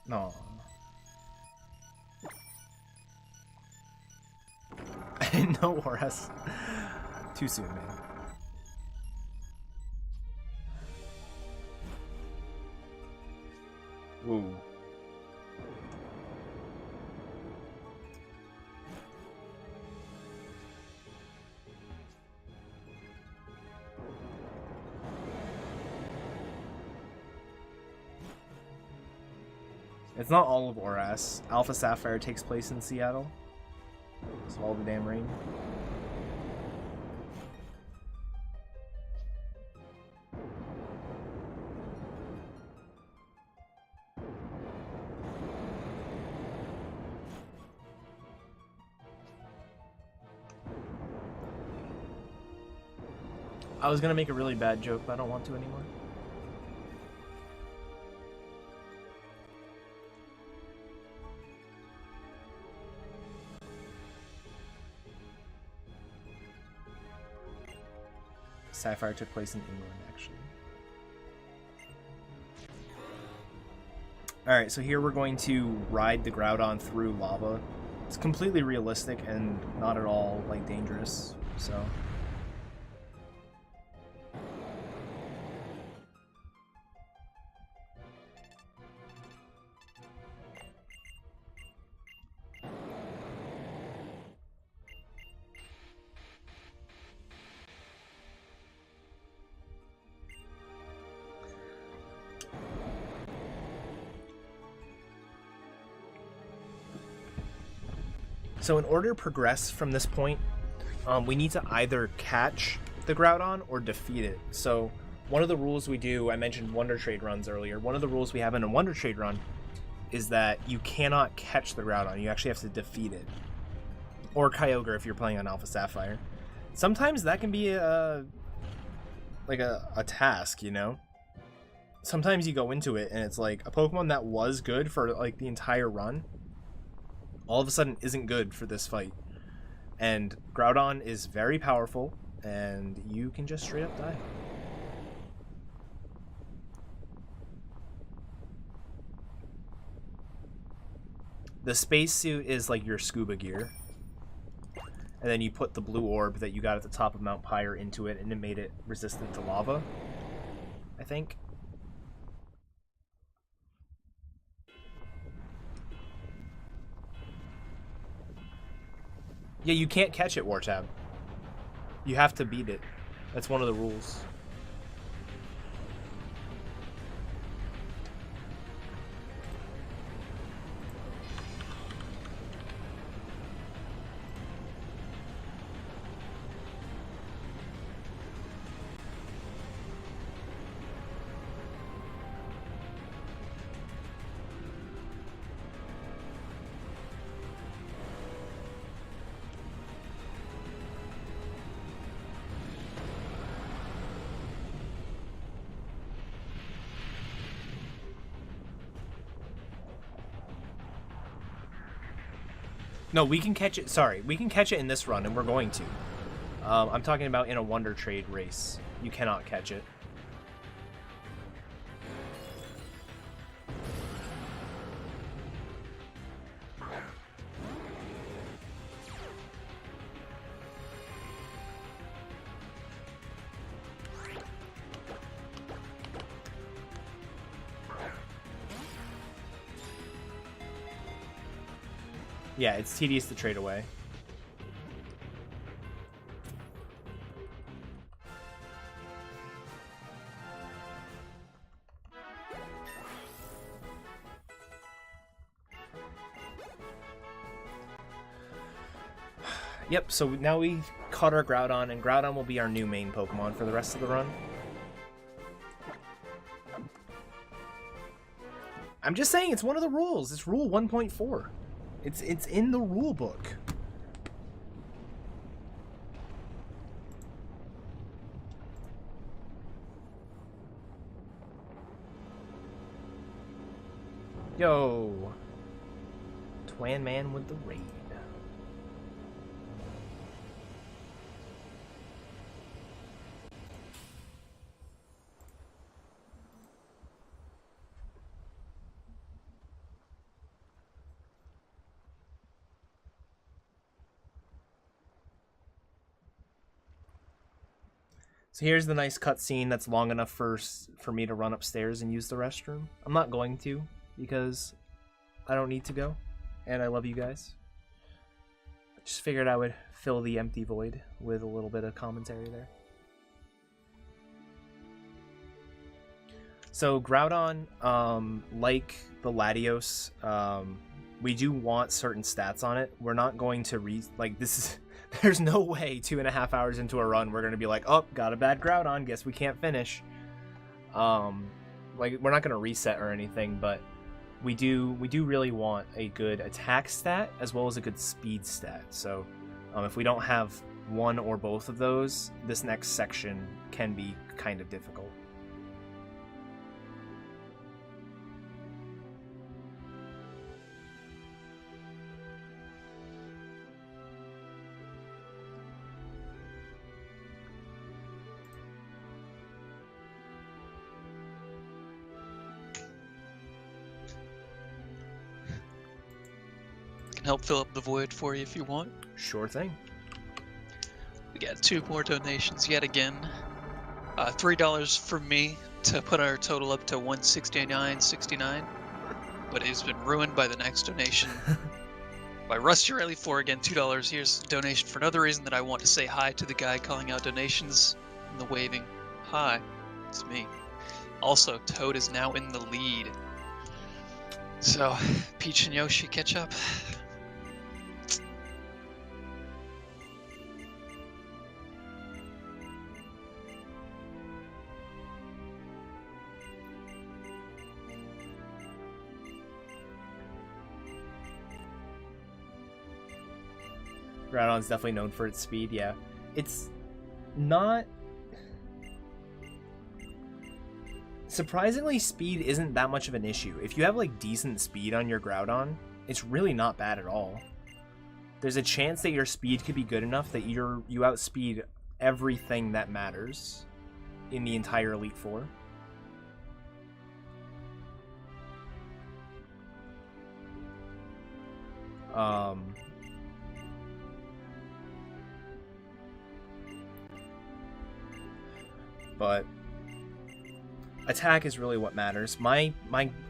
Speaker 2: No. I didn't know Horace. Too soon, man. Ooh. It's not all of Horace. Alpha Sapphire takes place in Seattle. So all the damn rain. I was gonna make a really bad joke, but I don't want to anymore. Sapphire took place in England, actually. Alright, so here we're going to ride the Groudon through lava. It's completely realistic and not at all, like, dangerous, so... So in order to progress from this point, we need to either catch the Groudon or defeat it. So one of the rules we do, I mentioned Wonder Trade runs earlier, one of the rules we have in a Wonder Trade run is that you cannot catch the Groudon, you actually have to defeat it. Or Kyogre if you're playing on Alpha Sapphire. Sometimes that can be a task, you know? Sometimes you go into it and it's like a Pokemon that was good for like the entire run all of a sudden isn't good for this fight. And Groudon is very powerful, and you can just straight up die. The spacesuit is like your scuba gear. And then you put the blue orb that you got at the top of Mount Pyre into it, and it made it resistant to lava, I think. Yeah, you can't catch it, Wartab. You have to beat it. That's one of the rules. No, we can catch it. Sorry, we can catch it in this run, and we're going to. I'm talking about in a Wonder Trade race. You cannot catch it. Yeah, it's tedious to trade away. Yep, so now we caught our Groudon, and Groudon will be our new main Pokemon for the rest of the run. I'm just saying, it's one of the rules. It's rule 1.4. It's in the rule book. Yo. Twan Man with the raid. So here's the nice cutscene that's long enough for me to run upstairs and use the restroom. I'm not going to, because I don't need to go, and I love you guys. Just figured I would fill the empty void with a little bit of commentary there. So Groudon, like the Latios, we do want certain stats on it. We're not going to this is... There's no way 2.5 hours into a run we're gonna be like, oh, got a bad Groudon, guess we can't finish. Like, we're not gonna reset or anything, but we do really want a good attack stat as well as a good speed stat. So if we don't have one or both of those, this next section can be kind of difficult.
Speaker 1: can help fill up the void for you if you want.
Speaker 2: Sure thing.
Speaker 1: We got 2 more donations yet again. $3 from me to put our total up to $169.69. But it's been ruined by the next donation by Rusty Riley 4 again, $2. Here's a donation for another reason that I want to say hi to the guy calling out donations and the waving. Hi, it's me. Also, Toad is now in the lead. So, Peach and Yoshi catch up.
Speaker 2: Groudon's definitely known for its speed, yeah. It's not... Surprisingly, speed isn't that much of an issue. If you have, like, decent speed on your Groudon, it's really not bad at all. There's a chance that your speed could be good enough that you outspeed everything that matters in the entire Elite Four. But attack is really what matters. My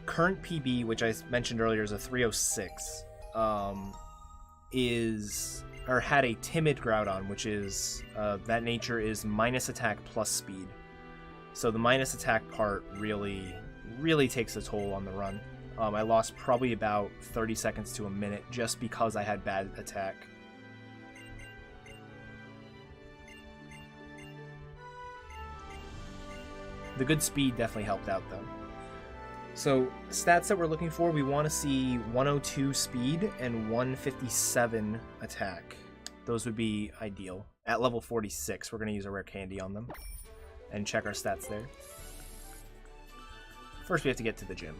Speaker 2: current PB, which I mentioned earlier, is a 306. Had a timid Groudon, which is that nature is minus attack plus speed. So the minus attack part really takes a toll on the run. I lost probably about 30 seconds to a minute just because I had bad attack. The good speed definitely helped out, though. So, stats that we're looking for, we want to see 102 speed and 157 attack. Those would be ideal. At level 46, we're going to use a rare candy on them and check our stats there. First, we have to get to the gym.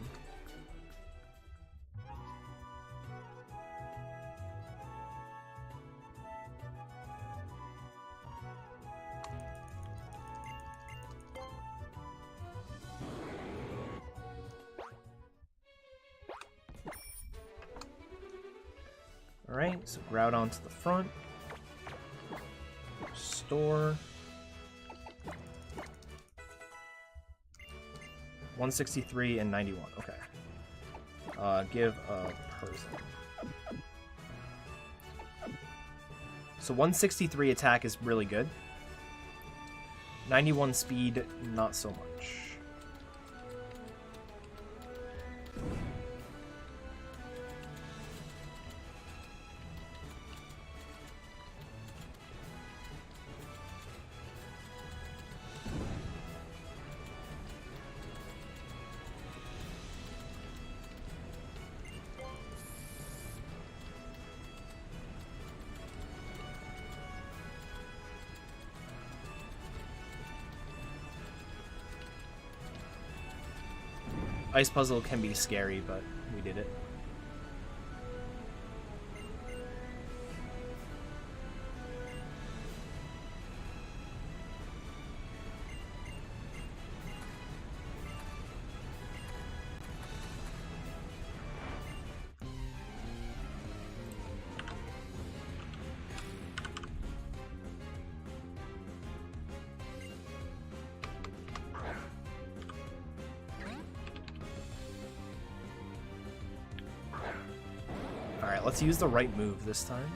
Speaker 2: Alright, so Groudon to the front. Store. 163 and 91, okay. Give a person. So 163 attack is really good. 91 speed, not so much. Ice puzzle can be scary, but we did it. Alright, let's use the right move this time.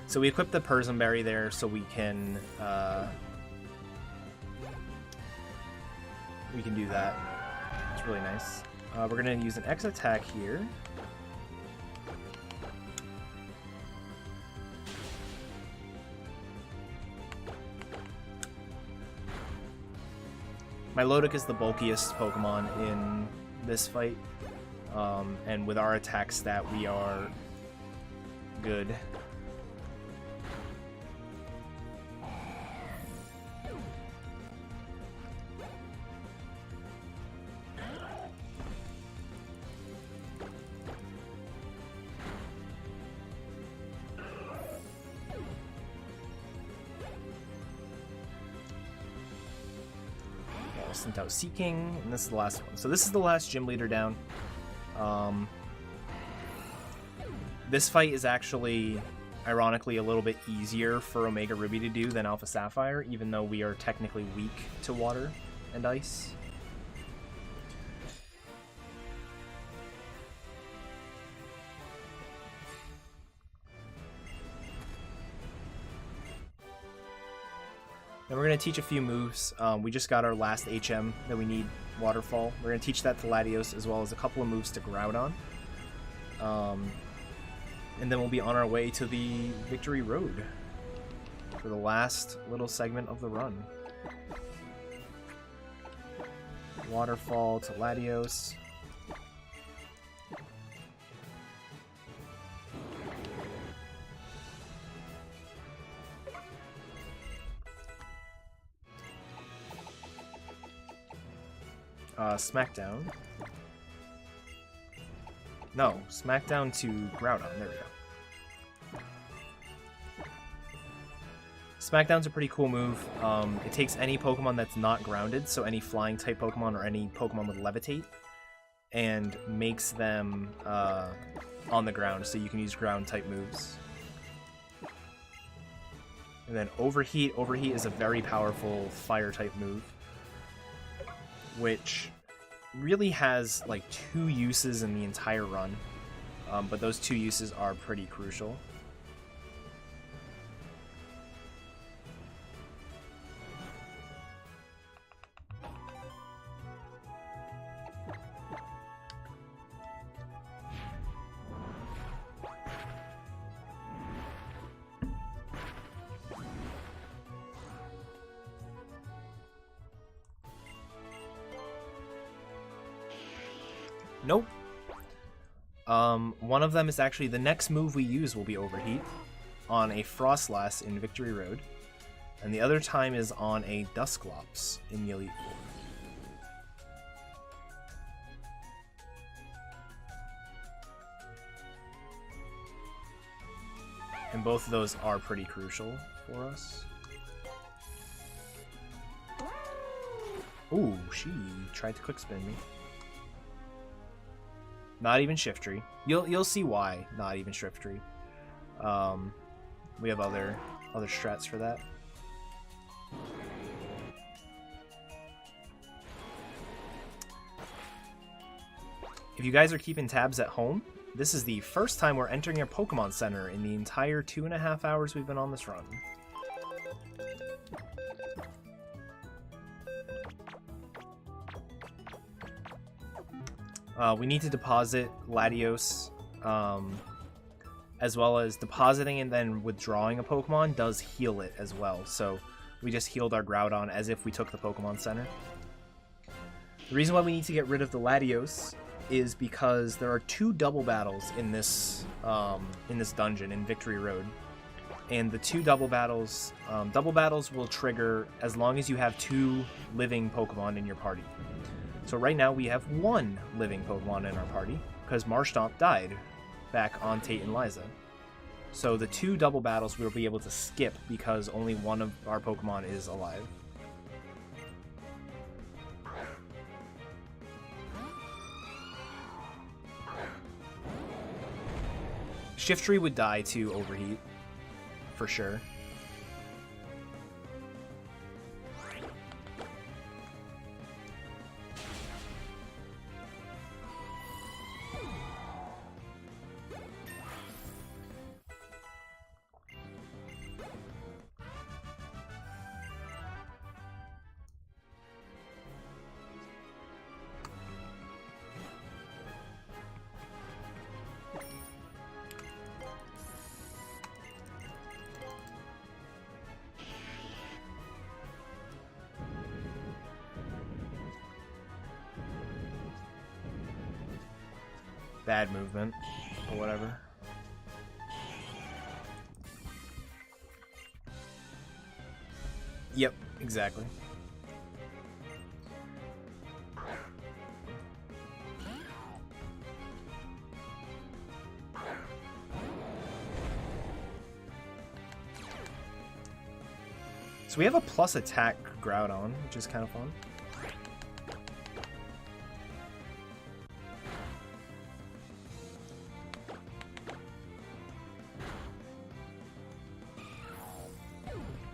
Speaker 2: So we equipped the Persimberry there so we can do that. It's really nice. We're gonna use an X attack here. Milotic is the bulkiest Pokemon in this fight, and with our attack stat, we are good. sent out Seeking, and this is the last one. So this is the last gym leader down. This fight is actually, ironically, a little bit easier for Omega Ruby to do than Alpha Sapphire, even though we are technically weak to water and ice. And we're going to teach a few moves. We just got our last HM that we need, Waterfall. We're going to teach that to Latios, as well as a couple of moves to Groudon. And then we'll be on our way to the Victory Road for the last little segment of the run. Waterfall to Latios. Smackdown. No, Smackdown to Groudon. There we go. Smackdown's a pretty cool move. It takes any Pokemon that's not grounded, so any flying type Pokemon or any Pokemon with Levitate, and makes them on the ground, so you can use ground type moves. And then Overheat. Overheat is a very powerful fire type move, which really has like 2 uses in the entire run, but those 2 uses are pretty crucial. Nope. One of them is actually the next move we use will be Overheat on a Frostlass in Victory Road, and the other time is on a Dusclops in the Elite Four. And both of those are pretty crucial for us. Ooh, she tried to quick spin me. Not even Shiftry. You'll see why not even Shiftry. We have other strats for that. If you guys are keeping tabs at home, this is the first time we're entering a Pokemon Center in the entire 2.5 hours we've been on this run. We need to deposit Latios, as well as depositing and then withdrawing a Pokemon does heal it as well. So we just healed our Groudon as if we took the Pokemon Center. The reason why we need to get rid of the Latios is because there are 2 double battles in this dungeon in Victory Road, and the 2 double battles will trigger as long as you have 2 living Pokemon in your party. So right now we have 1 living Pokemon in our party, because Marshtomp died back on Tate and Liza. So the 2 double battles we'll be able to skip because only 1 of our Pokemon is alive. Shiftry would die to Overheat, for sure. Bad movement, or whatever. Yep, exactly. So we have a plus attack Groudon, which is kind of fun.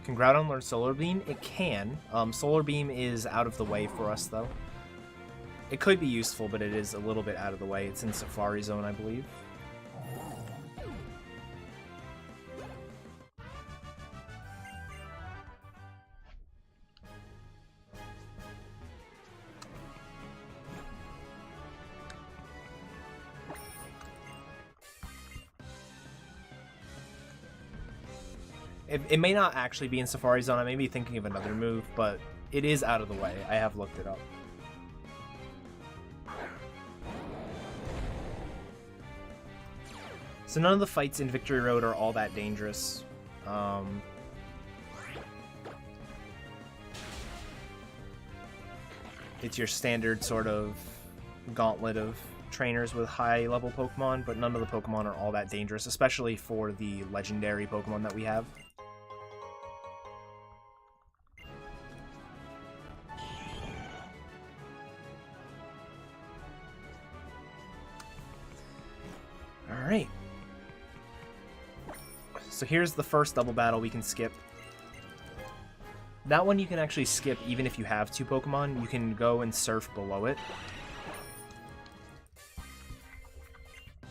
Speaker 2: Can Groudon learn Solar Beam? It can. Solar Beam is out of the way for us, though. It could be useful, but it is a little bit out of the way. It's in Safari Zone, I believe. It may not actually be in Safari Zone. I may be thinking of another move, but it is out of the way. I have looked it up. So none of the fights in Victory Road are all that dangerous. It's your standard sort of gauntlet of trainers with high-level Pokemon, but none of the Pokemon are all that dangerous, especially for the legendary Pokemon that we have. Alright. So here's the first double battle we can skip. That one you can actually skip even if you have 2 Pokemon. You can go and surf below it.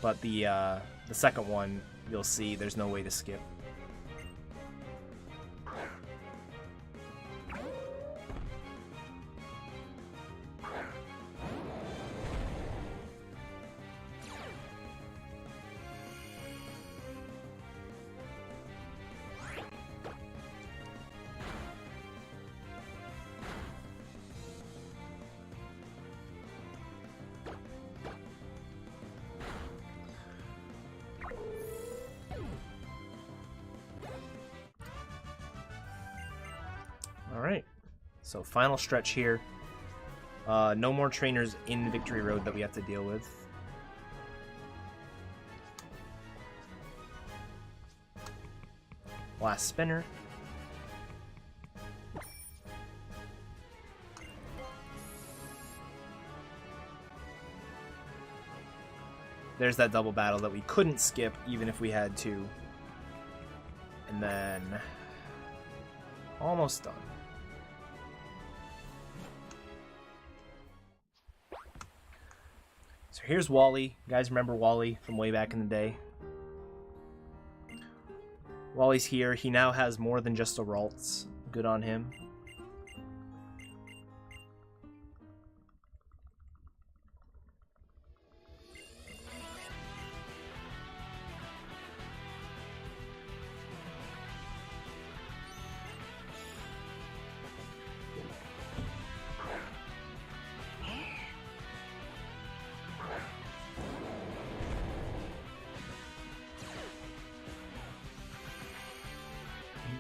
Speaker 2: But the second one, you'll see there's no way to skip. Alright, so final stretch here. No more trainers in Victory Road that we have to deal with. Last spinner. There's that double battle that we couldn't skip even if we had to. And then almost done. So here's Wally. You guys remember Wally from way back in the day? Wally's here. He now has more than just a Ralts. Good on him.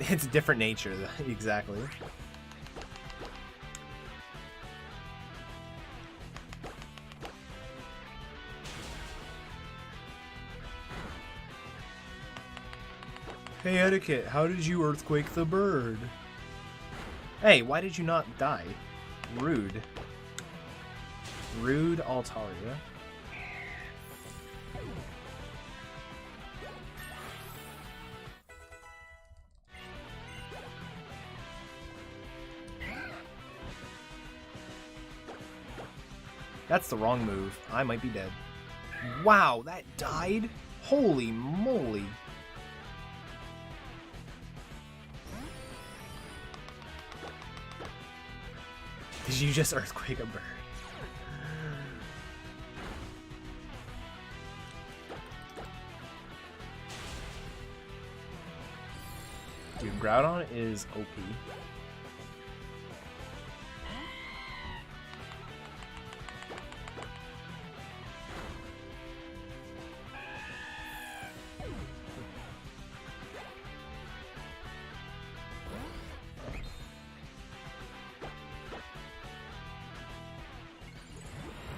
Speaker 2: It's a different nature, exactly. Hey, Eddaket, how did you earthquake the bird? Hey, why did you not die? Rude. Rude Altaria. That's the wrong move. I might be dead. Wow, that died? Holy moly. Did you just earthquake a bird? Dude, Groudon is OP.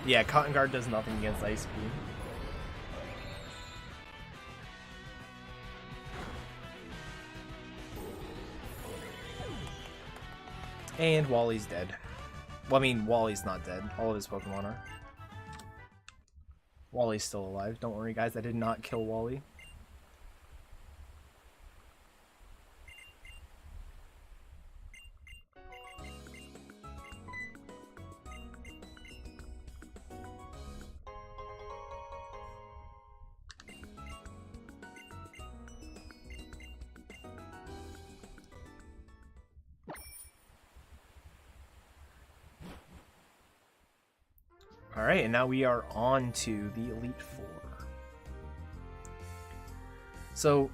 Speaker 2: Yeah, Cotton Guard does nothing against Ice Beam. And Wally's dead. Well, I mean, Wally's not dead. All of his Pokemon are. Wally's still alive. Don't worry, guys. I did not kill Wally. Alright, and now we are on to the Elite Four. So,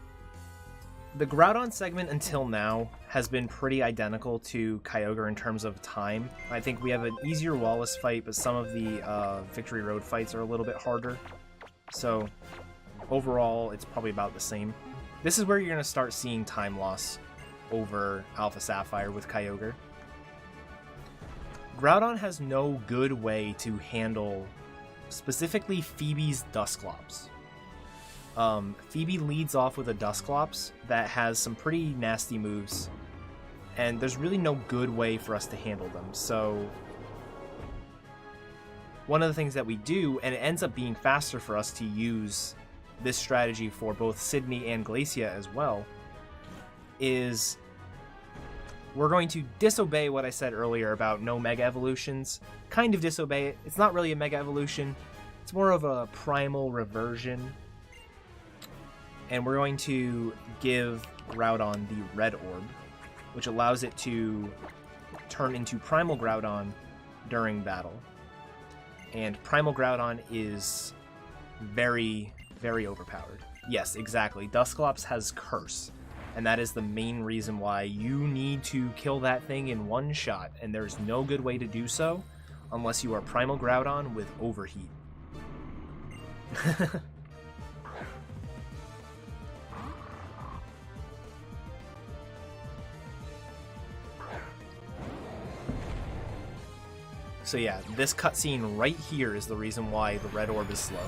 Speaker 2: the Groudon segment until now has been pretty identical to Kyogre in terms of time. I think we have an easier Wallace fight, but some of the Victory Road fights are a little bit harder. So, overall, it's probably about the same. This is where you're going to start seeing time loss over Alpha Sapphire with Kyogre. Groudon has no good way to handle specifically Phoebe's Dusclops. Phoebe leads off with a Dusclops that has some pretty nasty moves, and there's really no good way for us to handle them. So one of the things that we do, and it ends up being faster for us to use this strategy for both Sydney and Glacia as well, is we're going to disobey what I said earlier about no Mega Evolutions. Kind of disobey it. It's not really a Mega Evolution. It's more of a Primal Reversion. And we're going to give Groudon the Red Orb, which allows it to turn into Primal Groudon during battle. And Primal Groudon is very, very overpowered. Yes, exactly. Dusclops has Curse, and that is the main reason why you need to kill that thing in one shot, and there's no good way to do so unless you are Primal Groudon with Overheat. So yeah, this cutscene right here is the reason why the Red Orb is slow.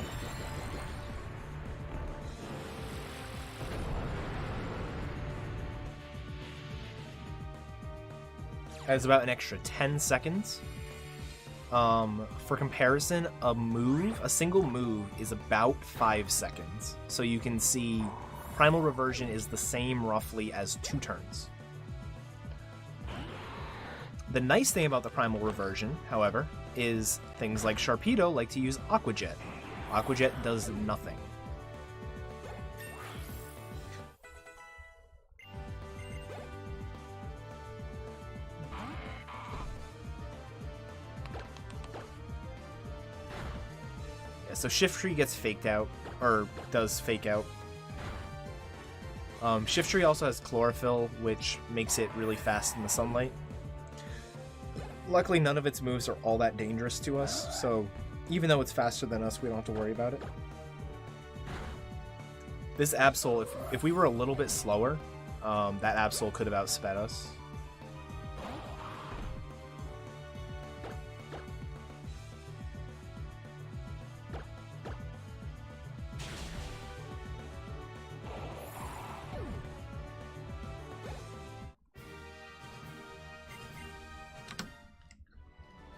Speaker 2: It's about an extra 10 seconds. For comparison, a single move is about 5 seconds. So you can see Primal Reversion is the same roughly as 2 turns. The nice thing about the Primal Reversion, however, is things like Sharpedo like to use Aqua Jet. Aqua Jet does nothing. Yeah, so Shiftry gets faked out, or does fake out. Shiftry also has Chlorophyll, which makes it really fast in the sunlight. Luckily, none of its moves are all that dangerous to us, so even though it's faster than us, we don't have to worry about it. This Absol, if we were a little bit slower, that Absol could have outsped us.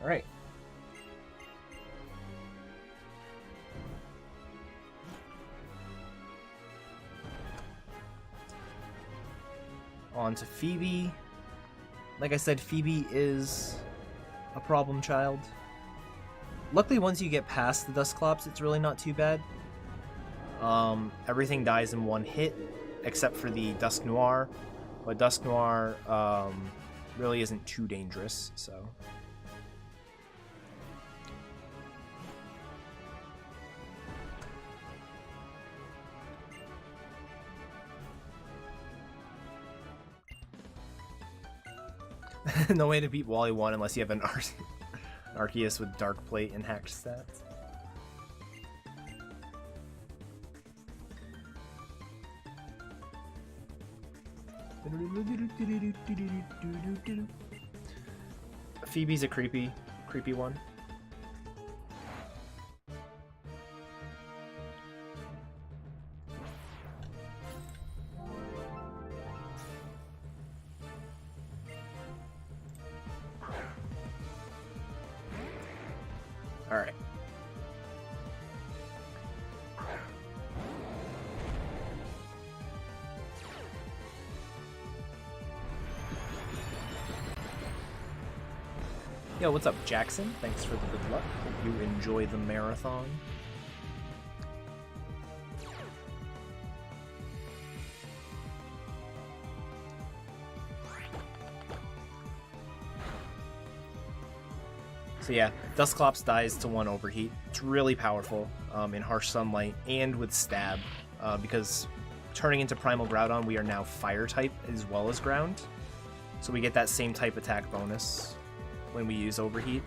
Speaker 2: Alright. On to Phoebe. Like I said, Phoebe is a problem child. Luckily, once you get past the Dusclops, it's really not too bad. Everything dies in one hit, except for the Dusknoir. But Dusknoir really isn't too dangerous, so... No way to beat Wally 1 unless you have an Arceus with Dark Plate and hacked stats. Phoebe's a creepy one. Alright. Yo, what's up, Jackson? Thanks for the good luck. Hope you enjoy the marathon. So yeah, Dusclops dies to 1 overheat. It's really powerful in harsh sunlight and with stab, because turning into Primal Groudon, we are now fire type as well as ground. So we get that same type attack bonus when we use overheat.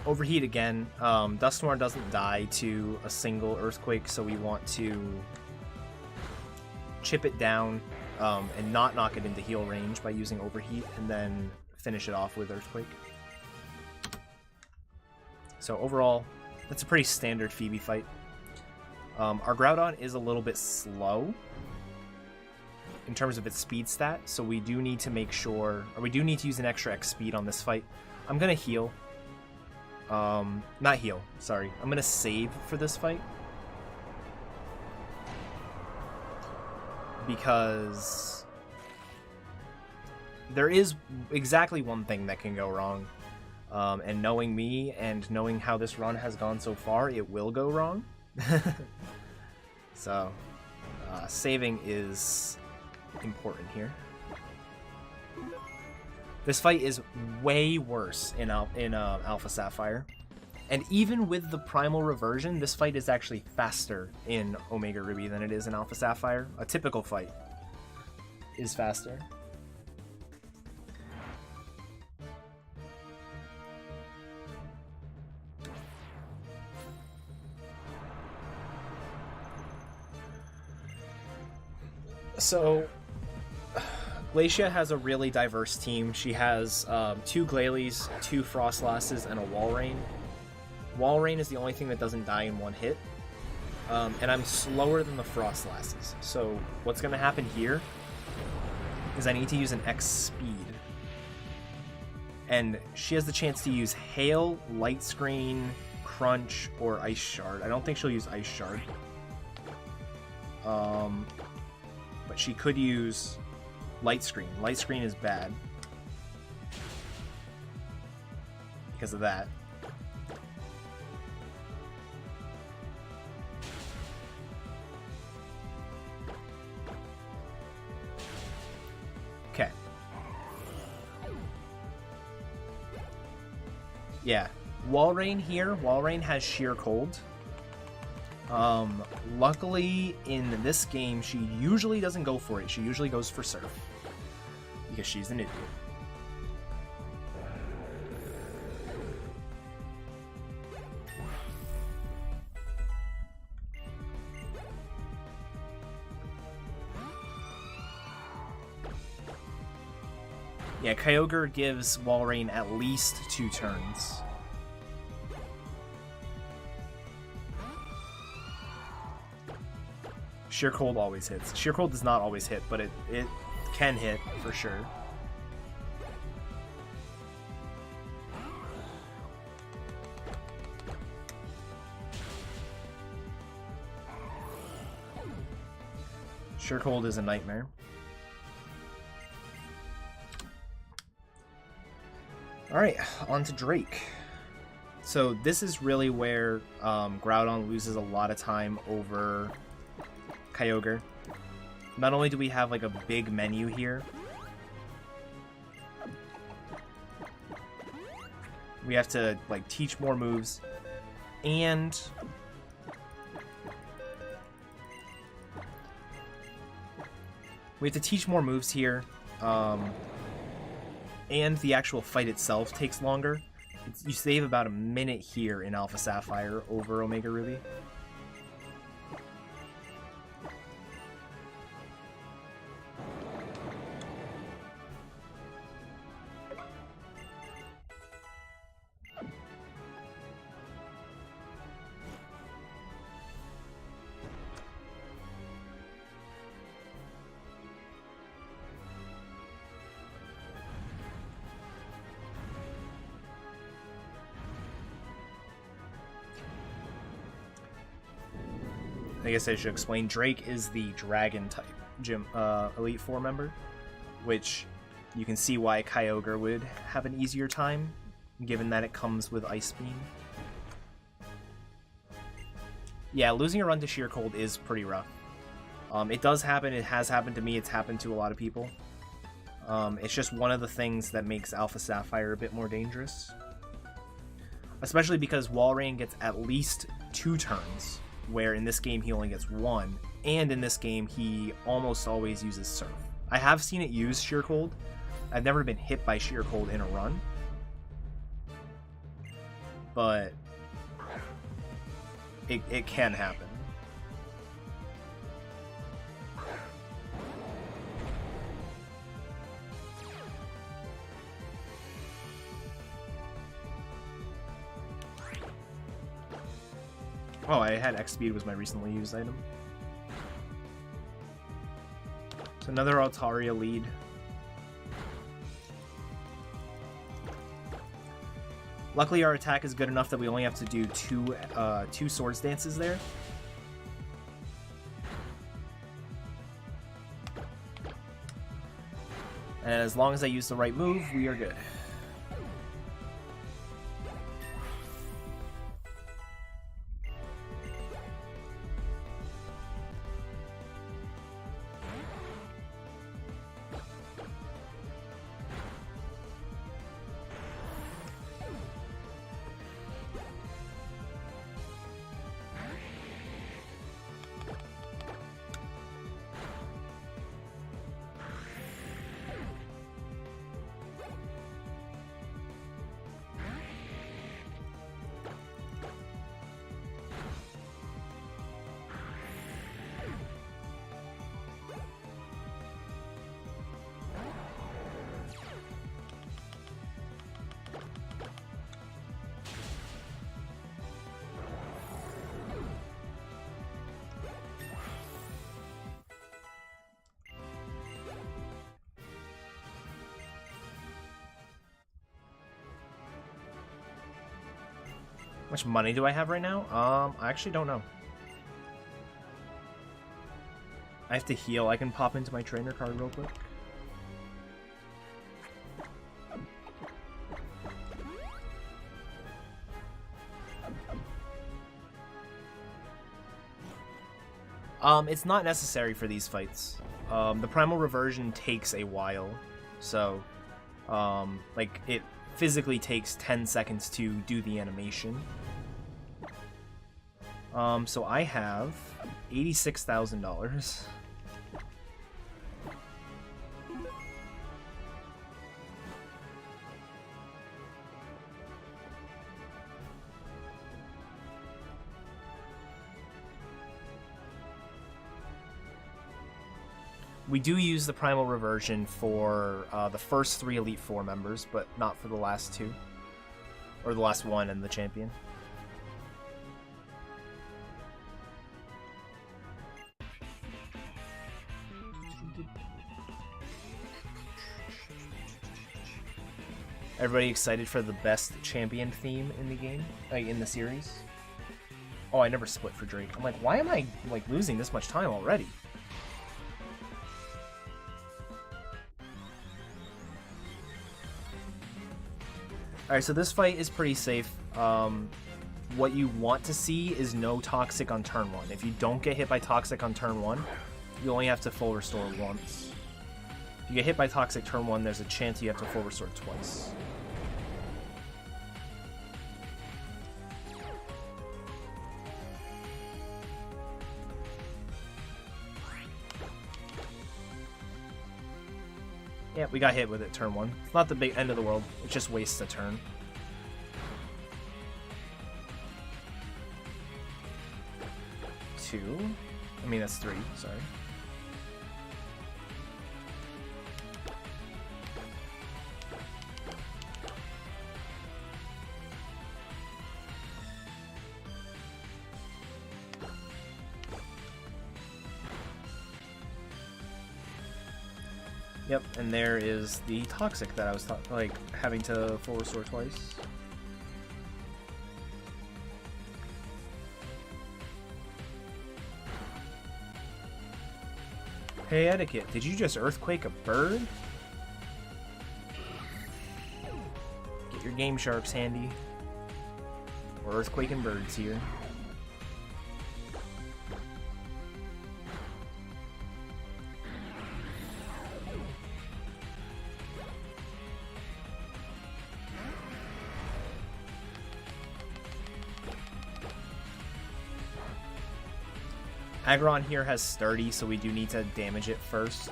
Speaker 2: Overheat again. Dusknoir doesn't die to a single Earthquake, so we want to chip it down and not knock it into heal range by using Overheat, and then finish it off with Earthquake. So overall, that's a pretty standard Phoebe fight. Our Groudon is a little bit slow in terms of its speed stat, so we do need to make sure, or we do need to use an extra X speed on this fight. I'm gonna heal. Not heal, sorry. I'm gonna save for this fight. Because there is exactly one thing that can go wrong. And knowing me and knowing how this run has gone so far, it will go wrong. So, saving is important here. This fight is way worse in Alpha Sapphire. And even with the Primal Reversion, this fight is actually faster in Omega Ruby than it is in Alpha Sapphire. A typical fight is faster. So, Glacia has a really diverse team. She has 2 Glalie, 2 Frostlasses, and a Walrein. Walrein is the only thing that doesn't die in 1 hit. And I'm slower than the Frostlasses. So what's going to happen here is I need to use an X speed. And she has the chance to use Hail, Light Screen, Crunch, or Ice Shard. I don't think she'll use Ice Shard. But she could use Light Screen. Light Screen is bad because of that. Okay. Yeah. Walrein here. Walrein has Sheer Cold. Luckily, in this game, she usually doesn't go for it. She usually goes for Surf. Because she's an idiot. Yeah, Kyogre gives Walrein at least 2 turns. Sheer Cold always hits. Sheer Cold does not always hit, but it can hit for sure. Sheer Cold is a nightmare. Alright, on to Drake. So this is really where Groudon loses a lot of time over Kyogre. Not only do we have like a big menu here, we have to like teach more moves, and we have to teach more moves here, and the actual fight itself takes longer. You save about a minute here in Alpha Sapphire over Omega Ruby. I guess I should explain. Drake is the dragon type gym Elite Four member, which you can see why Kyogre would have an easier time, given that it comes with Ice Beam. Yeah, losing a run to Sheer Cold is pretty rough. It does happen. It has happened to me. It's happened to a lot of people. It's just one of the things that makes Alpha Sapphire a bit more dangerous. Especially because Walrein gets at least 2 turns, where in this game he only gets 1, and in this game he almost always uses Surf. I have seen it use Sheer Cold. I've never been hit by Sheer Cold in a run. But it can happen. Oh, I had X-Speed was my recently used item. So another Altaria lead. Luckily our attack is good enough that we only have to do two Swords Dances there. And as long as I use the right move, we are good. How much money do I have right now? I actually don't know. I have to heal. I can pop into my trainer card real quick. It's not necessary for these fights. The Primal Reversion takes a while, so, like, it physically takes 10 seconds to do the animation. So I have $86,000. We do use the Primal Reversion for the first 3 Elite Four members, but not for the last 2. Or the last 1 and the champion. Everybody excited for the best champion theme in the game? Like, in the series? Oh, I never split for Drake. I'm like, why am I, like, losing this much time already? Alright, so this fight is pretty safe. What you want to see is no Toxic on turn 1. If you don't get hit by Toxic on turn 1, you only have to full restore once. If you get hit by Toxic turn 1, there's a chance you have to full restore twice. Yeah, we got hit with it turn 1. It's not the big end of the world. It just wastes a turn. Two. I mean, that's 3. Sorry. Yep, and there is the Toxic that I was like having to full restore twice. Hey, Eddaket, did you just earthquake a bird? Get your game sharps handy. We're earthquaking birds here. Aggron here has sturdy, so we do need to damage it first.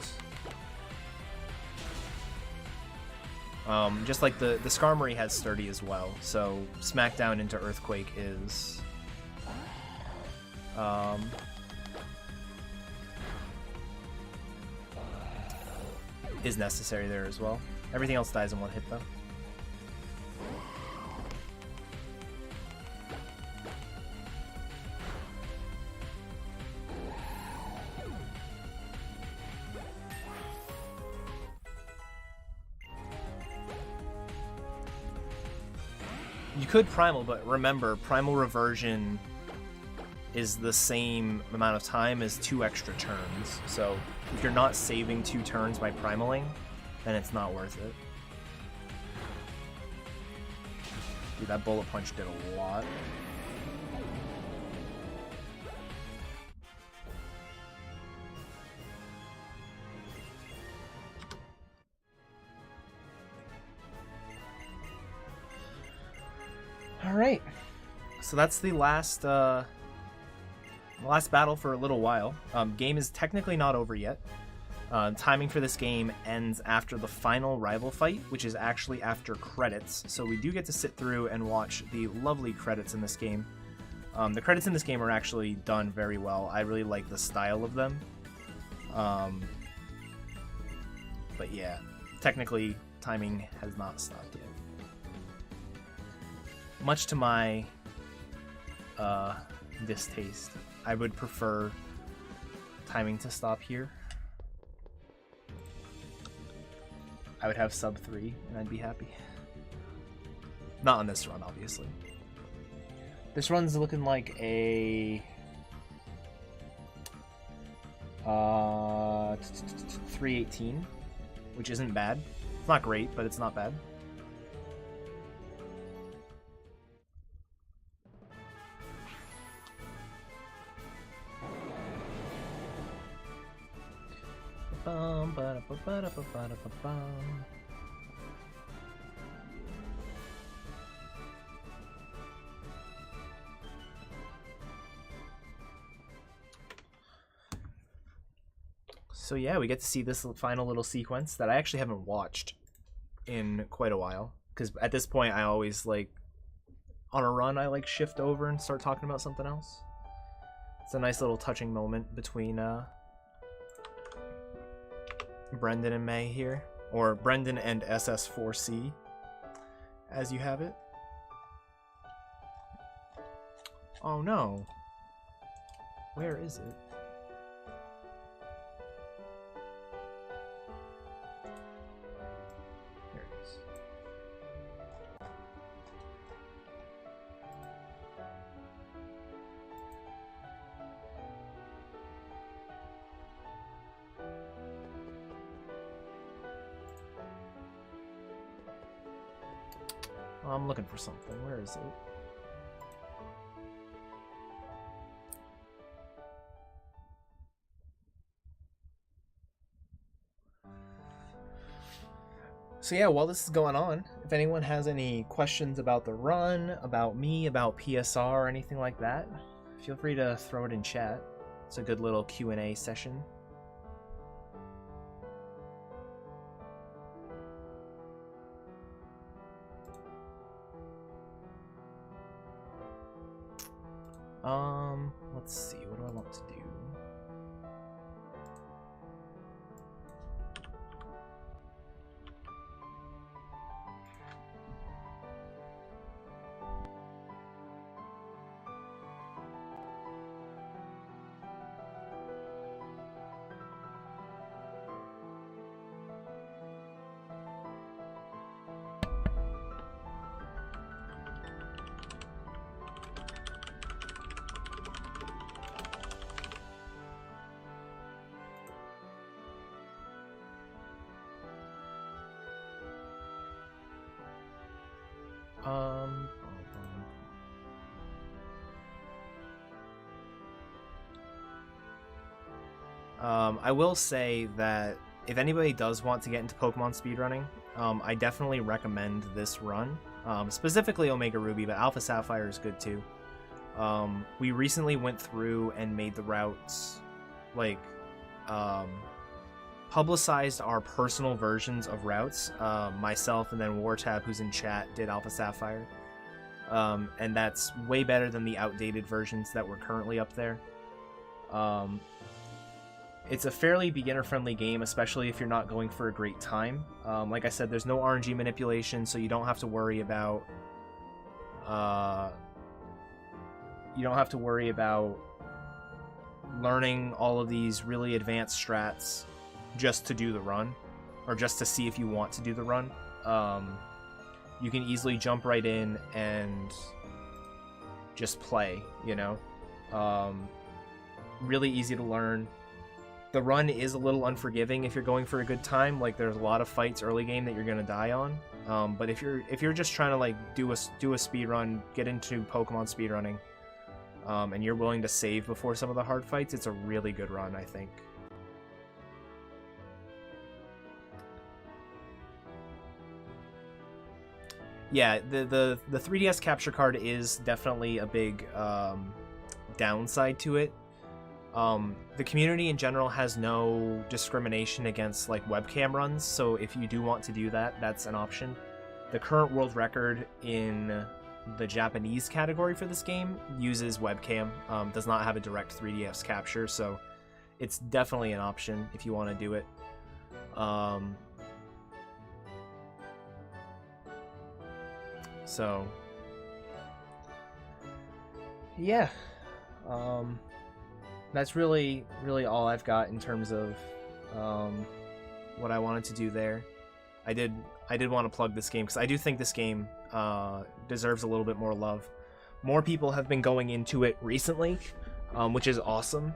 Speaker 2: Just like the Skarmory has sturdy as well, so Smackdown into Earthquake is necessary there as well. Everything else dies in one hit though. You could Primal, but remember, Primal Reversion is the same amount of time as 2 extra turns. So if you're not saving 2 turns by Primaling, then it's not worth it. Dude, that Bullet Punch did a lot. Alright, so that's the last battle for a little while. Game is technically not over yet. Timing for this game ends after the final rival fight, which is actually after credits. So we do get to sit through and watch the lovely credits in this game. The credits in this game are actually done very well. I really like the style of them. But yeah, technically timing has not stopped yet. Much to my distaste, I would prefer timing to stop here. I would have sub 3 and I'd be happy. Not on this run, obviously. This run's looking like a 318, which isn't bad. It's not great, but it's not bad. So yeah, we get to see this final little sequence that I actually haven't watched in quite a while, because at this point I always, like, on a run I like shift over and start talking about something else. It's a nice little touching moment between Brendan and May here, or Brendan and SS4C, as you have it. Oh no. Where is it? There it is. Oh, I'm looking for something. Where is it? So yeah, while this is going on, if anyone has any questions about the run, about me, about PSR, or anything like that, feel free to throw it in chat. It's a good little Q&A session. Let's see, what do I want to do? Um, I will say that if anybody does want to get into Pokemon speedrunning, I definitely recommend this run. Specifically Omega Ruby, but Alpha Sapphire is good too. We recently went through and made the routes, like, publicized our personal versions of routes. Myself and then Wartab, who's in chat, did Alpha Sapphire. And that's way better than the outdated versions that were currently up there. It's a fairly beginner-friendly game, especially if you're not going for a great time. Like I said, there's no RNG manipulation, so you don't have to worry about... learning all of these really advanced strats just to do the run, or just to see if you want to do the run. You can easily jump right in and just play, you know? Really easy to learn. The run is a little unforgiving if you're going for a good time. Like, there's a lot of fights early game that you're gonna die on. But if you're just trying to, like, do a speed run, get into Pokemon speedrunning, and you're willing to save before some of the hard fights, it's a really good run, I think. Yeah, the 3DS capture card is definitely a big downside to it. The community in general has no discrimination against, like, webcam runs, so if you do want to do that, that's an option. The current world record in the Japanese category for this game uses webcam, does not have a direct 3DS capture, so it's definitely an option if you want to do it. So, yeah, that's really all I've got in terms of what I wanted to do there. I did want to plug this game because I do think this game deserves a little bit more love. More people have been going into it recently, which is awesome.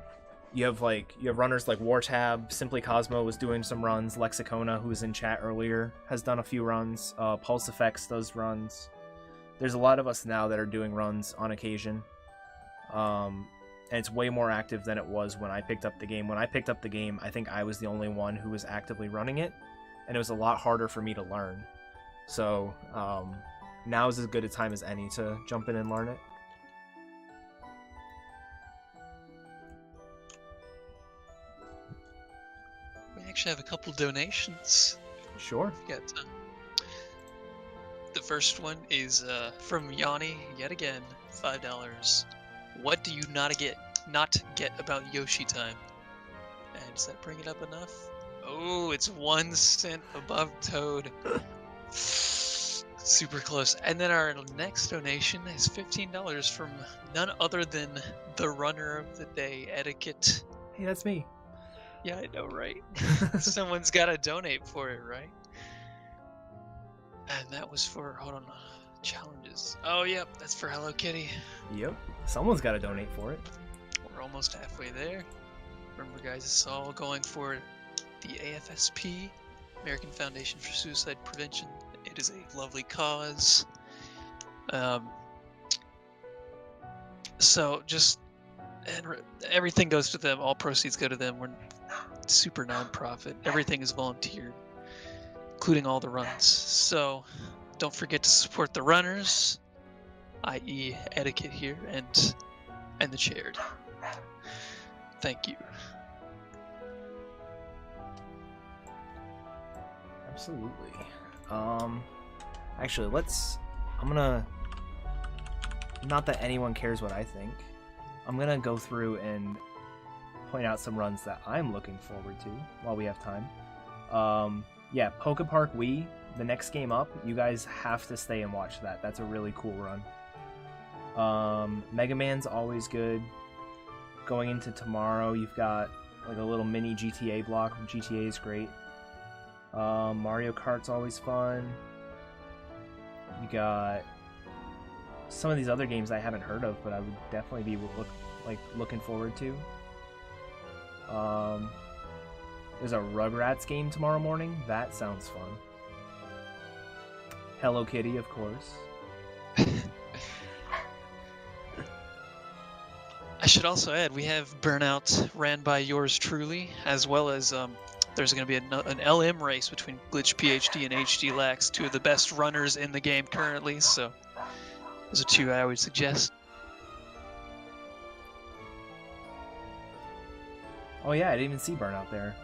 Speaker 2: You have runners like Wartab, Simply Cosmo was doing some runs, Lexicona, who was in chat earlier, has done a few runs, Pulse Effects does runs. There's a lot of us now that are doing runs on occasion. And it's way more active than it was when I picked up the game. When I picked up the game, I think I was the only one who was actively running it, and it was a lot harder for me to learn. So now is as good a time as any to jump in and learn it.
Speaker 1: We actually have a couple donations.
Speaker 2: Sure.
Speaker 1: We got the first one is from Yanni, yet again, $5. What do you not get about Yoshi time? And does that bring it up enough? Oh, it's 1 cent above Toad. Super close. And then our next donation is $15 from none other than the runner of the day, Eddaket.
Speaker 2: Hey, that's me.
Speaker 1: Yeah, I know, right? Someone's got to donate for it, right? And that was for, hold on, challenges. Oh, yep, that's for Hello Kitty.
Speaker 2: Yep, someone's got to donate for it.
Speaker 1: We're almost halfway there. Remember, guys, it's all going for the AFSP, American Foundation for Suicide Prevention. It is a lovely cause. So just, and everything goes to them. All proceeds go to them. We're super non-profit. Everything is volunteered, including all the runs. So don't forget to support the runners, i.e. Eddaket here, and the chaired. Thank you.
Speaker 2: Absolutely. Actually, I'm gonna, not that anyone cares what I think, I'm gonna go through and point out some runs that I'm looking forward to while we have time. Yeah, Pokepark Wii, the next game up, you guys have to stay and watch that. That's a really cool run. Mega Man's always good. Going into tomorrow, you've got like a little mini GTA block. GTA is great. Mario Kart's always fun. You got some of these other games I haven't heard of, but I would definitely be looking forward to. There's a Rugrats game tomorrow morning. That sounds fun. Hello Kitty, of course.
Speaker 1: I should also add, we have Burnout ran by yours truly, as well as there's going to be an LM race between Glitch PhD and HD Lax, two of the best runners in the game currently, so those are two I would suggest.
Speaker 2: Oh yeah, I didn't even see Burnout there.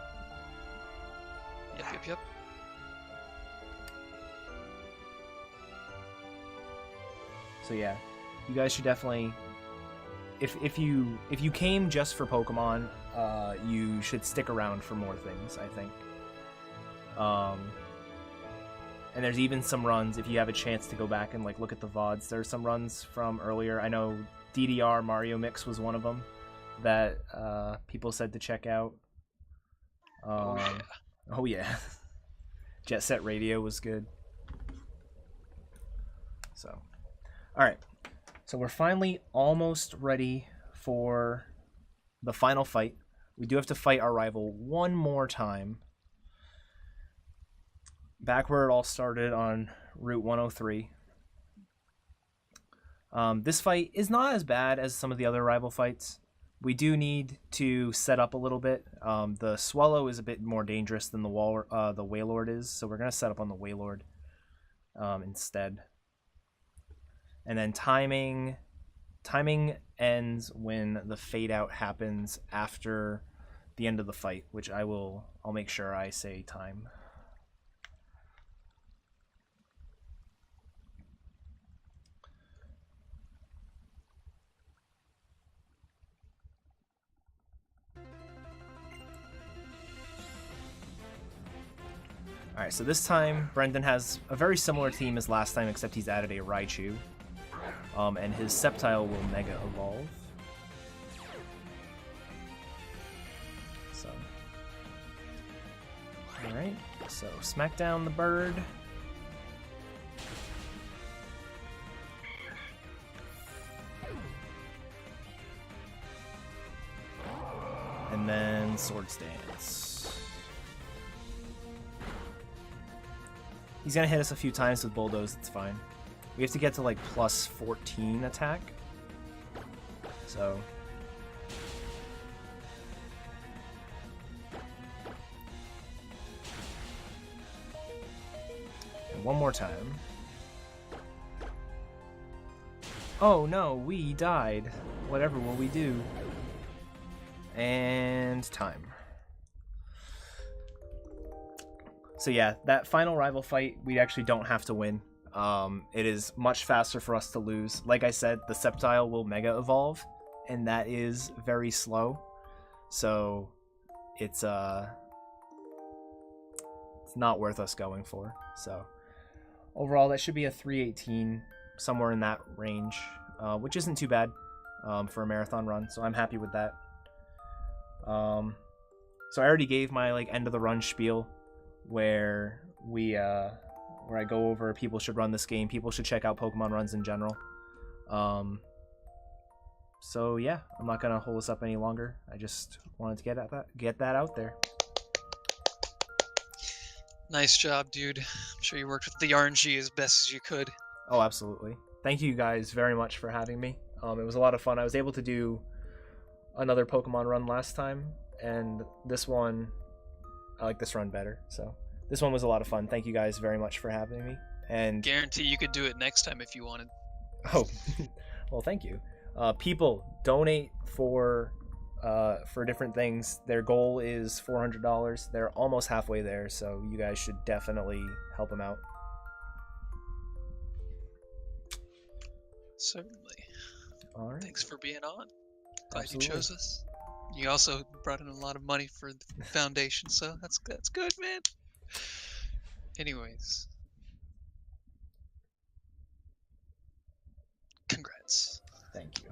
Speaker 1: Yep.
Speaker 2: So yeah, you guys should definitely, if you came just for Pokemon, you should stick around for more things, I think. And there's even some runs, if you have a chance to go back and like look at the VODs, there's some runs from earlier. I know DDR Mario Mix was one of them that people said to check out. Oh yeah. Jet Set Radio was good. So, alright. So we're finally almost ready for the final fight. We do have to fight our rival one more time. Back where it all started on Route 103. This fight is not as bad as some of the other rival fights. We do need to set up a little bit. The Swallow is a bit more dangerous than the Wailord is, so we're going to set up on the Wailord instead. And then timing ends when the fade out happens after the end of the fight, which I'll make sure I say time. Alright, so this time Brendan has a very similar team as last time, except he's added a Raichu. And his Sceptile will Mega Evolve. So. Alright, so smack down the bird. And then Swords Dance. He's gonna hit us a few times with Bulldoze, it's fine. We have to get to like plus 14 attack. So. And one more time. Oh no, we died. Whatever will we do? And time. So yeah, that final rival fight, we actually don't have to win. It is much faster for us to lose. Like I said, the Sceptile will Mega Evolve, and that is very slow. So it's not worth us going for. So overall, that should be a 318, somewhere in that range, which isn't too bad for a marathon run. So I'm happy with that. So I already gave my like end of the run spiel, where I go over people should run this game, people should check out Pokemon runs in general. So yeah, I'm not gonna hold this up any longer. I just wanted to get that out there.
Speaker 1: Nice job, dude. I'm sure you worked with the RNG as best as you could.
Speaker 2: Oh, absolutely. Thank you guys very much for having me. It was a lot of fun. I was able to do another Pokemon run last time, and this one, I like this run better. So this one was a lot of fun. Thank you guys very much for having me. And
Speaker 1: guarantee you could do it next time if you wanted.
Speaker 2: Oh, well, thank you. People donate for different things. Their goal is $400. They're almost halfway there, so you guys should definitely help them out.
Speaker 1: Certainly.
Speaker 2: All right.
Speaker 1: Thanks for being on. Glad
Speaker 2: Absolutely.
Speaker 1: you chose us. You also brought in a lot of money for the foundation, so that's good, man. Anyways. Congrats.
Speaker 2: Thank you.